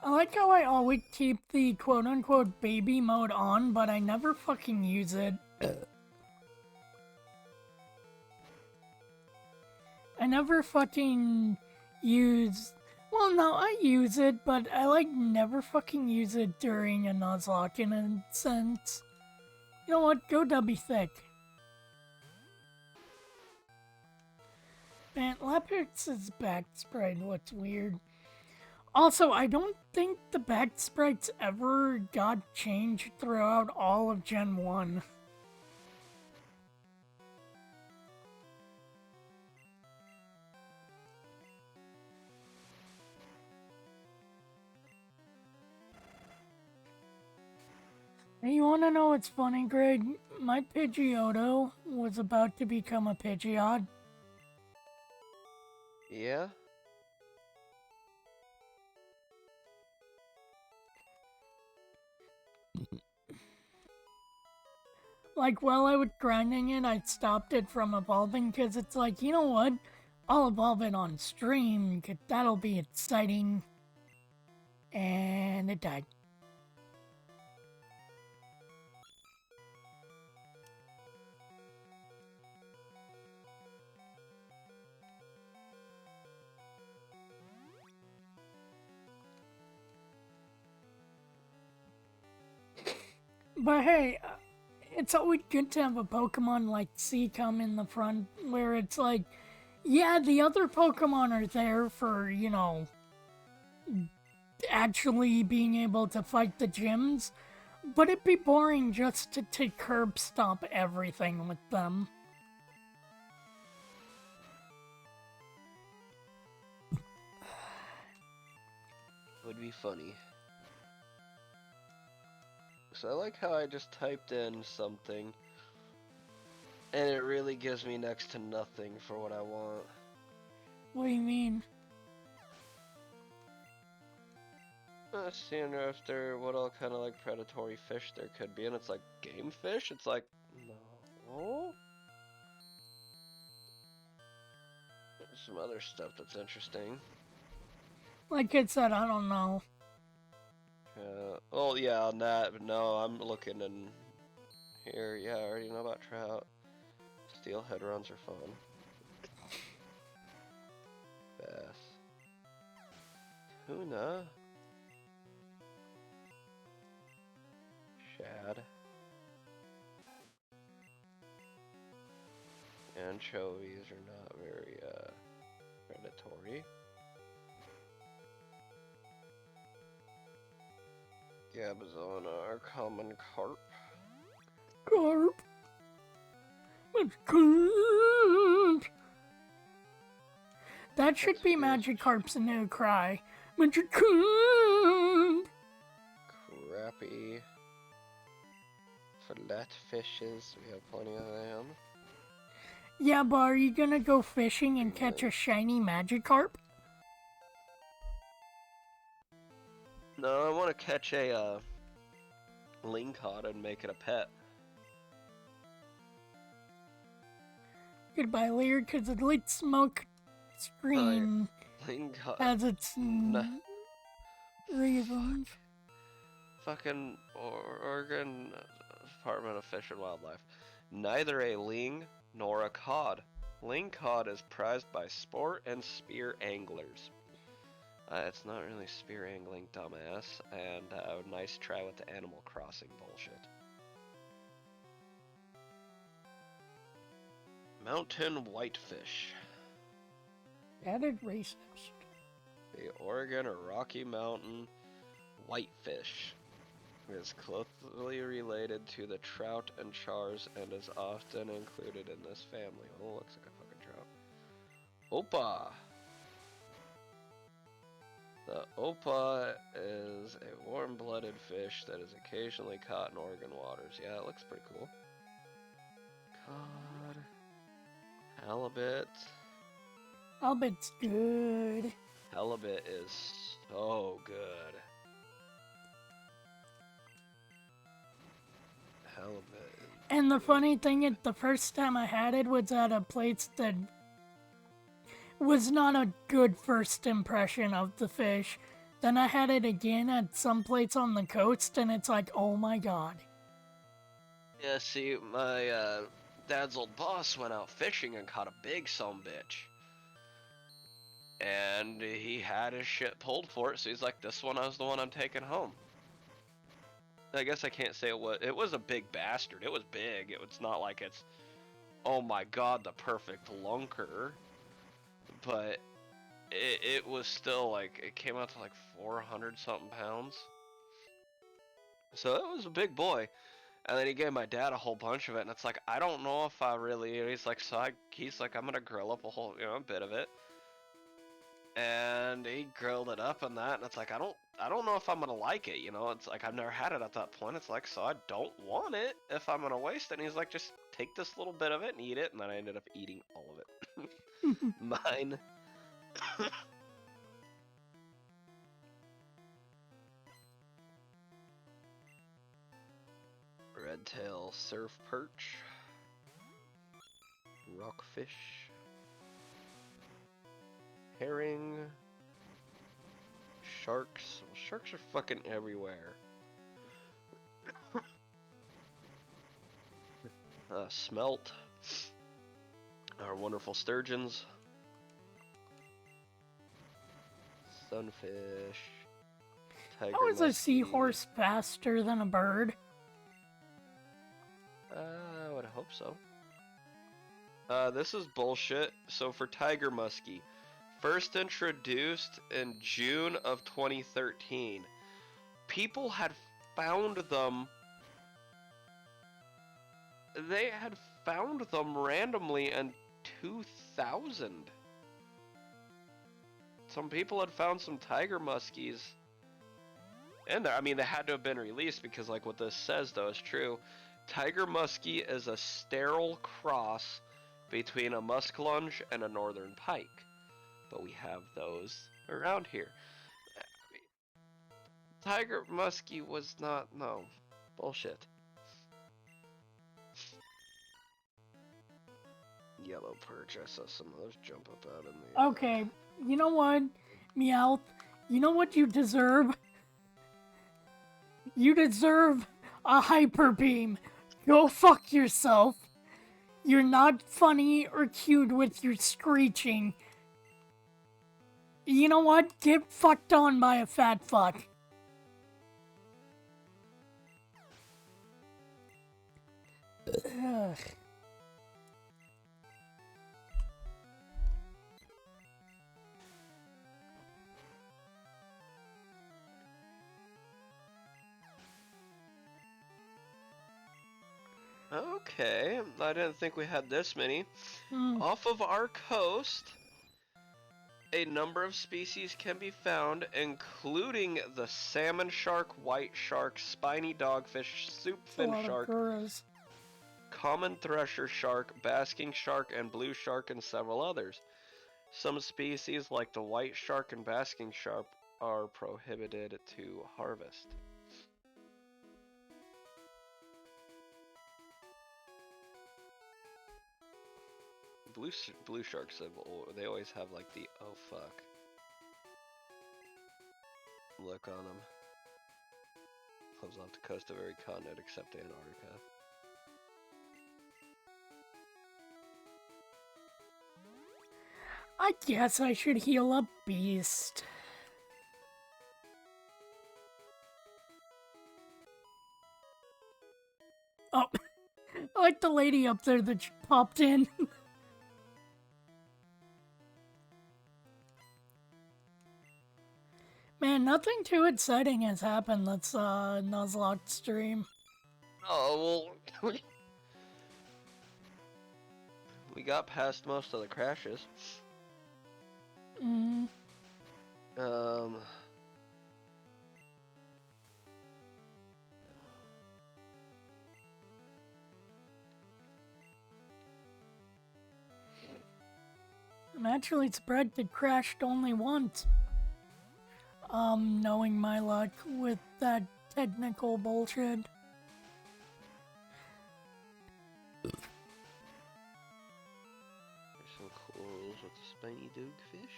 I like how I always keep the quote-unquote baby mode on, but I never fucking use it. I never fucking use... Well, no, I use it, but I, like, never fucking use it during a nuzlock in a sense. You know what? Go Dubby Thick. Man, Lapix's back sprite looks weird. Also, I don't think the back sprites ever got changed throughout all of Gen 1. Hey, you wanna know what's funny, Greg? My Pidgeotto was about to become a Pidgeot. Yeah? Like, while I was grinding it, I stopped it from evolving, because it's like, you know what? I'll evolve it on stream, 'cause that'll be exciting. And it died. But hey, it's always good to have a Pokemon like Seacom in the front, where it's like, yeah, the other Pokemon are there for, you know, actually being able to fight the gyms, but it'd be boring just to curb stop everything with them. Would be funny. So I like how I just typed in something, and it really gives me next to nothing for what I want. What do you mean? Seeing if there, what all kind of like predatory fish there could be, and it's like game fish? It's like, no. There's some other stuff that's interesting. Like I said, I don't know. Oh yeah, on that, but no, I'm looking in here. Yeah, I already know about trout. Steelhead runs are fun. Bass. Tuna. Shad. Anchovies are not very, predatory. Gabazona are common carp. Carp. Magikarp. That should be Magikarp's new cry. Magikarp. Crappie. Flat fishes, we have plenty of them. Yeah, but are you gonna go fishing and catch a shiny Magikarp? No, I want to catch a lingcod and make it a pet. Goodbye, Lear, because the lit smoke screen Lingcod. has its reasons. Fucking Oregon Department of Fish and Wildlife. Neither a ling nor a cod. Lingcod is prized by sport and spear anglers. It's not really spear angling, dumbass, and a nice try with the Animal Crossing bullshit. Mountain whitefish. Added racist. The Oregon or Rocky Mountain whitefish is closely related to the trout and chars and is often included in this family. Oh, looks like a fucking trout. Opa! The opa is a warm-blooded fish that is occasionally caught in Oregon waters. Yeah, it looks pretty cool. Cod. Halibut. Halibut's good. Halibut is so good. Halibut is And the funny thing is, the first time I had it was at a place that was not a good first impression of the fish. Then I had it again at some place on the coast, and it's like, oh my god. Yeah, see, my dad's old boss went out fishing and caught a big sumbitch. And he had his shit pulled for it, so he's like, this one is the one I'm taking home. I guess I can't say it was a big bastard. It was big. It's not like it's, oh my god, the perfect lunker. But it was still like, it came out to like 400 something pounds. So it was a big boy. And then he gave my dad a whole bunch of it, and it's like, I don't know if I really, and he's like, I'm gonna grill up a whole, a bit of it. And he grilled it up and that, and it's like, I don't know if I'm gonna like it, it's like, I've never had it at that point. It's like, so I don't want it if I'm gonna waste it. And he's like, just take this little bit of it and eat it. And then I ended up eating all of it. Mine. Redtail surf perch, rockfish, herring, sharks. Well, sharks are fucking everywhere. Smelt, our wonderful sturgeons, sunfish, tiger How is a muskie. seahorse faster than a bird? I would hope so. This is bullshit. So for tiger muskie, first introduced in June of 2013, people had found them. They had found them randomly in 2000. Some people had found some tiger muskies in there. I mean, they had to have been released because, like, what this says though is true. Tiger muskie is a sterile cross between a muskellunge and a northern pike, but we have those around here. I mean, tiger muskie was not, no, bullshit. Yellow perch, I saw some of those jump up out in the... Okay, you know what, Meowth? You know what you deserve? You deserve a hyper beam. Go fuck yourself. You're not funny or cute with your screeching. You know what? Get fucked on by a fat fuck. Ugh. Okay, I didn't think we had this many. Off of our coast, a number of species can be found, including the salmon shark, white shark, spiny dogfish, soupfin shark, common thresher shark, basking shark, and blue shark, and several others. Some species, like the white shark and basking shark, are prohibited to harvest. Blue sharks they always have like the oh fuck look on them. Lives off the coast of every continent except Antarctica. I guess I should heal up Beast. Oh, I like the lady up there that popped in. Man, nothing too exciting has happened. Let's Nuzlock stream. Oh well, we got past most of the crashes. I'm actually surprised it crashed only once. Knowing my luck with that technical bullshit. There's some corals with the spiny dogfish.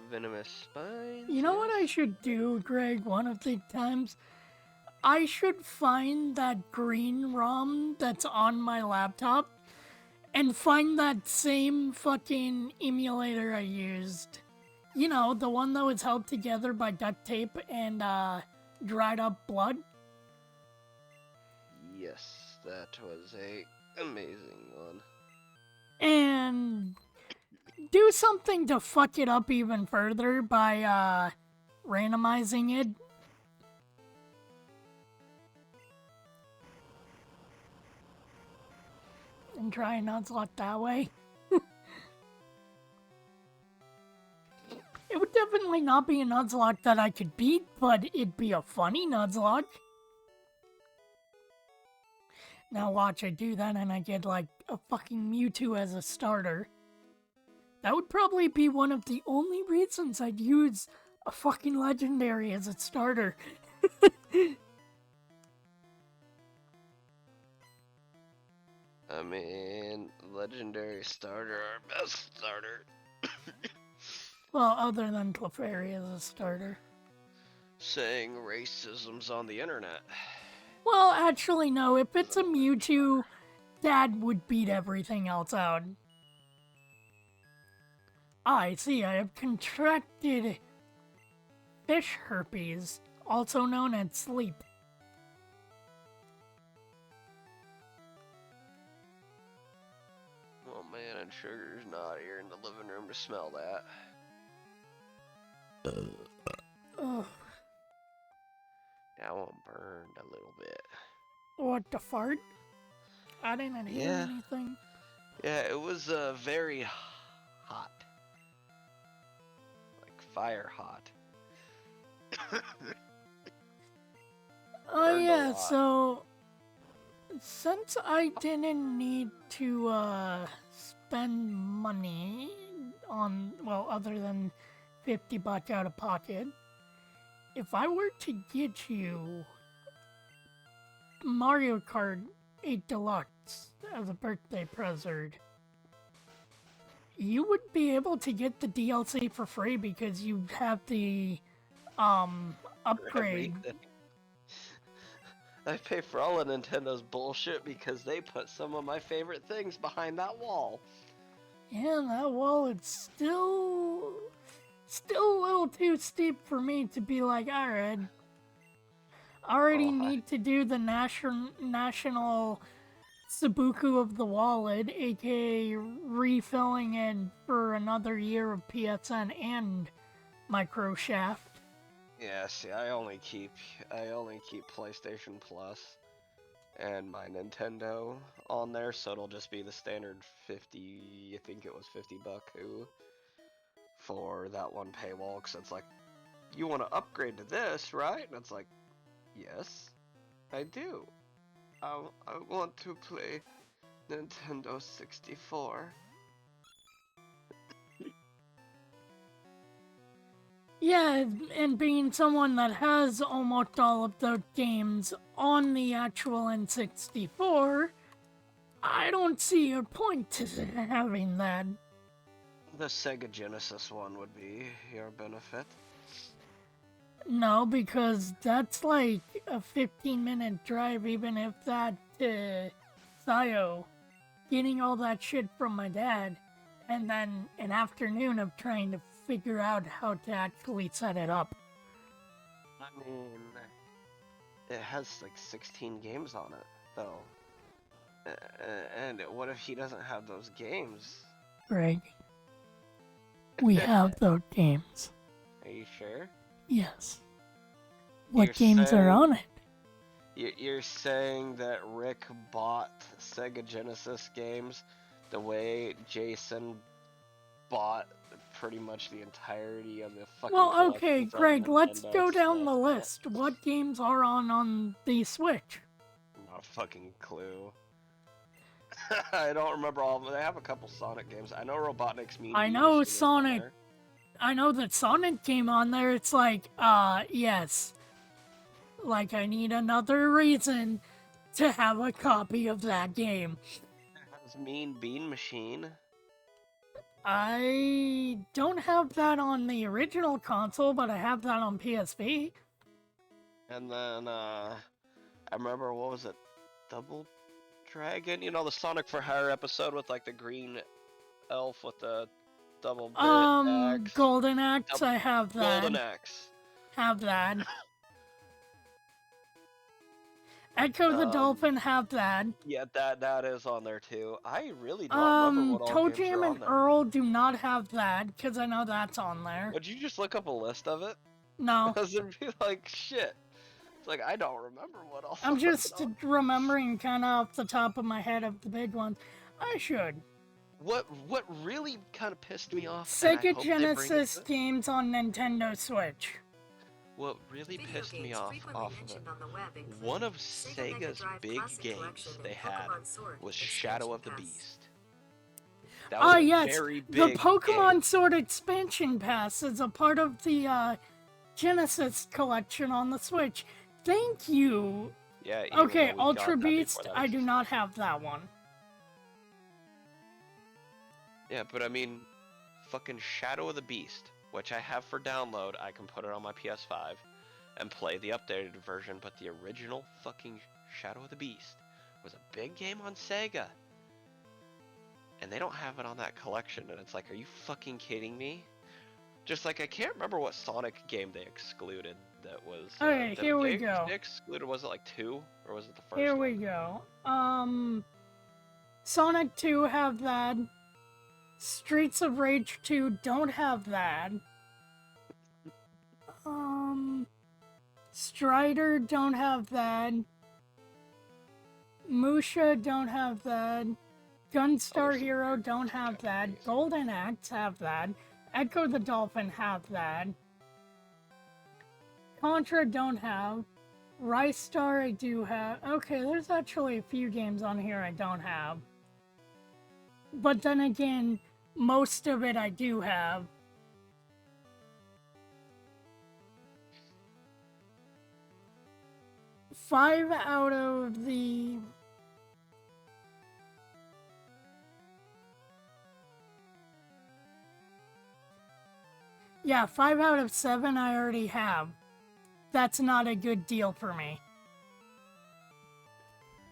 venomous spines. You know what I yes. should do, Greg, one of the times? I should find that green ROM that's on my laptop and find that same fucking emulator I used. You know, the one that was held together by duct tape and dried up blood. Yes, that was a amazing one. And do something to fuck it up even further by randomizing it. And try and nuzlock that way. It would definitely not be a nuzlock that I could beat, but it'd be a funny nuzlock. Now watch, I do that and I get like a fucking Mewtwo as a starter. That would probably be one of the only reasons I'd use a fucking legendary as a starter. I mean, legendary starter, our best starter. Well, other than Clefairy as a starter. Saying racism's on the internet. Well, actually, no. If it's a Mewtwo, that would beat everything else out. I see. I have contracted fish herpes, also known as sleep. Oh man, and Sugar's not here in the living room to smell that. Ugh. Now I'm burned a little bit. What, the fart? I didn't hear Yeah. anything. Yeah, it was very hot. Like fire hot. Oh Burned a yeah, lot. so since I didn't need to spend money on, well, other than $50 out of pocket, if I were to get you Mario Kart 8 Deluxe as a birthday present, you would be able to get the DLC for free because you have the upgrade. Everything. I pay for all of Nintendo's bullshit because they put some of my favorite things behind that wall. Yeah, that wall is still a little too steep for me to be like, alright. I already Oh, need to do the national Sabuku of the wallet, aka refilling it for another year of PSN and Microshaft. Yeah, see, I only keep PlayStation Plus and my Nintendo on there, so it'll just be the standard 50. I think it was $50 for that one paywall. Cause it's like, you want to upgrade to this, right? And it's like, yes, I do. I want to play Nintendo 64. Yeah, and being someone that has almost all of those games on the actual N64, I don't see a point to having that. The Sega Genesis one would be your benefit. No, because that's like a 15-minute drive, even if that, Sayo, getting all that shit from my dad, and then an afternoon of trying to figure out how to actually set it up. I mean, it has like 16 games on it, though. And what if he doesn't have those games? Greg, we have those games. Are you sure? Yes. What You're games are saying- on it? You're saying that Rick bought Sega Genesis games the way Jason bought pretty much the entirety of the fucking Well, okay, collections on Greg, let's Nintendo go down the 64. list. What games are on the Switch? Not a fucking clue. I don't remember all of them. They have a couple Sonic games. I know Robotnik's Mean I Bean know Machine is on Sonic- there. I know that Sonic came on there. It's like, yes. Like, I need another reason to have a copy of that game. It has Mean Bean Machine. I don't have that on the original console, but I have that on PSP. And then I remember, what was it? Double Dragon? You know, the Sonic for Hire episode with like the green elf with the double bit axe. Golden Axe, I have that. Golden Axe. Have that. Echo the Dolphin, have that. Yeah, that is on there too. I really don't remember what all Toe games Jam are on and there. Earl do not have that, because I know that's on there. Would you just look up a list of it? No. Because it'd be like, shit. It's like, I don't remember what all. I'm just remembering kind of off the top of my head of the big ones. I should. What really kind of pissed me off? Sega Genesis games on Nintendo Switch. What really Video pissed me games off frequently of it, mentioned on the web include one of Sega Mega Sega's Drive big Classic games Collection they and had Pokemon Sword was Expansion Shadow of the Pass. Beast. That was a Yes, very the big Pokemon game. Sword Expansion Pass is a part of the Genesis collection on the Switch. Thank you. Yeah. even Okay, though we got Ultra that before Beast, that I do existed. not have that one. Yeah, but I mean, fucking Shadow of the Beast, which I have for download. I can put it on my PS5 and play the updated version, but the original fucking Shadow of the Beast was a big game on Sega. And they don't have it on that collection, and it's like, are you fucking kidding me? Just like, I can't remember what Sonic game they excluded that was... Okay, here we go. They excluded, was it like 2? Or was it the first Here one? we go. Sonic 2 have that. Streets of Rage 2 don't have that. Strider don't have that. Musha don't have that. Gunstar some Hero weird don't have that. Japanese. Golden Axe have that. Echo the Dolphin have that. Contra don't have. Rice Star I do have. Okay, there's actually a few games on here I don't have. But then again, most of it I do have. Five out of the... Yeah, 5 out of 7 I already have. That's not a good deal for me.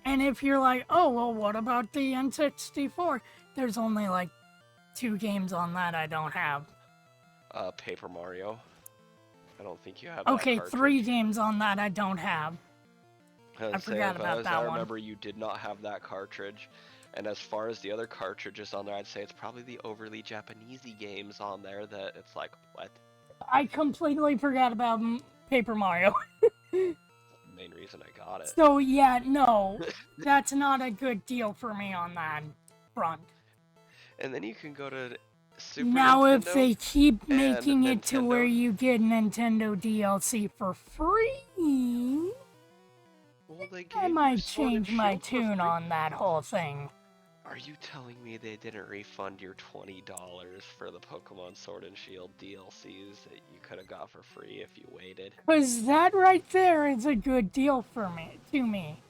And if you're like, oh, well, what about the N64? There's only like 2 games on that I don't have. Paper Mario. I don't think you have Okay, that 3 games on that I don't have. I forgot about that I one. remember you did not have that cartridge. And as far as the other cartridges on there, I'd say it's probably the overly Japanesey games on there that it's like, what? I completely forgot about Paper Mario. The main reason I got it. So, yeah, no, that's not a good deal for me on that front. And then you can go to Super Now, Nintendo if they keep and making it to Nintendo. where you get Nintendo DLC for free, Well, they I gave you might Sword and change my Shield for tune free. on that whole thing. Are you telling me they didn't refund your $20 for the Pokemon Sword and Shield DLCs that you could have got for free if you waited? Because that right there is a good deal for me, to me.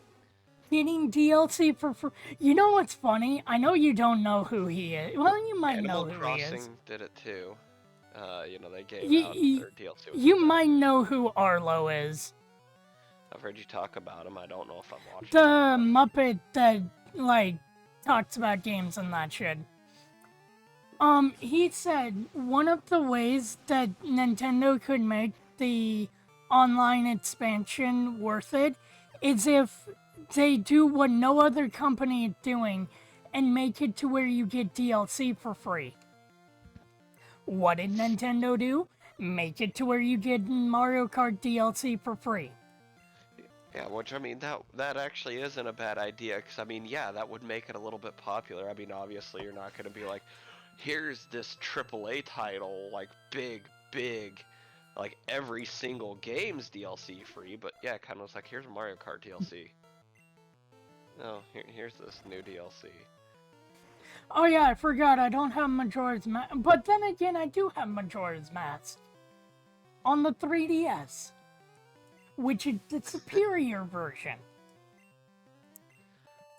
Getting DLC for free. You know what's funny? I know you don't know who he is. Well, you might Animal know who Crossing he is. did it too. They gave Ye- out ye- their DLC. with You that. might know who Arlo is. I've heard you talk about him. I don't know if I'm watching. The Muppet that, like, talks about games and that shit. He said one of the ways that Nintendo could make the online expansion worth it is if they do what no other company is doing and make it to where you get DLC for free. What did Nintendo do? Make it to where you get Mario Kart DLC for free. Yeah, which I mean that actually isn't a bad idea, because I mean, yeah, that would make it a little bit popular. I mean, obviously you're not going to be like, here's this AAA title, like big, like every single game's DLC free, but yeah, it kind of was like, here's Mario Kart DLC. No, here's this new DLC. Oh yeah, I forgot I don't have Majora's Mask. But then again, I do have Majora's Mask. On the 3DS. Which is the superior version.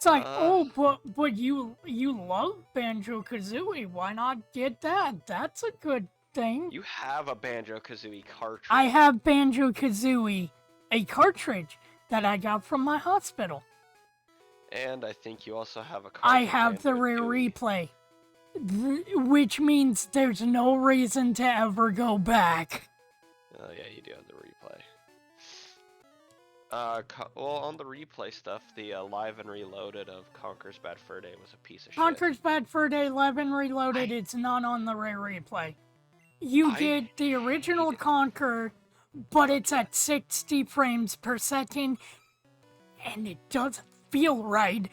It's like, oh, but you love Banjo-Kazooie. Why not get that? That's a good thing. You have a Banjo-Kazooie cartridge. I have Banjo-Kazooie, a cartridge that I got from my hospital. And I think you also have a cartridge. I have the rare replay, which means there's no reason to ever go back. Oh yeah, you do have the replay. Well, on the replay stuff, the Live and Reloaded of Conker's Bad Fur Day was a piece of shit. Conker's Bad Fur Day Live and Reloaded, it's not on the rare replay. You get the original Conker, but it's at 60 frames per second, and it doesn't feel right.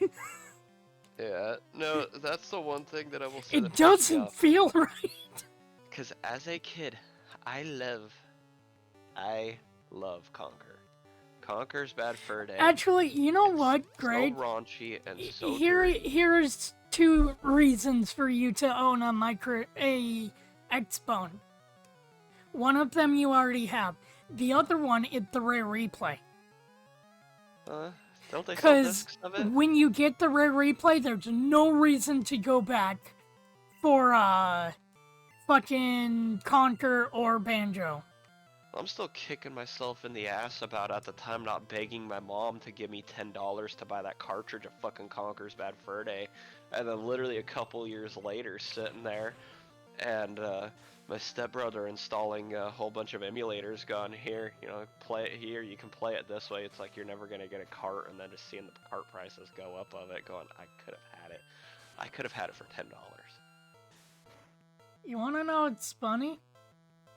Yeah, no, that's the one thing that I will say. It doesn't feel right. Because as a kid, I love Conker. Conker's Bad Fur Day. Actually, you know what, Greg? So raunchy and so Here's 2 reasons for you to own a X-Bone. One of them you already have. The other one is the rare replay. Don't they sell discs of it? When you get the rare replay, there's no reason to go back for fucking Conker or Banjo. I'm still kicking myself in the ass about at the time not begging my mom to give me $10 to buy that cartridge of fucking Conker's Bad Fur Day, and then literally a couple years later sitting there, and my stepbrother installing a whole bunch of emulators, going, here, you know, play it here, you can play it this way. It's like you're never gonna get a cart, and then just seeing the cart prices go up of it, going, I could have had it. I could have had it for $10. You wanna know what's funny?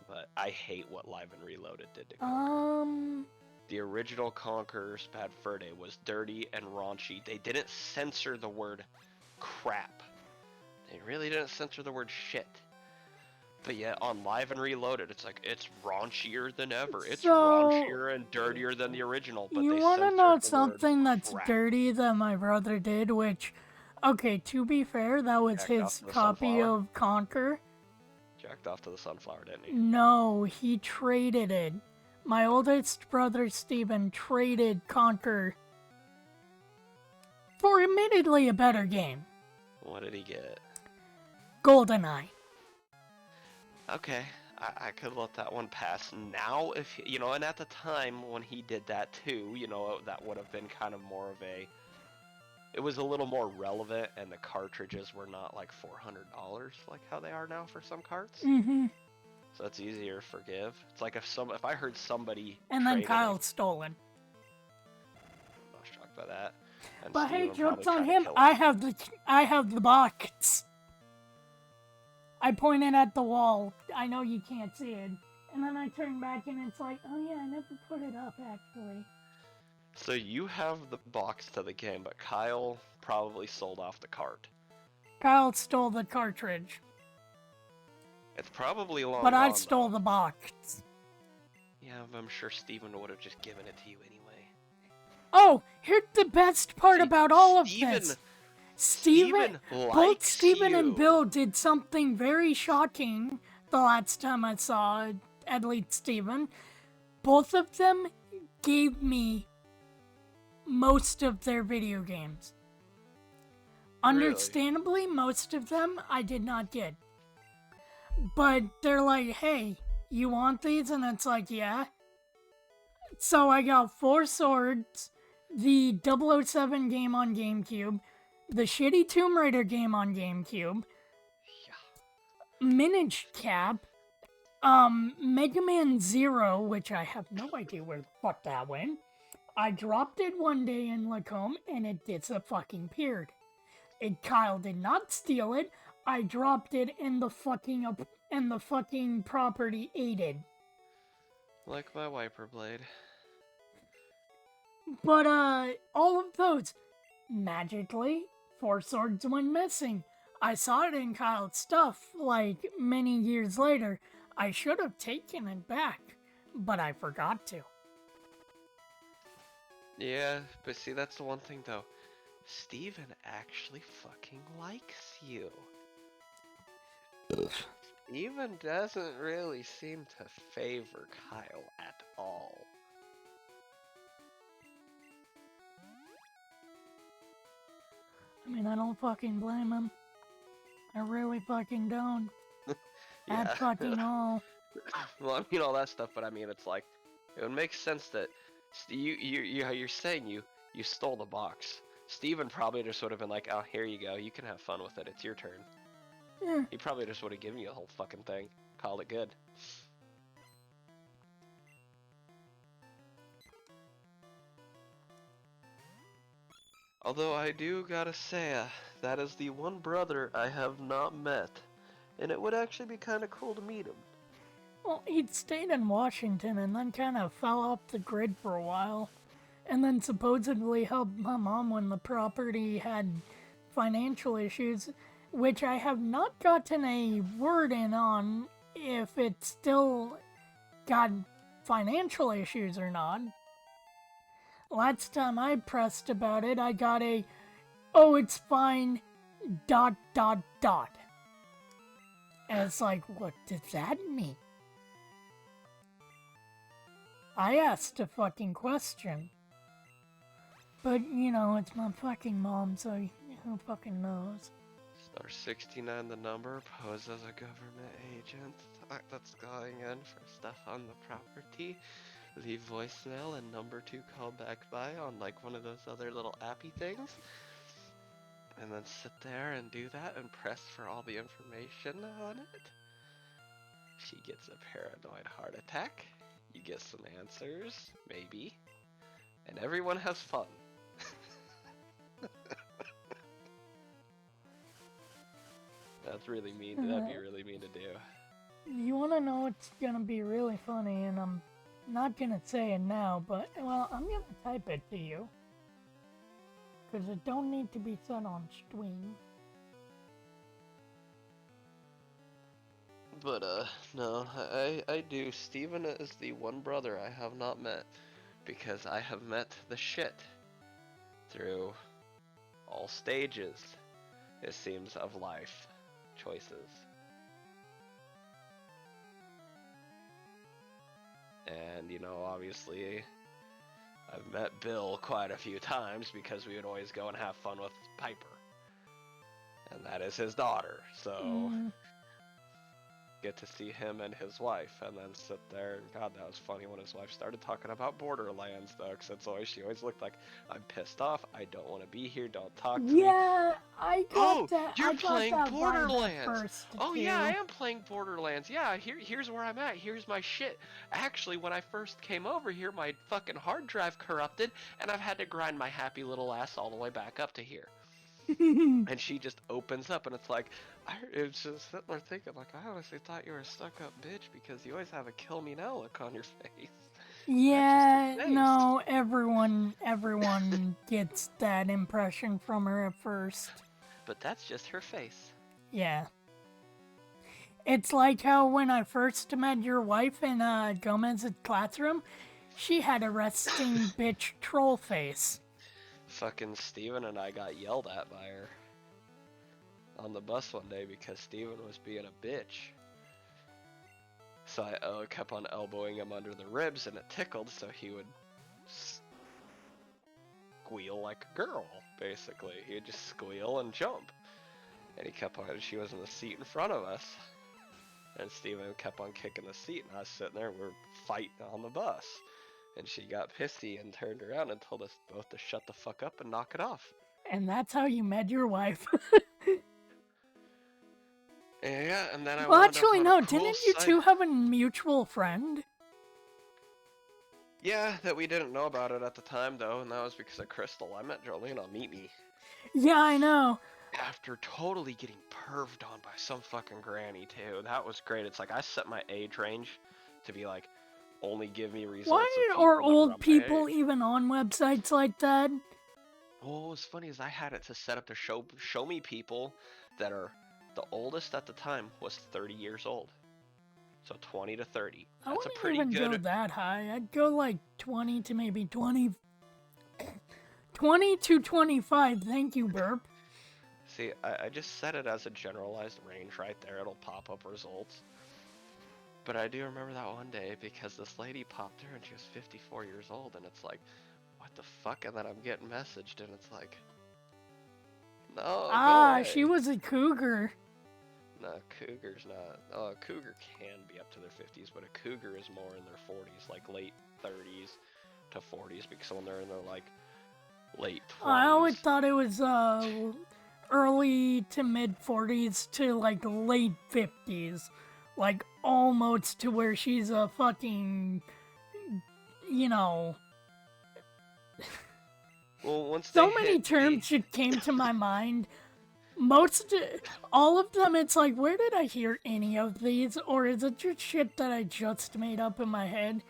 But I hate what Live and Reloaded did to Conker. The original Conker's Bad Fur Day was dirty and raunchy. They didn't censor the word crap. They really didn't censor the word shit. But yet on Live and Reloaded, it's like, it's raunchier than ever. It's raunchier and dirtier than the original. But you want to know something that's dirty that my brother did, which, okay, to be fair, that was his copy of Conker. Jacked off to the sunflower, didn't he? No, he traded it. My oldest brother, Steven, traded Conker for admittedly a better game. What did he get? GoldenEye. Okay, I could let that one pass. Now, if, you know, and at the time when he did that too, you know, that would have been kind of more of a, it was a little more relevant, and the cartridges were not like $400 like how they are now for some carts. Mm-hmm. So it's easier to forgive. It's like if I heard somebody and then Kyle stolen. I was shocked by that. And but Steven hey, jokes on him. I have the box. I pointed at the wall. I know you can't see it. And then I turned back and it's like, oh yeah, I never put it up actually. So you have the box to the game, but Kyle probably sold off the cart. Kyle stole the cartridge. It's probably long But I gone, stole though. the box. Yeah, but I'm sure Steven would have just given it to you anyway. Oh, here's the best part about all of this. Both Steven and Bill did something very shocking the last time I saw at least Steven. Both of them gave me most of their video games. Understandably, most of them I did not get. But they're like, hey, you want these? And it's like, yeah. So I got 4 Swords, the 007 game on GameCube, the shitty Tomb Raider game on GameCube, Minish Cap, Mega Man Zero, which I have no idea where the fuck that went. I dropped it one day in Lacombe, and it disappeared. Kyle did not steal it. I dropped it, and the fucking property ate it. Like my wiper blade. But all of those magically 4 Swords went missing. I saw it in Kyle's stuff like many years later. I should have taken it back, but I forgot to. Yeah, but see, that's the one thing though. Steven actually fucking likes you. Steven doesn't really seem to favor Kyle at all. I mean, I don't fucking blame him. I really fucking don't. At Yeah. fucking all. Well, I mean all that stuff, but I mean it's like it would make sense that you're saying you stole the box. Steven probably just would have been like, oh, here you go, you can have fun with it. It's your turn. Yeah. He probably just would have given you the whole fucking thing, called it good. Although I do gotta say, that is the one brother I have not met, and it would actually be kind of cool to meet him. Well, he'd stayed in Washington and then kind of fell off the grid for a while. And then supposedly helped my mom when the property had financial issues, which I have not gotten a word in on if it still got financial issues or not. Last time I pressed about it, I got a, oh, it's fine, ... And it's like, what does that mean? I asked a fucking question. But, you know, it's my fucking mom, so who fucking knows? Star 69 the number, pose as a government agent. That's calling in for stuff on the property. Leave voicemail and number 2 call back by on like one of those other little appy things. And then sit there and do that and press for all the information on it. She gets a paranoid heart attack. You get some answers, maybe. And everyone has fun. That's really mean. That'd be really mean to do. You want to know what's gonna be really funny, and I'm not gonna say it now, but, well, I'm gonna type it to you. Because it don't need to be said on stream. But, no, I do. Steven is the one brother I have not met. Because I have met the shit. Through all stages, it seems, of life choices. And, you know, obviously, I've met Bill quite a few times because we would always go and have fun with Piper. And that is his daughter, so get to see him and his wife, and then sit there, and God, that was funny when his wife started talking about Borderlands, though, because she always looked like, I'm pissed off, I don't want to be here, don't talk to me. Yeah, I got that. You're I got playing that Borderlands. First Oh too. yeah, I am playing Borderlands. Yeah, here's where I'm at. Here's my shit. Actually, when I first came over here, my fucking hard drive corrupted, and I've had to grind my happy little ass all the way back up to here. And she just opens up, and it's like, it was just sitting there thinking, like, I honestly thought you were a stuck-up bitch because you always have a kill me now look on your face. Yeah, no, everyone gets that impression from her at first. But that's just her face. Yeah. It's like how when I first met your wife in Gomez's classroom, she had a resting bitch troll face. Fucking Steven and I got yelled at by her on the bus one day because Steven was being a bitch. So I kept on elbowing him under the ribs, and it tickled, so he would squeal like a girl, basically. He would just squeal and jump. And he kept on, she was in the seat in front of us. And Steven kept on kicking the seat, and I was sitting there, and we were fighting on the bus. And she got pissy and turned around and told us both to shut the fuck up and knock it off. And that's how you met your wife. Yeah, and then I well, wound actually, up on no, a cool didn't you two have a mutual friend? Yeah, that we didn't know about it at the time, though, and that was because of Crystal. I met Jolene on Meet Me. Yeah, I know. After totally getting perved on by some fucking granny, too. That was great. It's like, I set my age range to be like, only give me results. Why are old people even on websites like that? Well, what was funny is I had it to set up to show me people that are, the oldest at the time was 30 years old. So 20 to 30. I That's a wouldn't pretty even good... go that high. I'd go like 20 to maybe 20... 20 to 25, thank you, Burp. See, I just set it as a generalized range right there. It'll pop up results. But I do remember that one day because this lady popped through and she was 54 years old, and it's like, what the fuck? And then I'm getting messaged and it's like, No, go Ah, away. she was a cougar. No, cougar's not. Oh, a cougar can be up to their 50s, but a cougar is more in their 40s, like late 30s to 40s, because when they're in their like late 20s. I always thought it was early to mid 40s to like late 50s. Like almost to where she's a fucking, you know. Well, once So they many hit terms that came to my mind. All of them, it's like, where did I hear any of these? Or is it just shit that I just made up in my head?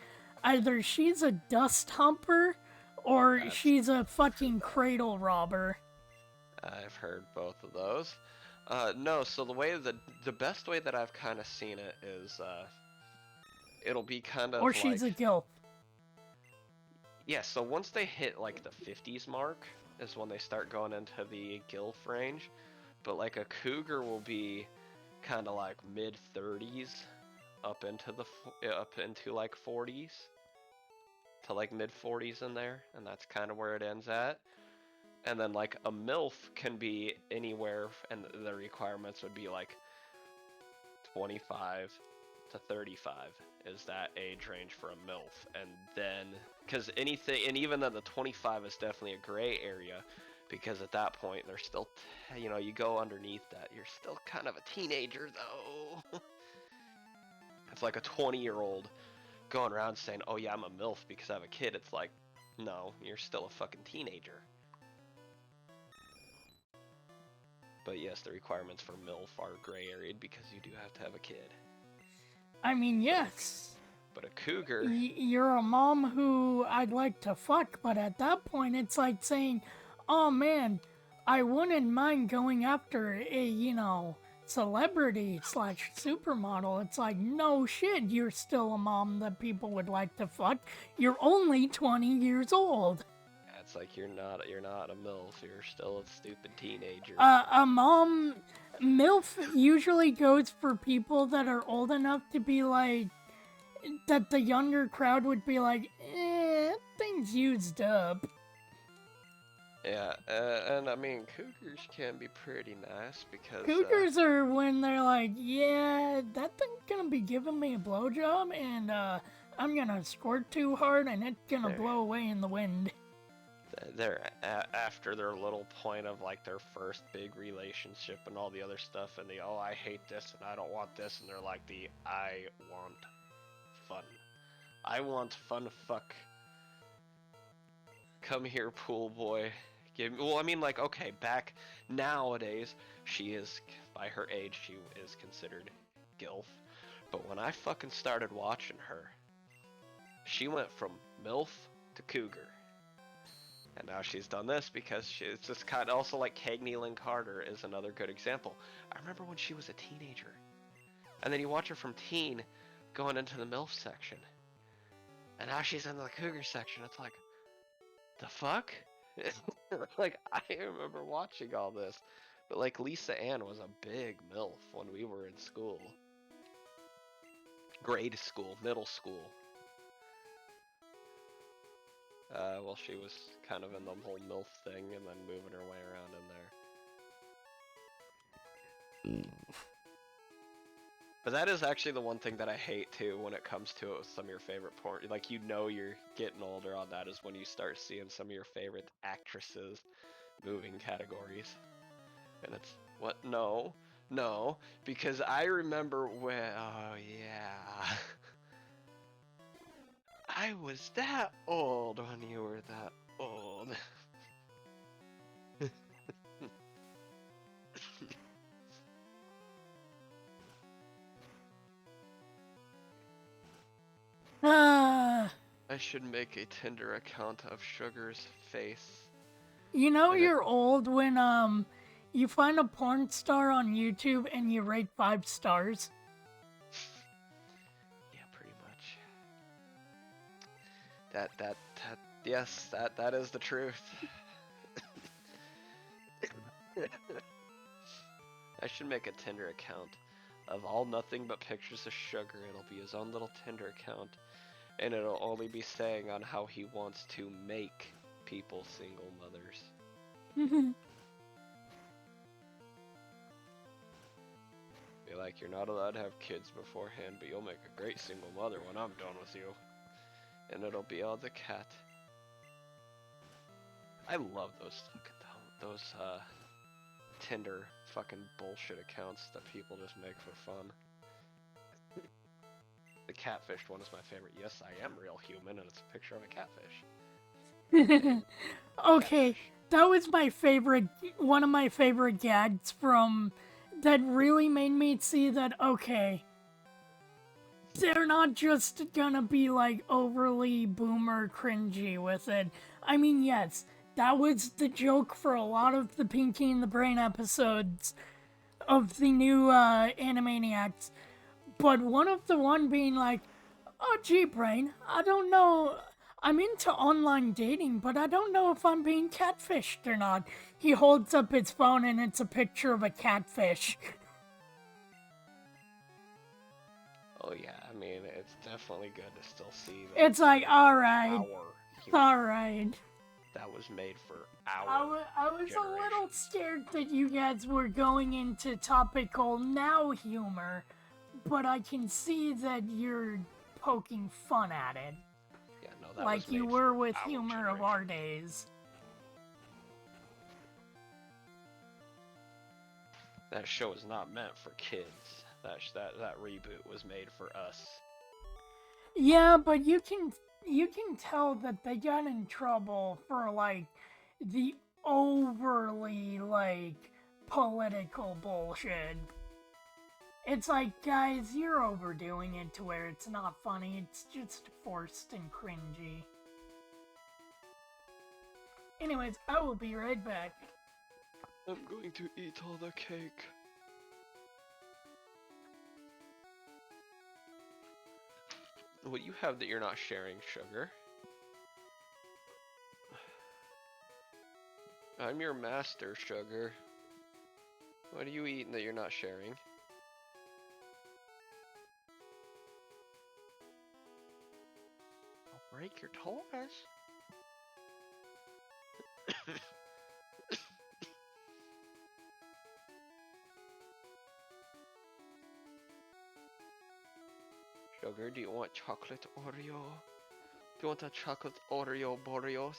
Either she's a dust humper, or she's a fucking cradle robber. I've heard both of those. No, so the best way that I've kind of seen it is it'll be kind Or of she's like a gilf. yeah. So once they hit like the 50s mark is when they start going into the gilf range. But like a cougar will be kind of like mid 30s up into like 40s to like mid 40s in there, and that's kind of where it ends at. And then like a MILF can be anywhere, and the requirements would be like 25 to 35 is that age range for a MILF. And then, because anything, and even then the 25 is definitely a gray area, because at that point they're still, you go underneath that, you're still kind of a teenager though. It's like a 20-year-old going around saying, oh yeah, I'm a MILF because I have a kid. It's like, no, you're still a fucking teenager. But yes, the requirements for MILF are gray areaed because you do have to have a kid. I mean, yes. But a cougar... You're a mom who I'd like to fuck, but at that point it's like saying, oh man, I wouldn't mind going after a, celebrity / supermodel. It's like, no shit, you're still a mom that people would like to fuck. You're only 20 years old. It's like you're not a MILF, you're still a stupid teenager. A mom, MILF usually goes for people that are old enough to be like, that the younger crowd would be like, things used up. Yeah, and I mean, cougars can be pretty nice because... Cougars are when they're like, yeah, that thing's gonna be giving me a blowjob, and I'm gonna squirt too hard, and it's gonna blow away in the wind. They're after their little point of like their first big relationship and all the other stuff, and oh, I hate this and I don't want this, and they're like I want fun. I want fun fuck. Come here, pool boy. Well, I mean, like, okay, back nowadays, she is, by her age, she is considered gilf. But when I fucking started watching her, she went from MILF to cougar. And now she's done this because she's just kind of also like Cagney Lynn Carter is another good example. I remember when she was a teenager. And then you watch her from teen going into the MILF section. And now she's in the cougar section. It's like, the fuck? Like, I remember watching all this. But like Lisa Ann was a big MILF when we were in school. Grade school, middle school. Well, she was kind of in the whole MILF thing and then moving her way around in there. But that is actually the one thing that I hate too when it comes to it with some of your favorite porn. Like, you're getting older on that is when you start seeing some of your favorite actresses moving categories. And it's, what? No, because I remember when, oh yeah. I was that old when you were that old. I should make a Tinder account of Sugar's face. You're old when you find a porn star on YouTube and you rate 5 stars. Yeah, pretty much. Yes, that is the truth. I should make a Tinder account of all nothing but pictures of Sugar. It'll be his own little Tinder account, and it'll only be saying on how he wants to make people single mothers. like, you're not allowed to have kids beforehand, but you'll make a great single mother when I'm done with you. And it'll be all the cat. I love those Tinder fucking bullshit accounts that people just make for fun. The catfished one is my favorite. Yes, I am real human, and it's a picture of a catfish. Okay, Catfish. that was my favorite, one of my favorite gags from, that really made me see that, okay, they're not just gonna be like overly boomer cringy with it. I mean, yes, that was the joke for a lot of the Pinky and the Brain episodes of the new Animaniacs. But one being like, oh gee, Brain, I don't know, I'm into online dating, but I don't know if I'm being catfished or not. He holds up his phone and it's a picture of a catfish. Oh yeah, I mean, it's definitely good to still see. It's like, alright, our humor alright. that was made for our I was a generation. little scared that you guys were going into topical now humor, but I can see that you're poking fun at it. Yeah, no, that Like was you made were for with our humor of generation. our days. That show is not meant for kids. That reboot was made for us. Yeah, but you can tell that they got in trouble for like the overly like political bullshit. It's like, guys, you're overdoing it to where it's not funny, it's just forced and cringy. Anyways, I will be right back. I'm going to eat all the cake. What do you have that you're not sharing, Sugar? I'm your master, Sugar. What are you eating that you're not sharing? I'll break your toys. Sugar, do you want chocolate Oreo? Do you want a chocolate Oreo Boreos?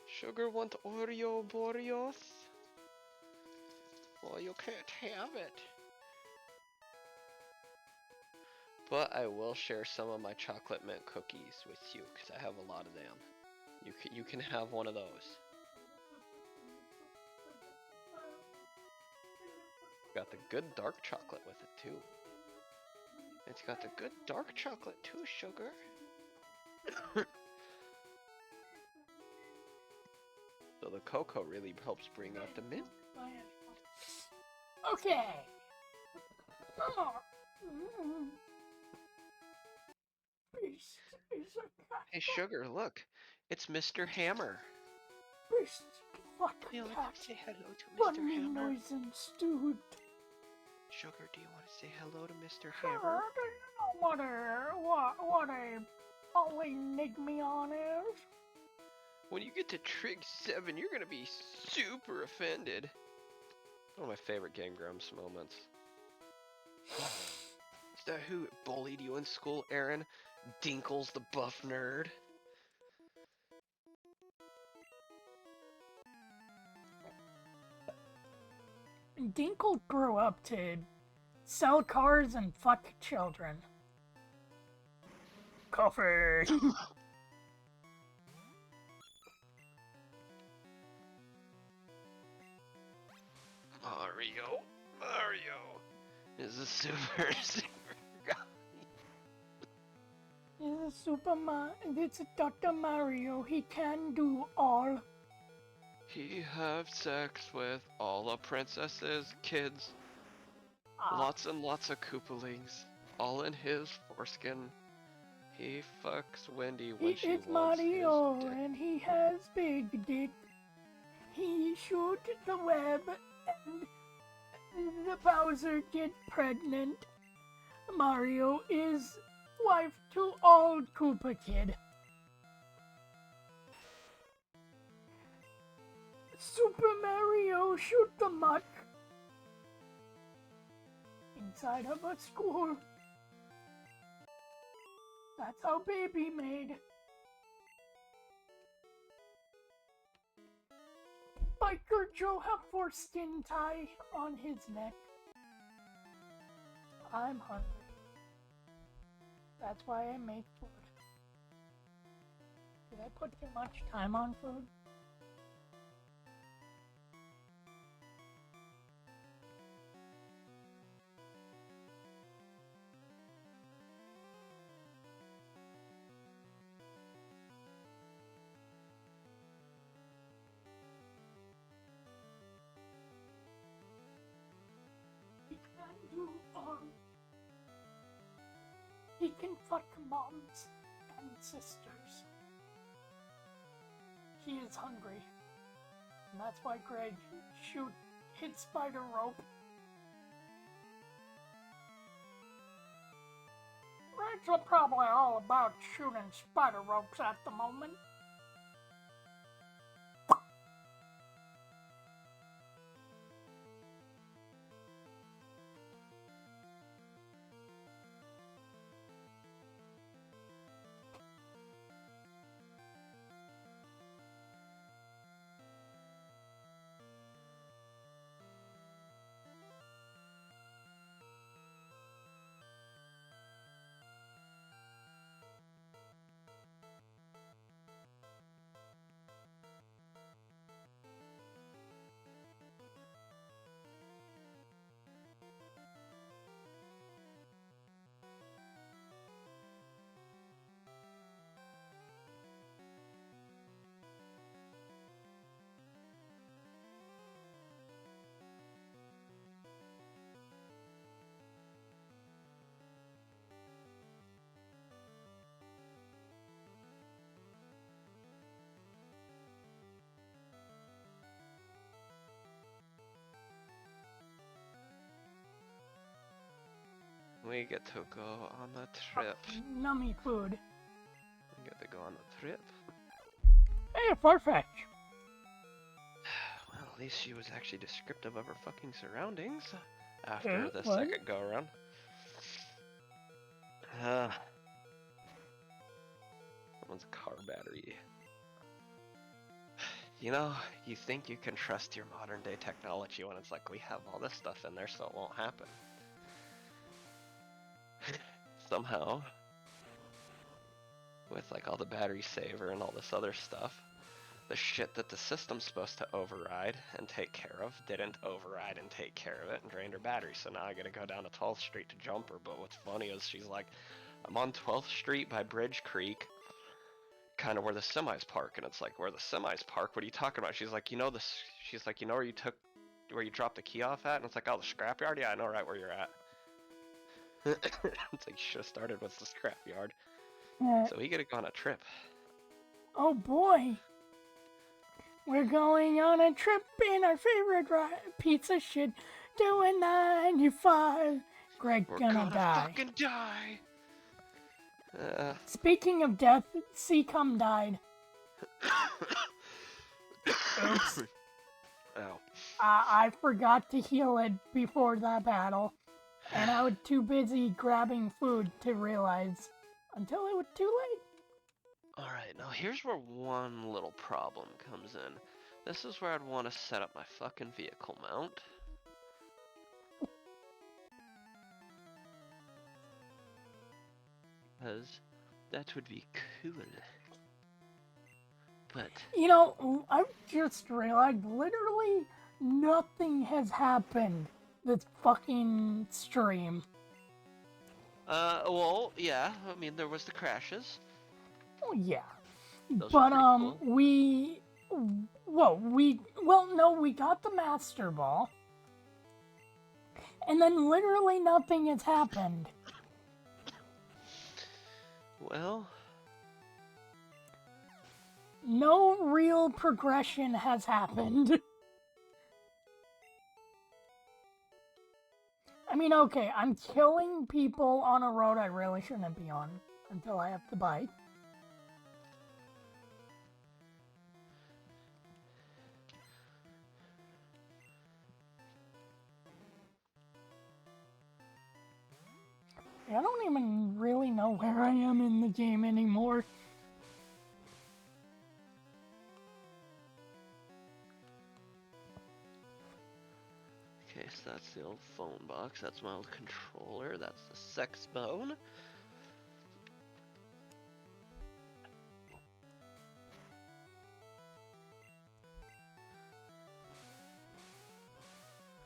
Sugar, want Oreo Boreos? Well, you can't have it. But I will share some of my chocolate mint cookies with you, because I have a lot of them. You can have one of those. Got the good dark chocolate with it too. It's got the good dark chocolate too, Sugar. So the cocoa really helps bring out the mint. Okay. Hey, Sugar, look. It's Mr. Hammer. What You the want cat? to say hello to Mr. Funny Hammer? noise and stewed. Sugar, do you want to say hello to Mr. Hammer? What a only nig me on is? When you get to Trig 7, you're gonna be super offended. One of my favorite Game Grumps moments. Is that who bullied you in school, Aaron? Dinkles the buff nerd? Dinkle grew up to sell cars and fuck children. Coffee. Mario is a super guy. It's Dr. Mario. He can do all. He have sex with all the princesses, kids, lots and lots of Koopalings, all in his foreskin. He fucks Wendy when she It's wants Mario, his dick. and he has big dick. He shoot the web, and the Bowser get pregnant. Mario is wife to old Koopa Kid. Super Mario, shoot the muck! Inside of a school. That's how baby made. Biker Joe have foreskin tie on his neck. I'm hungry. That's why I make food. Did I put too much time on food? He can fuck moms and sisters. He is hungry. And that's why Greg hit spider rope. Greg's probably all about shooting spider ropes at the moment. We get to go on the trip. Nummy food. We get to go on the trip. Hey, Farfetch. Well, at least she was actually descriptive of her fucking surroundings after the what? second go around. Someone's car battery. You know, you think you can trust your modern day technology when it's like we have all this stuff in there so it won't happen. Somehow, with like all the battery saver and all this other stuff, the shit that the system's supposed to override and take care of didn't override and take care of it and drained her battery. So now I gotta go down to 12th Street to jump her. But what's funny is she's like, I'm on 12th Street by Bridge Creek, kind of where the semis park. And it's like, where the semis park? What are you talking about? She's like, you know this. She's like, you know where you dropped the key off at? And it's like, oh, the scrapyard? Yeah, I know right where you're at. It's like, you should have started with the scrapyard. So we gotta go on a trip. Oh boy. We're going on a trip in our favorite pizza shit. Doing 95. Greg We're gonna die. Fucking die. Speaking of death, C-Cum died. Oops. Ow. I forgot to heal it before that battle. And I was too busy grabbing food to realize until it was too late. Alright, now here's where one little problem comes in. This is where I'd want to set up my fucking vehicle mount. Because that would be cool. But... You know, I just realized literally nothing has happened this fucking stream. Well, yeah, I mean, there was the crashes. Oh, yeah. Those But, were pretty cool. we got the Master Ball. And then literally nothing has happened. Well... No real progression has happened. I mean, okay, I'm killing people on a road I really shouldn't be on until I have the bike. I don't even really know where I am in the game anymore. Okay, so that's the old phone box. That's my old controller. That's the sex bone.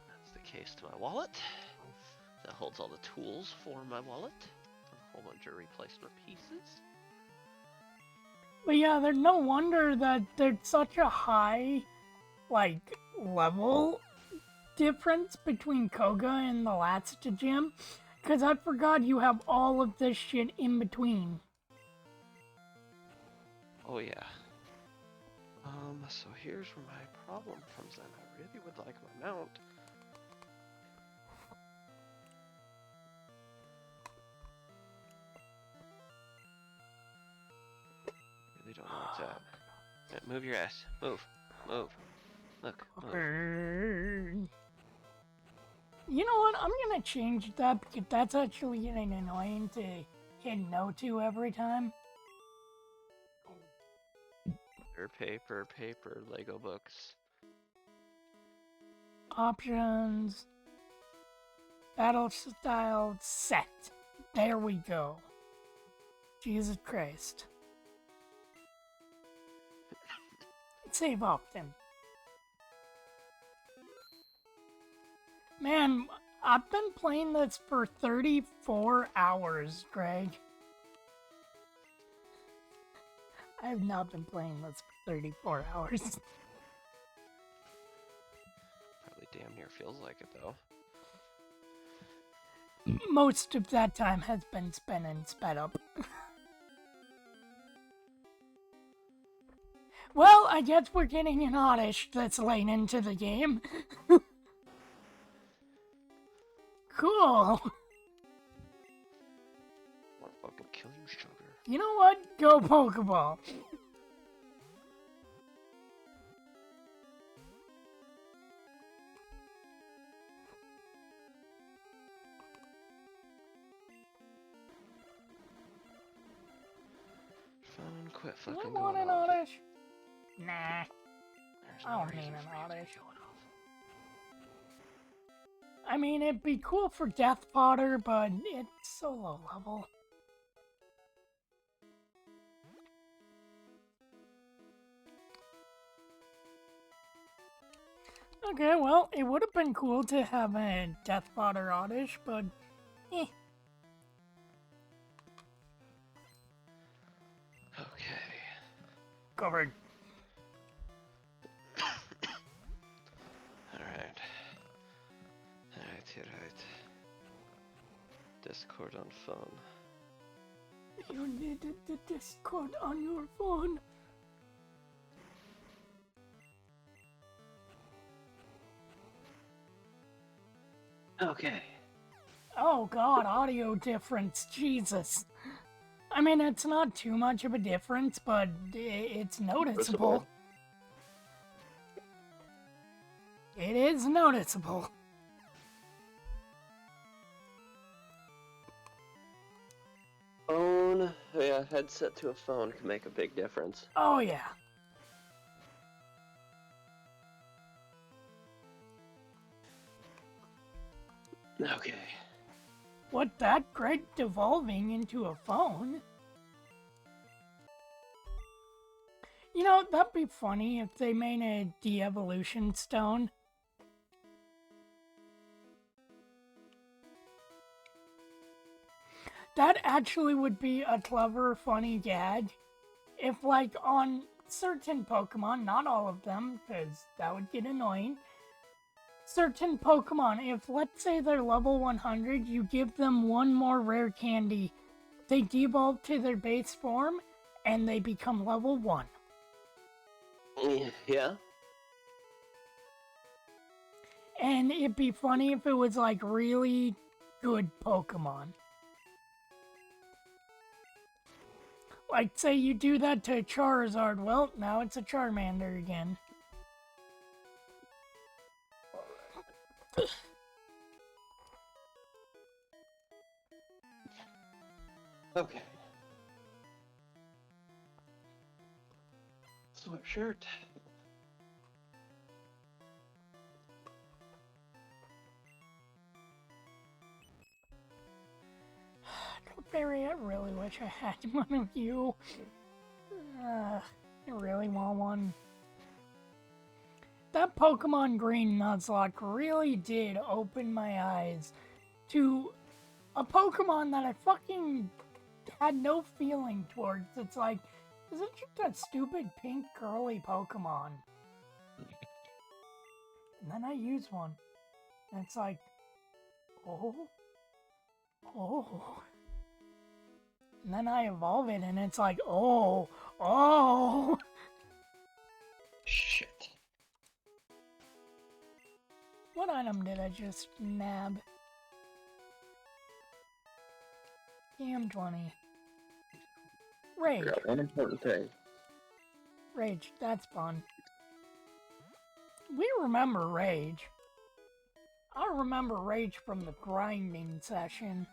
That's the case to my wallet. That holds all the tools for my wallet. A whole bunch of replacement pieces. But yeah, there's no wonder that there's such a high, like, level difference between Koga and the Latsta gym. Because I forgot you have all of this shit in between. Oh yeah. So here's where my problem comes in. I really would like my mount. Really don't know what's at. Right, move your ass. Move. Move. Look. Move. You know what? I'm gonna change that because that's actually getting annoying to hit no to every time. Paper, Lego books. Options. Battle style set. There we go. Jesus Christ. Save often. Man, I've been playing this for 34 hours, Greg. I have not been playing this for 34 hours. Probably damn near feels like it though. Most of that time has been spent and sped up. Well, I guess we're getting an oddish that's late into the game. Cool. I wanna fucking kill you, sugar. You know what? Go Pokeball. Phone, quit fucking You going want an off. oddish? Nah. There's I no don't reason need an for you to be oddish. going off. I mean, it'd be cool for Death Fodder, but it's so low level. Okay, well, it would have been cool to have a Death Fodder oddish, but eh. Okay. Covered. Alright. Alright. Discord on phone. You needed the Discord on your phone. Okay. Oh god, audio difference, Jesus. I mean, it's not too much of a difference, but it's noticeable. It is noticeable. Phone, yeah, headset to a phone can make a big difference. Oh yeah. Okay. What, that great devolving into a phone? You know, that'd be funny if they made a de-evolution stone. That actually would be a clever, funny gag. If, like, on certain Pokemon, not all of them, because that would get annoying. Certain Pokemon, if let's say they're level 100, you give them one more rare candy, they devolve to their base form, and they become level 1. Yeah? And it'd be funny if it was, like, really good Pokemon. Like, say you do that to Charizard, well, now it's a Charmander again. Okay. Sweatshirt. Barry, I really wish I had one of you. I really want one. That Pokemon Green Nuzlock really did open my eyes to a Pokemon that I fucking had no feeling towards. It's like, is it just that stupid pink curly Pokemon? And then I use one, and it's like, oh. And then I evolve it, and it's like, oh. Shit. What item did I just nab? TM20. Rage. Forgot one important thing. Rage, that's fun. We remember Rage. I remember Rage from the grinding session.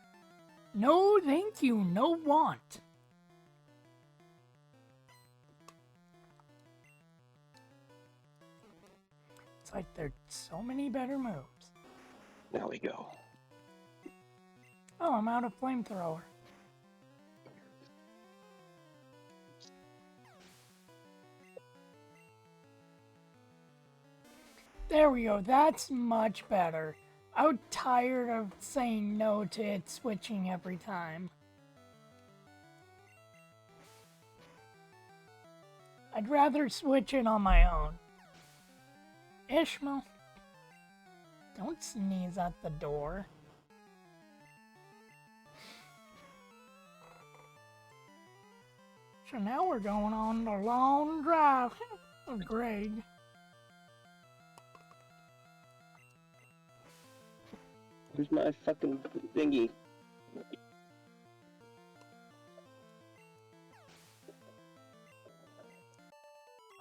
No thank you, no want. It's like there's so many better moves. Now we go. Oh, I'm out of flamethrower. There we go, that's much better. I'm tired of saying no to it switching every time. I'd rather switch it on my own. Ishmael, don't sneeze at the door. So now we're going on the long drive of Greg. Where's my fucking thingy?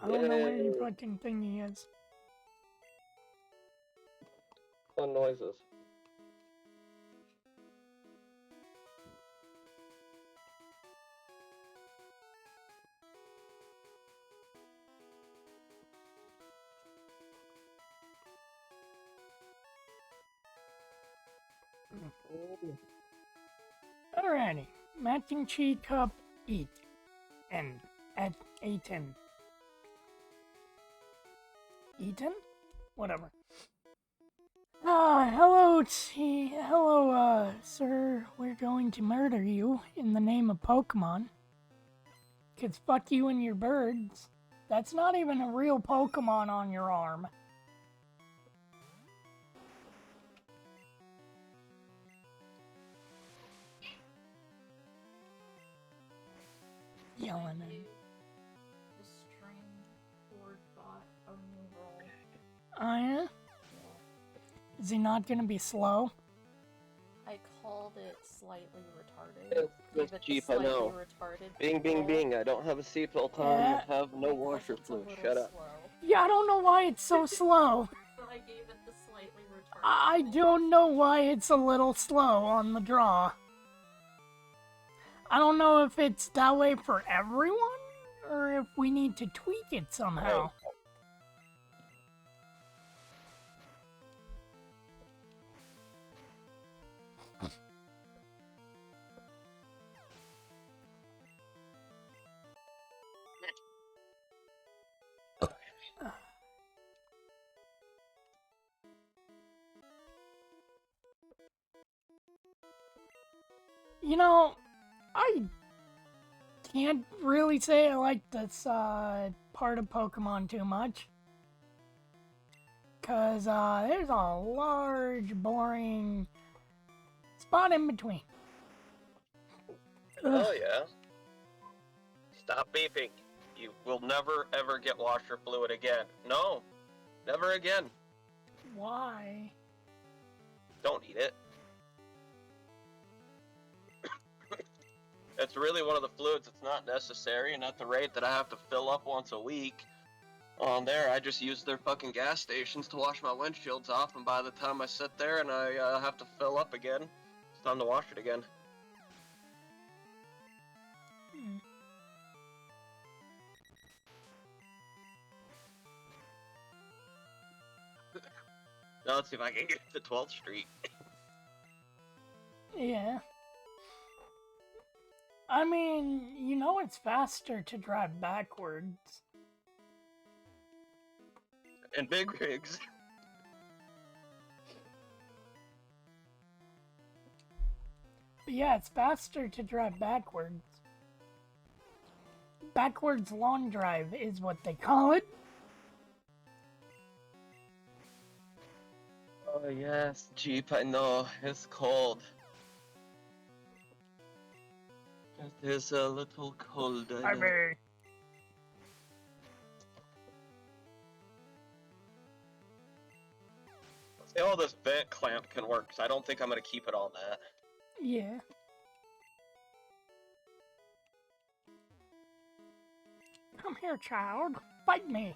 I don't know where your fucking thingy is. Fun noises. Alrighty, matching cheat cup, eat, and at eaten. Eaten? Whatever. Hello, sir. We're going to murder you in the name of Pokemon. 'Cause fuck you and your birds. That's not even a real Pokemon on your arm. Yelling at The string cord bot a new roll. Oh, yeah? Is he not gonna be slow? I called it slightly retarded. It's Gave it the cheap, I slightly know. retarded Bing, bing, roll bing. I don't have a seatbelt on. Yeah. I have no because washer it's a fluid. little Shut up. slow. Yeah, I don't know why it's so slow. So I gave it the slightly retarded. I roll. don't know why it's a little slow on the draw. I don't know if it's that way for everyone, or if we need to tweak it somehow. You know, I can't really say I like this part of Pokemon too much. Because there's a large, boring spot in between. Oh yeah. Stop beeping. You will never ever get washer fluid again. No. Never again. Why? Don't eat it. It's really one of the fluids that's not necessary, and at the rate that I have to fill up once a week on there, I just use their fucking gas stations to wash my windshields off, and by the time I sit there and I have to fill up again, it's time to wash it again. Hmm. Now let's see if I can get to 12th Street. Yeah. I mean, you know it's faster to drive backwards. And big rigs. But yeah, it's faster to drive backwards. Backwards long drive is what they call it. Oh yes, Jeep, I know. It's cold. It is a little cold. I mean, See how this vent clamp can work, because I don't think I'm going to keep it on that. yeah. Come here, child. Fight me.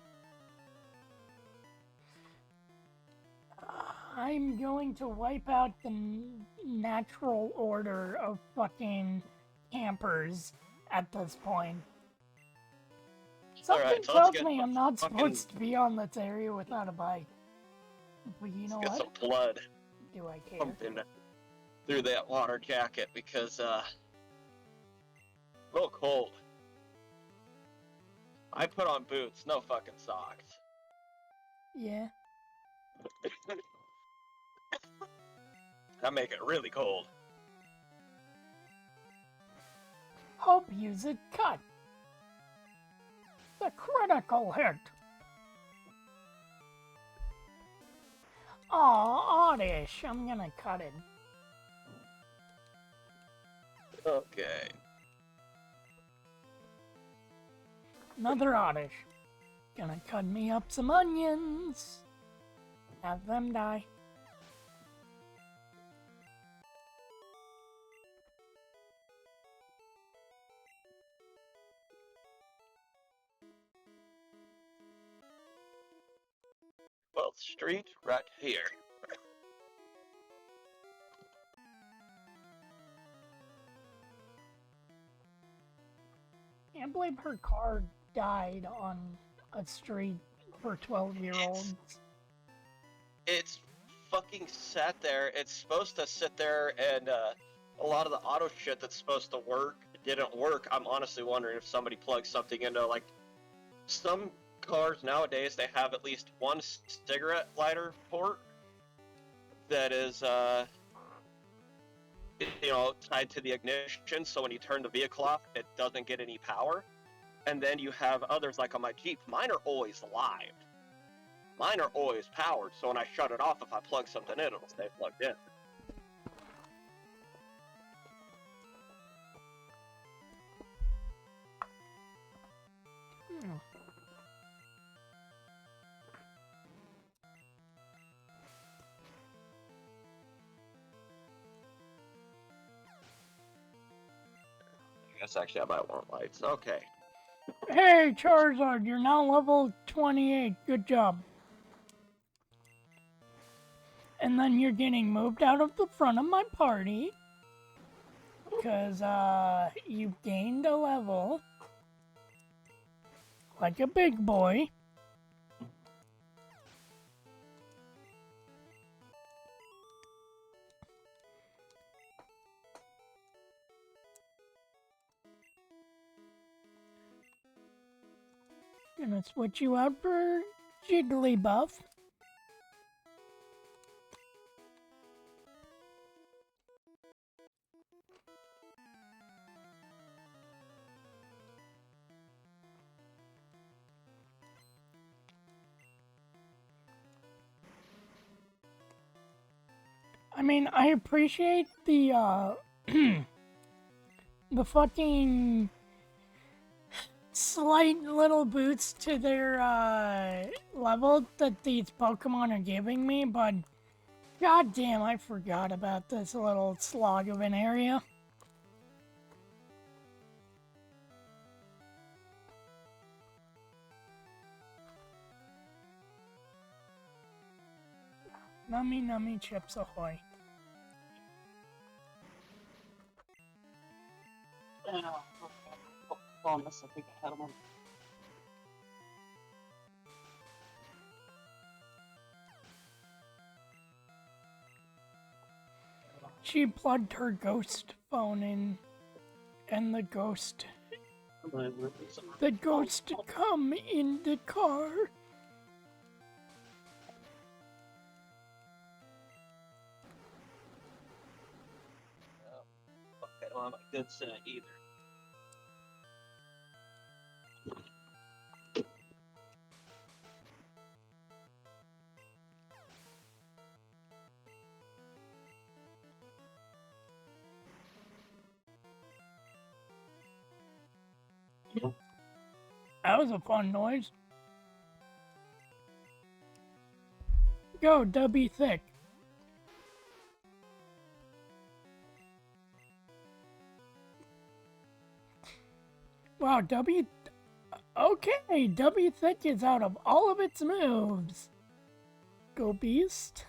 I'm going to wipe out the natural order of fucking campers at this point. Something Alright, so let's tells get me some I'm not fucking- supposed to be on this area without a bike. But you know Let's get what? some blood Do I care? pumping through that water jacket, because, a little cold. I put on boots, no fucking socks. Yeah. That make it really cold. Hope use it cut. The critical hit. Aw, oddish. I'm gonna cut it. Okay. Another oddish. Gonna cut me up some onions. Have them die. Well, street right here. Can't believe her car died on a street for 12-year-olds. It's fucking sat there. It's supposed to sit there, and a lot of the auto shit that's supposed to work didn't work. I'm honestly wondering if somebody plugged something into, like, some cars nowadays, they have at least one cigarette lighter port that is, tied to the ignition, so when you turn the vehicle off, it doesn't get any power. And then you have others, like on my Jeep. Mine are always live. Mine are always powered, so when I shut it off, if I plug something in, it'll stay plugged in. Hmm. I guess actually I might want lights. Okay. Hey, Charizard, you're now level 28. Good job. And then you're getting moved out of the front of my party. Because, you gained a level. Like a big boy. Gonna switch you out for Jigglypuff. I mean, I appreciate the, the fucking slight little boosts to their, level that these Pokemon are giving me, but goddamn, I forgot about this little slog of an area. Nummy nummy chips ahoy. Oh, unless I think I had him on. She plugged her ghost phone in, and the ghost come in the car. Fuck, I don't have a good set either. That was a fun noise. Go, W thick. Wow, W. Okay, W thick is out of all of its moves. Go beast.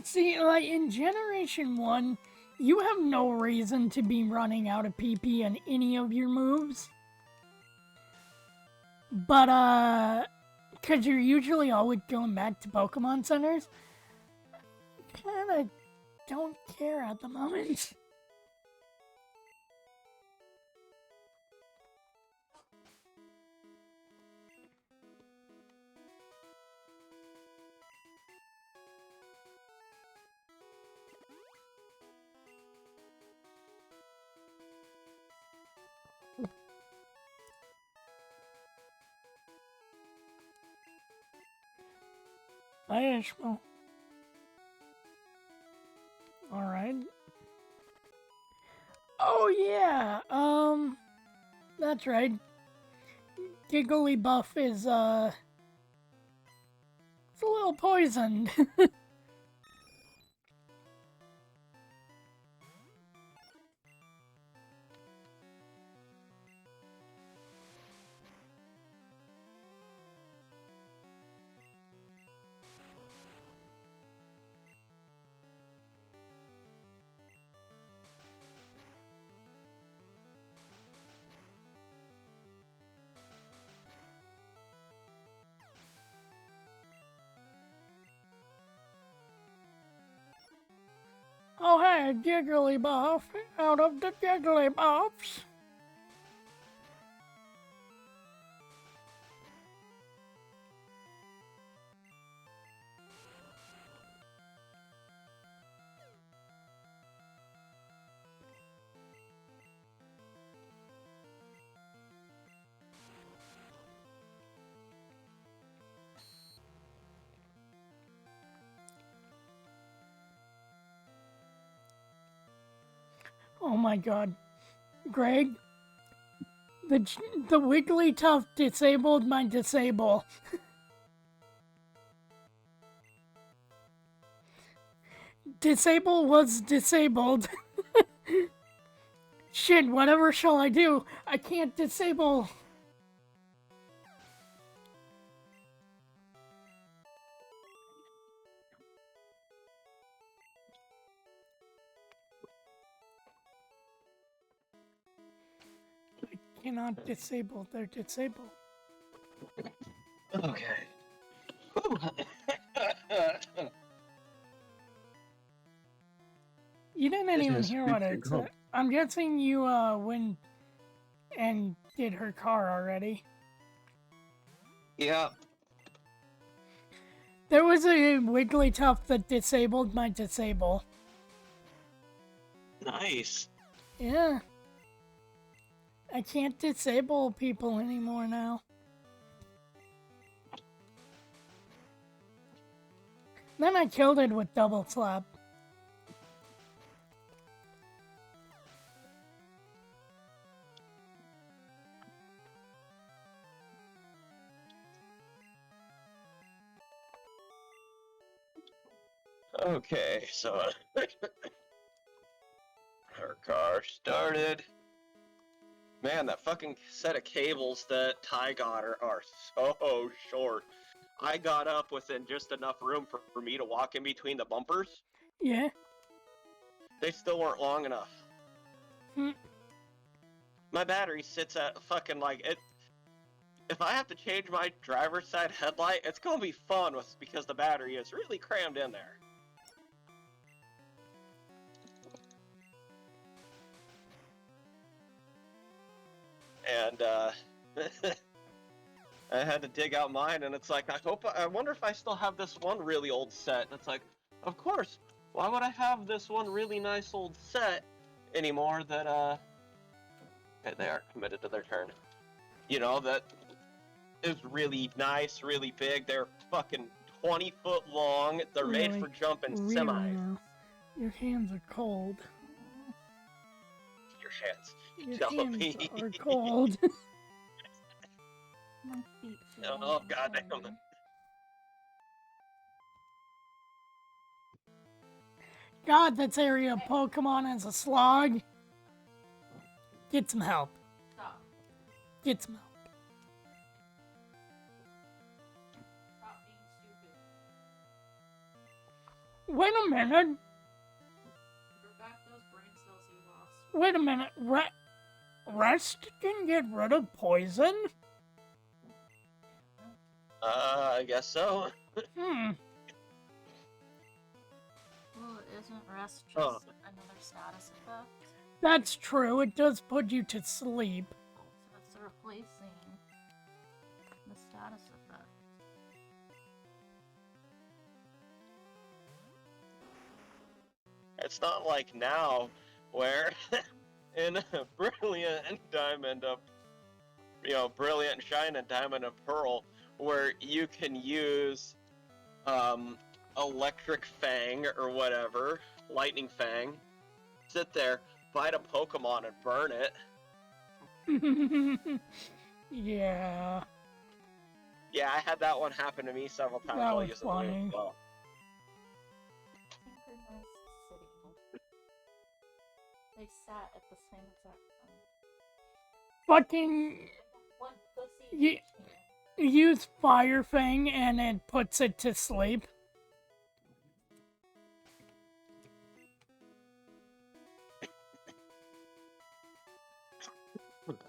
See, like in Generation 1, you have no reason to be running out of PP in any of your moves. But, because you're usually always going back to Pokemon Centers, kinda don't care at the moment. Hi, Ishmael. Alright. Oh, yeah, that's right. Giggly Buff is, it's a little poisoned. Oh, hey, Giggly Buff, out of the Giggly Buffs. Oh my god. Greg, the Wigglytuff disabled my disable. Disable was disabled. Shit, whatever shall I do? I can't disable. I cannot disable. They're disabled. Okay. You didn't even Business hear what it reaching home. said. I'm guessing you went and did her car already. Yeah. There was a Wigglytuff that disabled my disable. Nice. Yeah. I can't disable people anymore now. Then I killed it with double slap. Okay, so her car started. Man, that fucking set of cables that Ty got are so short. I got up within just enough room for me to walk in between the bumpers. Yeah. They still weren't long enough. Hmm. My battery sits at fucking like it. If I have to change my driver's side headlight, it's gonna be fun because the battery is really crammed in there. And I had to dig out mine, and it's like I wonder if I still have this one really old set. And it's like, of course. Why would I have this one really nice old set anymore that okay, they are committed to their turn. You know, that is really nice, really big. They're fucking 20 foot long. They're made Really? for jumping Really semis. now. Your hands are cold. Your hands. Your No, hands me. are cold. My feet feel Oh, like goddamn. cold. God, this area of Pokemon is a slog. Get some help. Stop. Get some help. Stop being stupid. Wait a minute. Bring back those brain cells you lost. Wait a minute. Rest can get rid of poison? I guess so. Hmm. Well, isn't rest just Oh. another status effect? That's true. It does put you to sleep. So it's replacing the status effect. It's not like now where in Brilliant and Diamond of, Brilliant and Shine and Diamond and Pearl, where you can use Electric Fang or whatever, Lightning Fang, sit there, fight a Pokemon and burn it. Yeah. Yeah, I had that one happen to me several times That while was using the move funny. as well. Synchronous sitting. They sat at the same exact time. Fucking One pussy Ye- each hand. use Fire Fang and it puts it to sleep.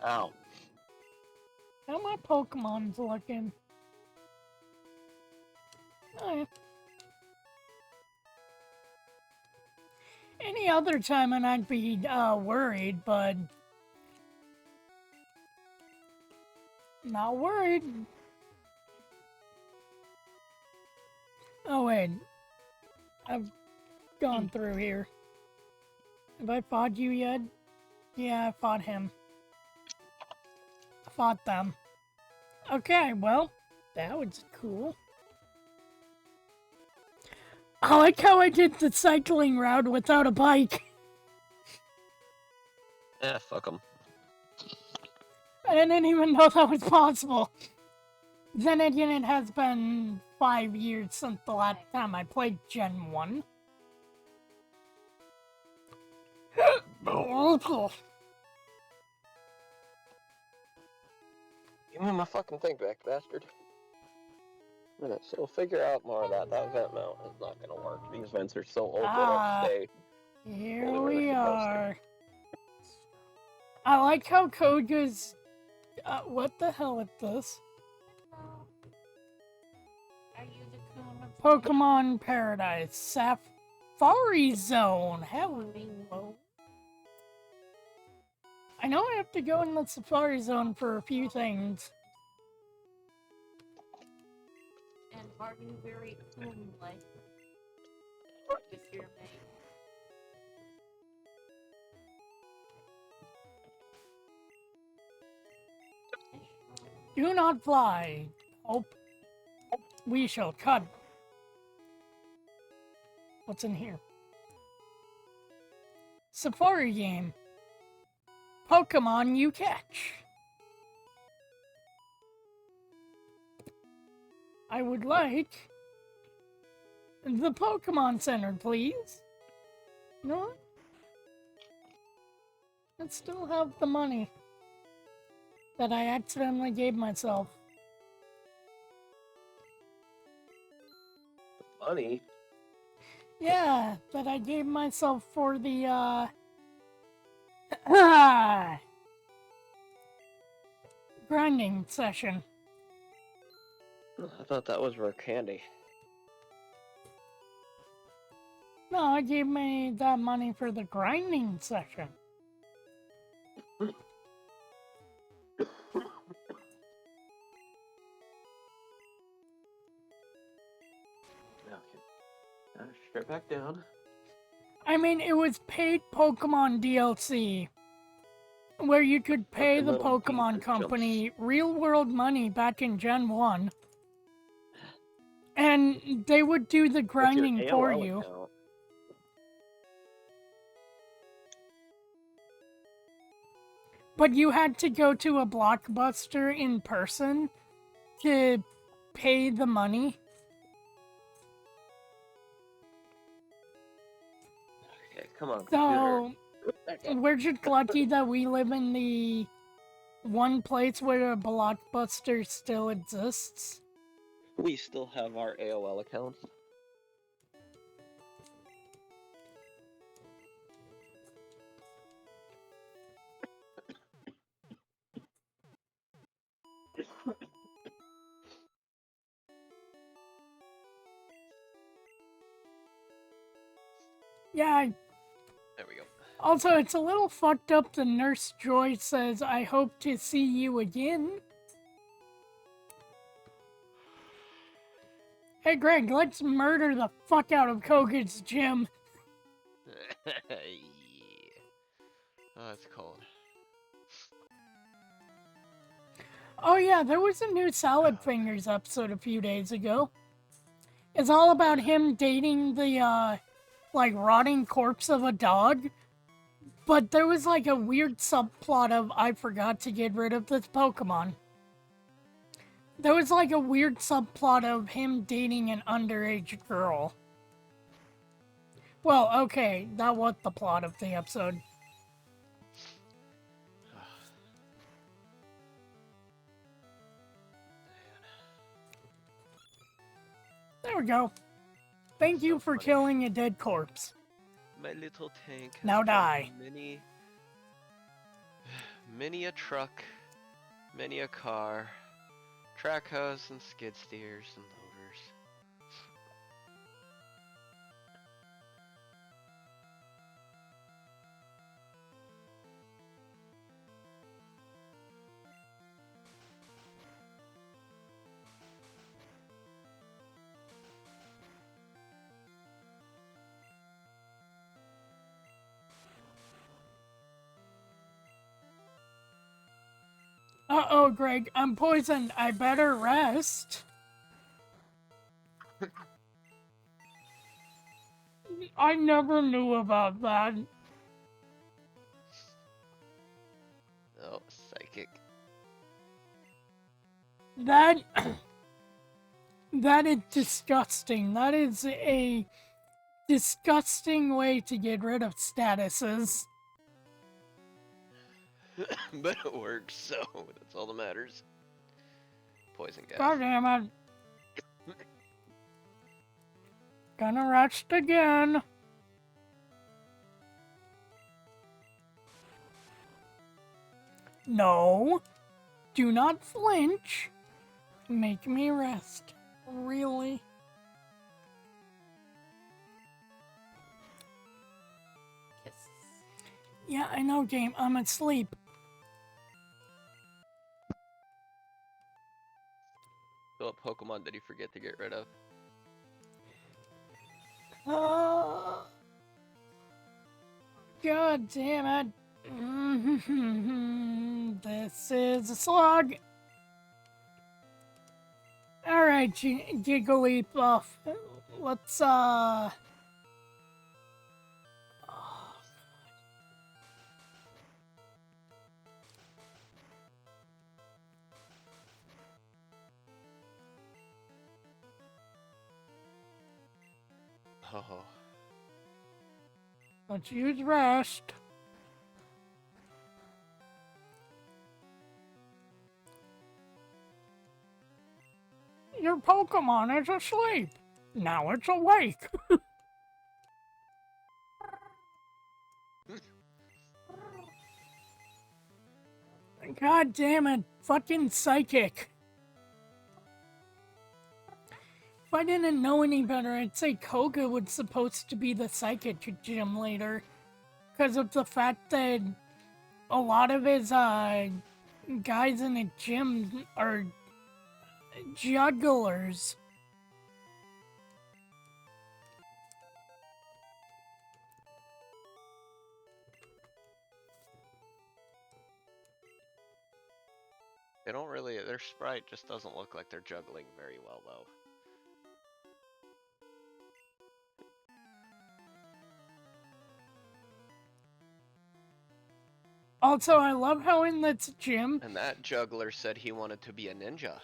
Ow. How my Pokemon's looking? Oh, yeah. Any other time and I'd be worried, but not worried. Oh wait, I've gone through here. Have I fought you yet? Yeah, I fought him. I fought them. Okay, well, that was cool. I like how I did the cycling route without a bike. Fuck them. I didn't even know that was possible. Then again, it has been 5 years since the last time I played Gen 1. Give me my fucking thing back, bastard. Alright, so we'll figure out more of that. That vent mount is not gonna work. These vents are so old, they don't stay. Here Fully where we they're supposed to. are. I like how Koga's... what the hell is this? Are you the coon of Pokemon Paradise. Safari Zone. Hello. I know I have to go in the Safari Zone for a few things. And are you very coon-like with your mate? Do not fly. Hope we shall cut. What's in here? Safari game. Pokemon you catch. I would like the Pokemon Center, please. You know what? Let's still have the money. that I accidentally gave myself. Money? Yeah, that I gave myself for the, grinding session. I thought that was for candy. No, I gave me that money for the grinding session. Okay. Straight back down. I mean, it was paid Pokemon DLC, where you could pay the little Pokemon defense company real-world money back in Gen 1, and they would do the What's your grinding for AOL you. account? But you had to go to a Blockbuster in person to pay the money. Okay, come on, So, computer. we're just lucky that we live in the one place where a Blockbuster still exists. We still have our AOL accounts. Yeah, There we go. also, it's a little fucked up the Nurse Joy says, I hope to see you again. Hey Greg, let's murder the fuck out of Koga's gym. Yeah. Oh, it's cold. Oh yeah, there was a new Salad Fingers episode a few days ago. It's all about him dating the, rotting corpse of a dog. But there was, a weird subplot of, I forgot to get rid of this Pokemon. There was, a weird subplot of him dating an underage girl. Well, okay, that was the plot of the episode. There we go. Thank you for funny. killing a dead corpse. My little tank. has Now got die. Many a truck, many a car, track hose and skid steers and loaders. Uh-oh, Greg, I'm poisoned. I better rest. I never knew about that. Oh, psychic. That... that is disgusting. That is a disgusting way to get rid of statuses. But it works, so that's all that matters. Poison gas. God damn it. Gonna rest again. No. Do not flinch. Make me rest. Really? Kisses. Yeah, I know, game. I'm asleep. So what Pokemon did you forget to get rid of? God damn it. This is a slog. Alright, Jigglypuff. Let's, Oh. let's use rest. your Pokemon is asleep. Now it's awake. God damn it, fucking psychic. If I didn't know any better, I'd say Koga was supposed to be the psychic gym leader. Because of the fact that a lot of his guys in the gym are jugglers. They don't really, their sprite just doesn't look like they're juggling very well, though. Also, I love how in this gym, And that juggler said he wanted to be a ninja.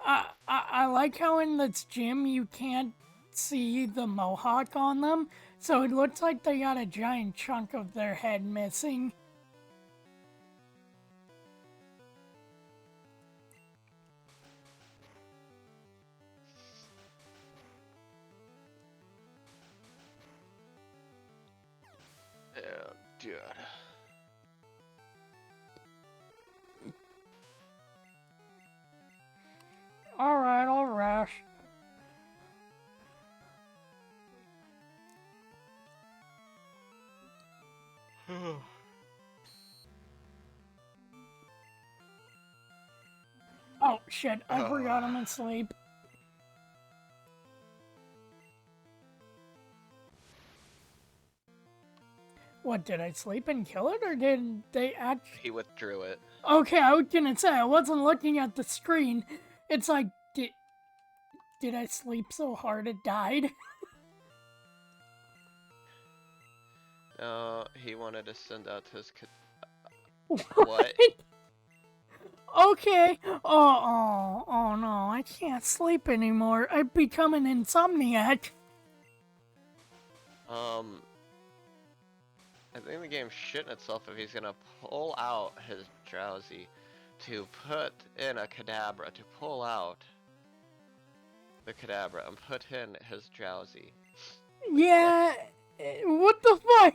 I like how in this gym you can't see the mohawk on them, so it looks like they got a giant chunk of their head missing. Oh, dude. Alright, I'll rush. Oh shit, I forgot I'm asleep. What, did I sleep and kill it, or did they actually... He withdrew it. Okay, I was gonna say, I wasn't looking at the screen. It's like, did I sleep so hard it died? No, he wanted to send out his What? Okay. Oh no, I can't sleep anymore. I've become an insomniac. I think the game's shitting itself if he's gonna pull out his Drowsy to put in a Kadabra, to pull out the Kadabra and put in his Drowsy. Yeah, what the fuck?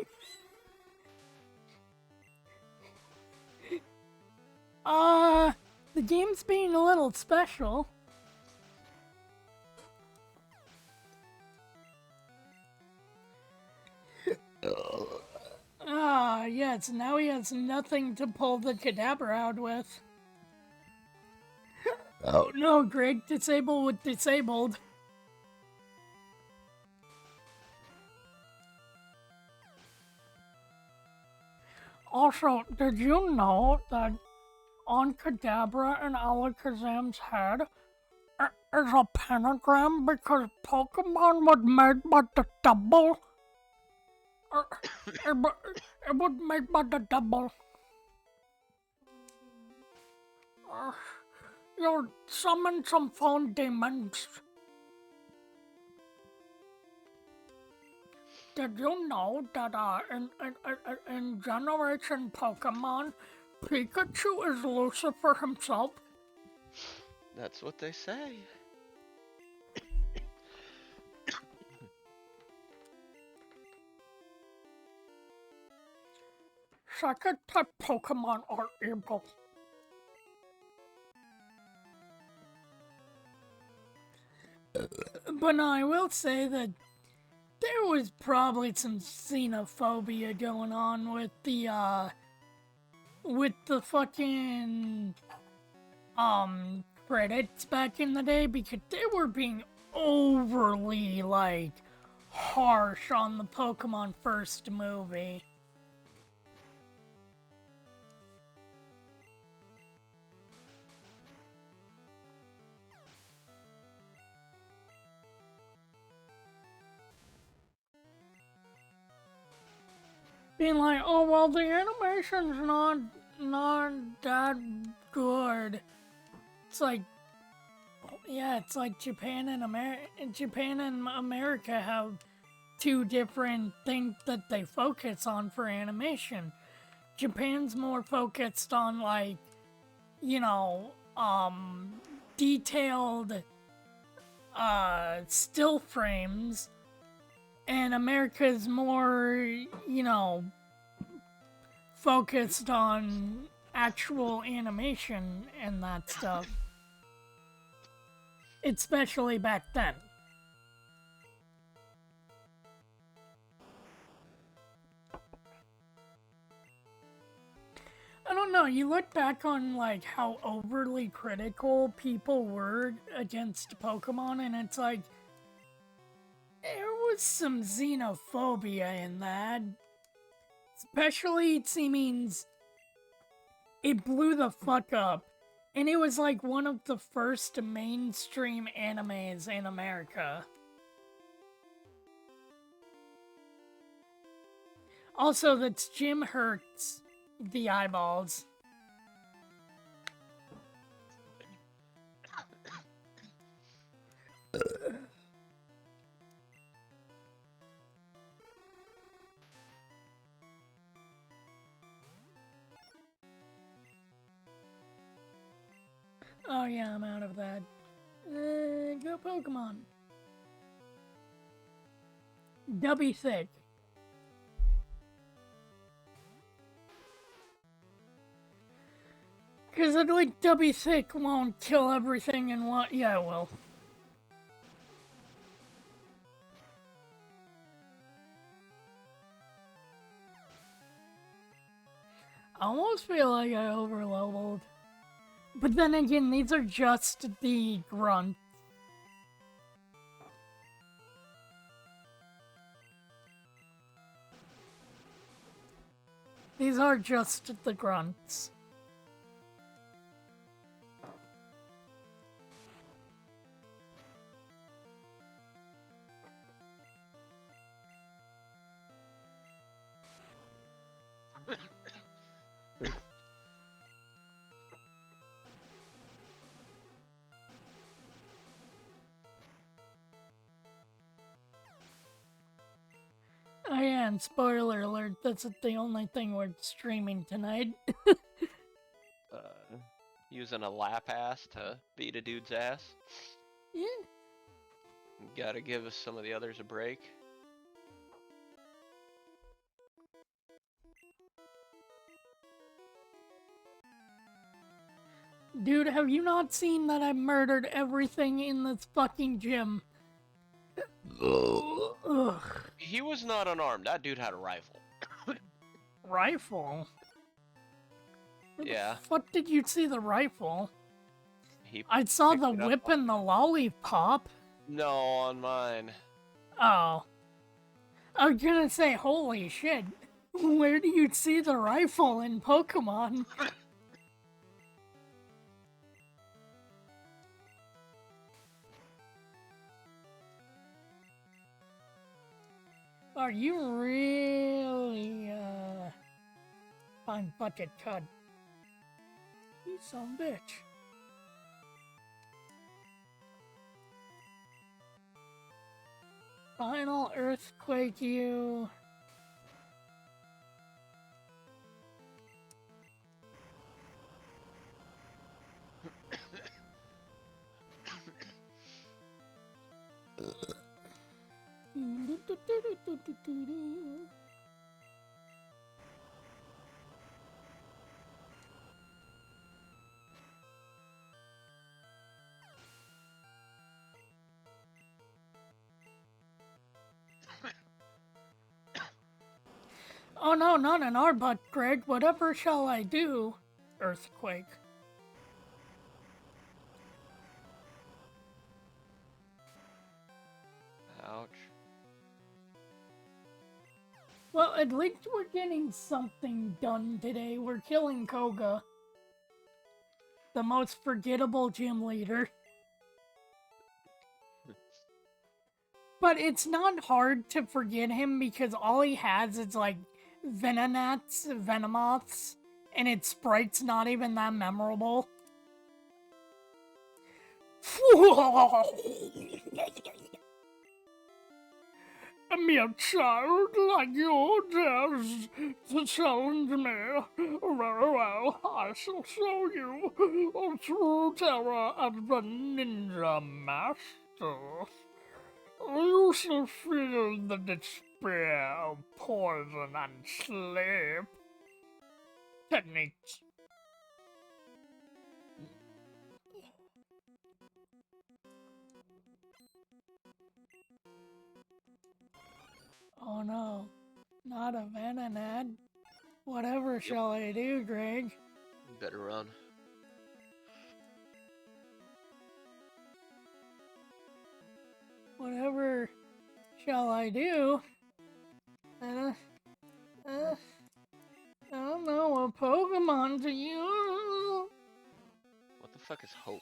The game's being a little special. Yes, now he has nothing to pull the Kadabra out with. Oh no, Greg, disable with disabled. Also, did you know that on Kadabra and Alakazam's head is a pentagram because Pokemon was made by the double? It was made by the double. You summon some phone demons. Did you know that in Generation Pokemon, Pikachu is Lucifer himself? That's what they say. Second type Pokemon are evil. But I will say that there was probably some xenophobia going on with the fucking credits back in the day, because they were being overly like harsh on the Pokemon first movie. Being like, oh well, the animation's not that good. It's like, yeah, it's like Japan and America have two different things that they focus on for animation. Japan's more focused on like, you know, detailed still frames, and America's more, you know, focused on actual animation and that stuff. Especially back then. I don't know, you look back on like how overly critical people were against Pokemon, and it's like there was some xenophobia in that. Especially it seems it blew the fuck up. And it was like one of the first mainstream animes in America. Also, that's Jim hurts the eyeballs. Oh yeah, I'm out of that. Go Pokemon. Dubby Thick. Cause I'd like Dubby Thick won't kill everything in one. Yeah, it will. I almost feel like I overleveled. But then again, these are just the grunts. These are just the grunts. Oh yeah, and spoiler alert, that's the only thing we're streaming tonight. Using a lap ass to beat a dude's ass. Yeah. Gotta give us some of the others a break. Dude, have you not seen that I murdered everything in this fucking gym? Ugh. He was not unarmed. That dude had a rifle. Rifle? Where Yeah. the fuck did you see the rifle? He I saw picked the it up whip on- and the lollipop. No, on mine. Oh. I was gonna say, holy shit. Where do you see the rifle in Pokemon? Are you really, fine bucket cut? You son of a bitch. Final earthquake you. Oh no, not an Arbut, Greg. Whatever shall I do? Earthquake. Ouch. Well, at least we're getting something done today. We're killing Koga. The most forgettable gym leader. But it's not hard to forget him because all he has is like Venonats, Venomoths, and its sprite's not even that memorable. A mere child like you dares to challenge me. Very well, I shall show you a true terror of the ninja mask. master. You shall feel the despair of poison and sleep. Techniques. Oh no, not a Venonad. Whatever shall I do, Greg? Better run. Whatever shall I do? I don't know what Pokemon to use. What the fuck is hope?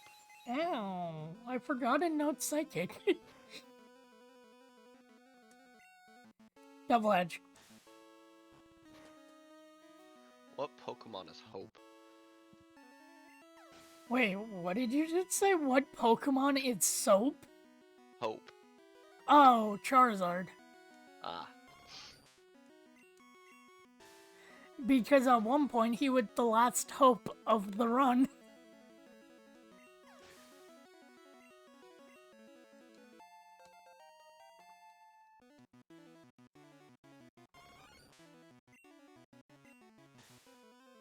Ow, I forgot to note Psychic. Double Edge. What Pokemon is hope? Wait, what did you just say? What Pokemon is soap? Hope. Oh, Charizard. Ah. Because at one point he was the last hope of the run.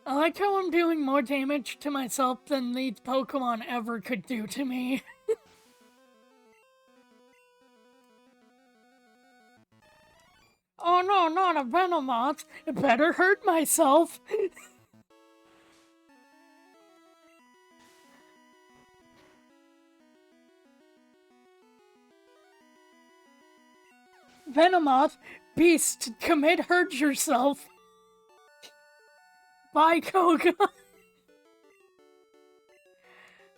I like how I'm doing more damage to myself than these Pokemon ever could do to me. Oh no, not a Venomoth! It better hurt myself! Venomoth, beast, commit hurt yourself! Bye, Koga!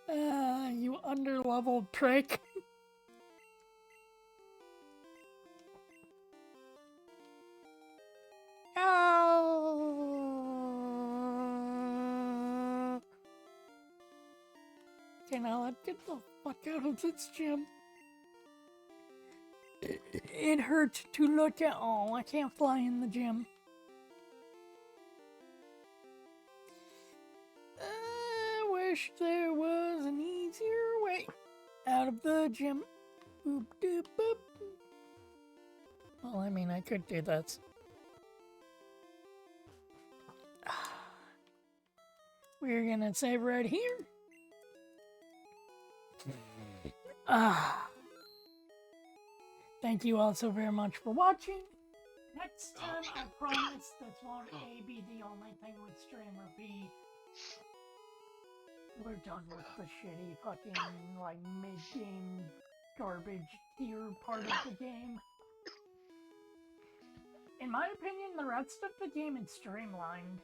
You underleveled prick. Oh. Okay, now let's get the fuck out of this gym. It hurts to look at. Oh, I can't fly in the gym. I wish there was an easier way out of the gym. Boop doop boop. Well, I mean, I could do this. We're gonna save right here. Thank you all so very much for watching. Next time, I promise this won't A, be the only thing with streamer B. We're done with the shitty fucking, like, mid-game garbage tier part of the game. In my opinion, the rest of the game is streamlined.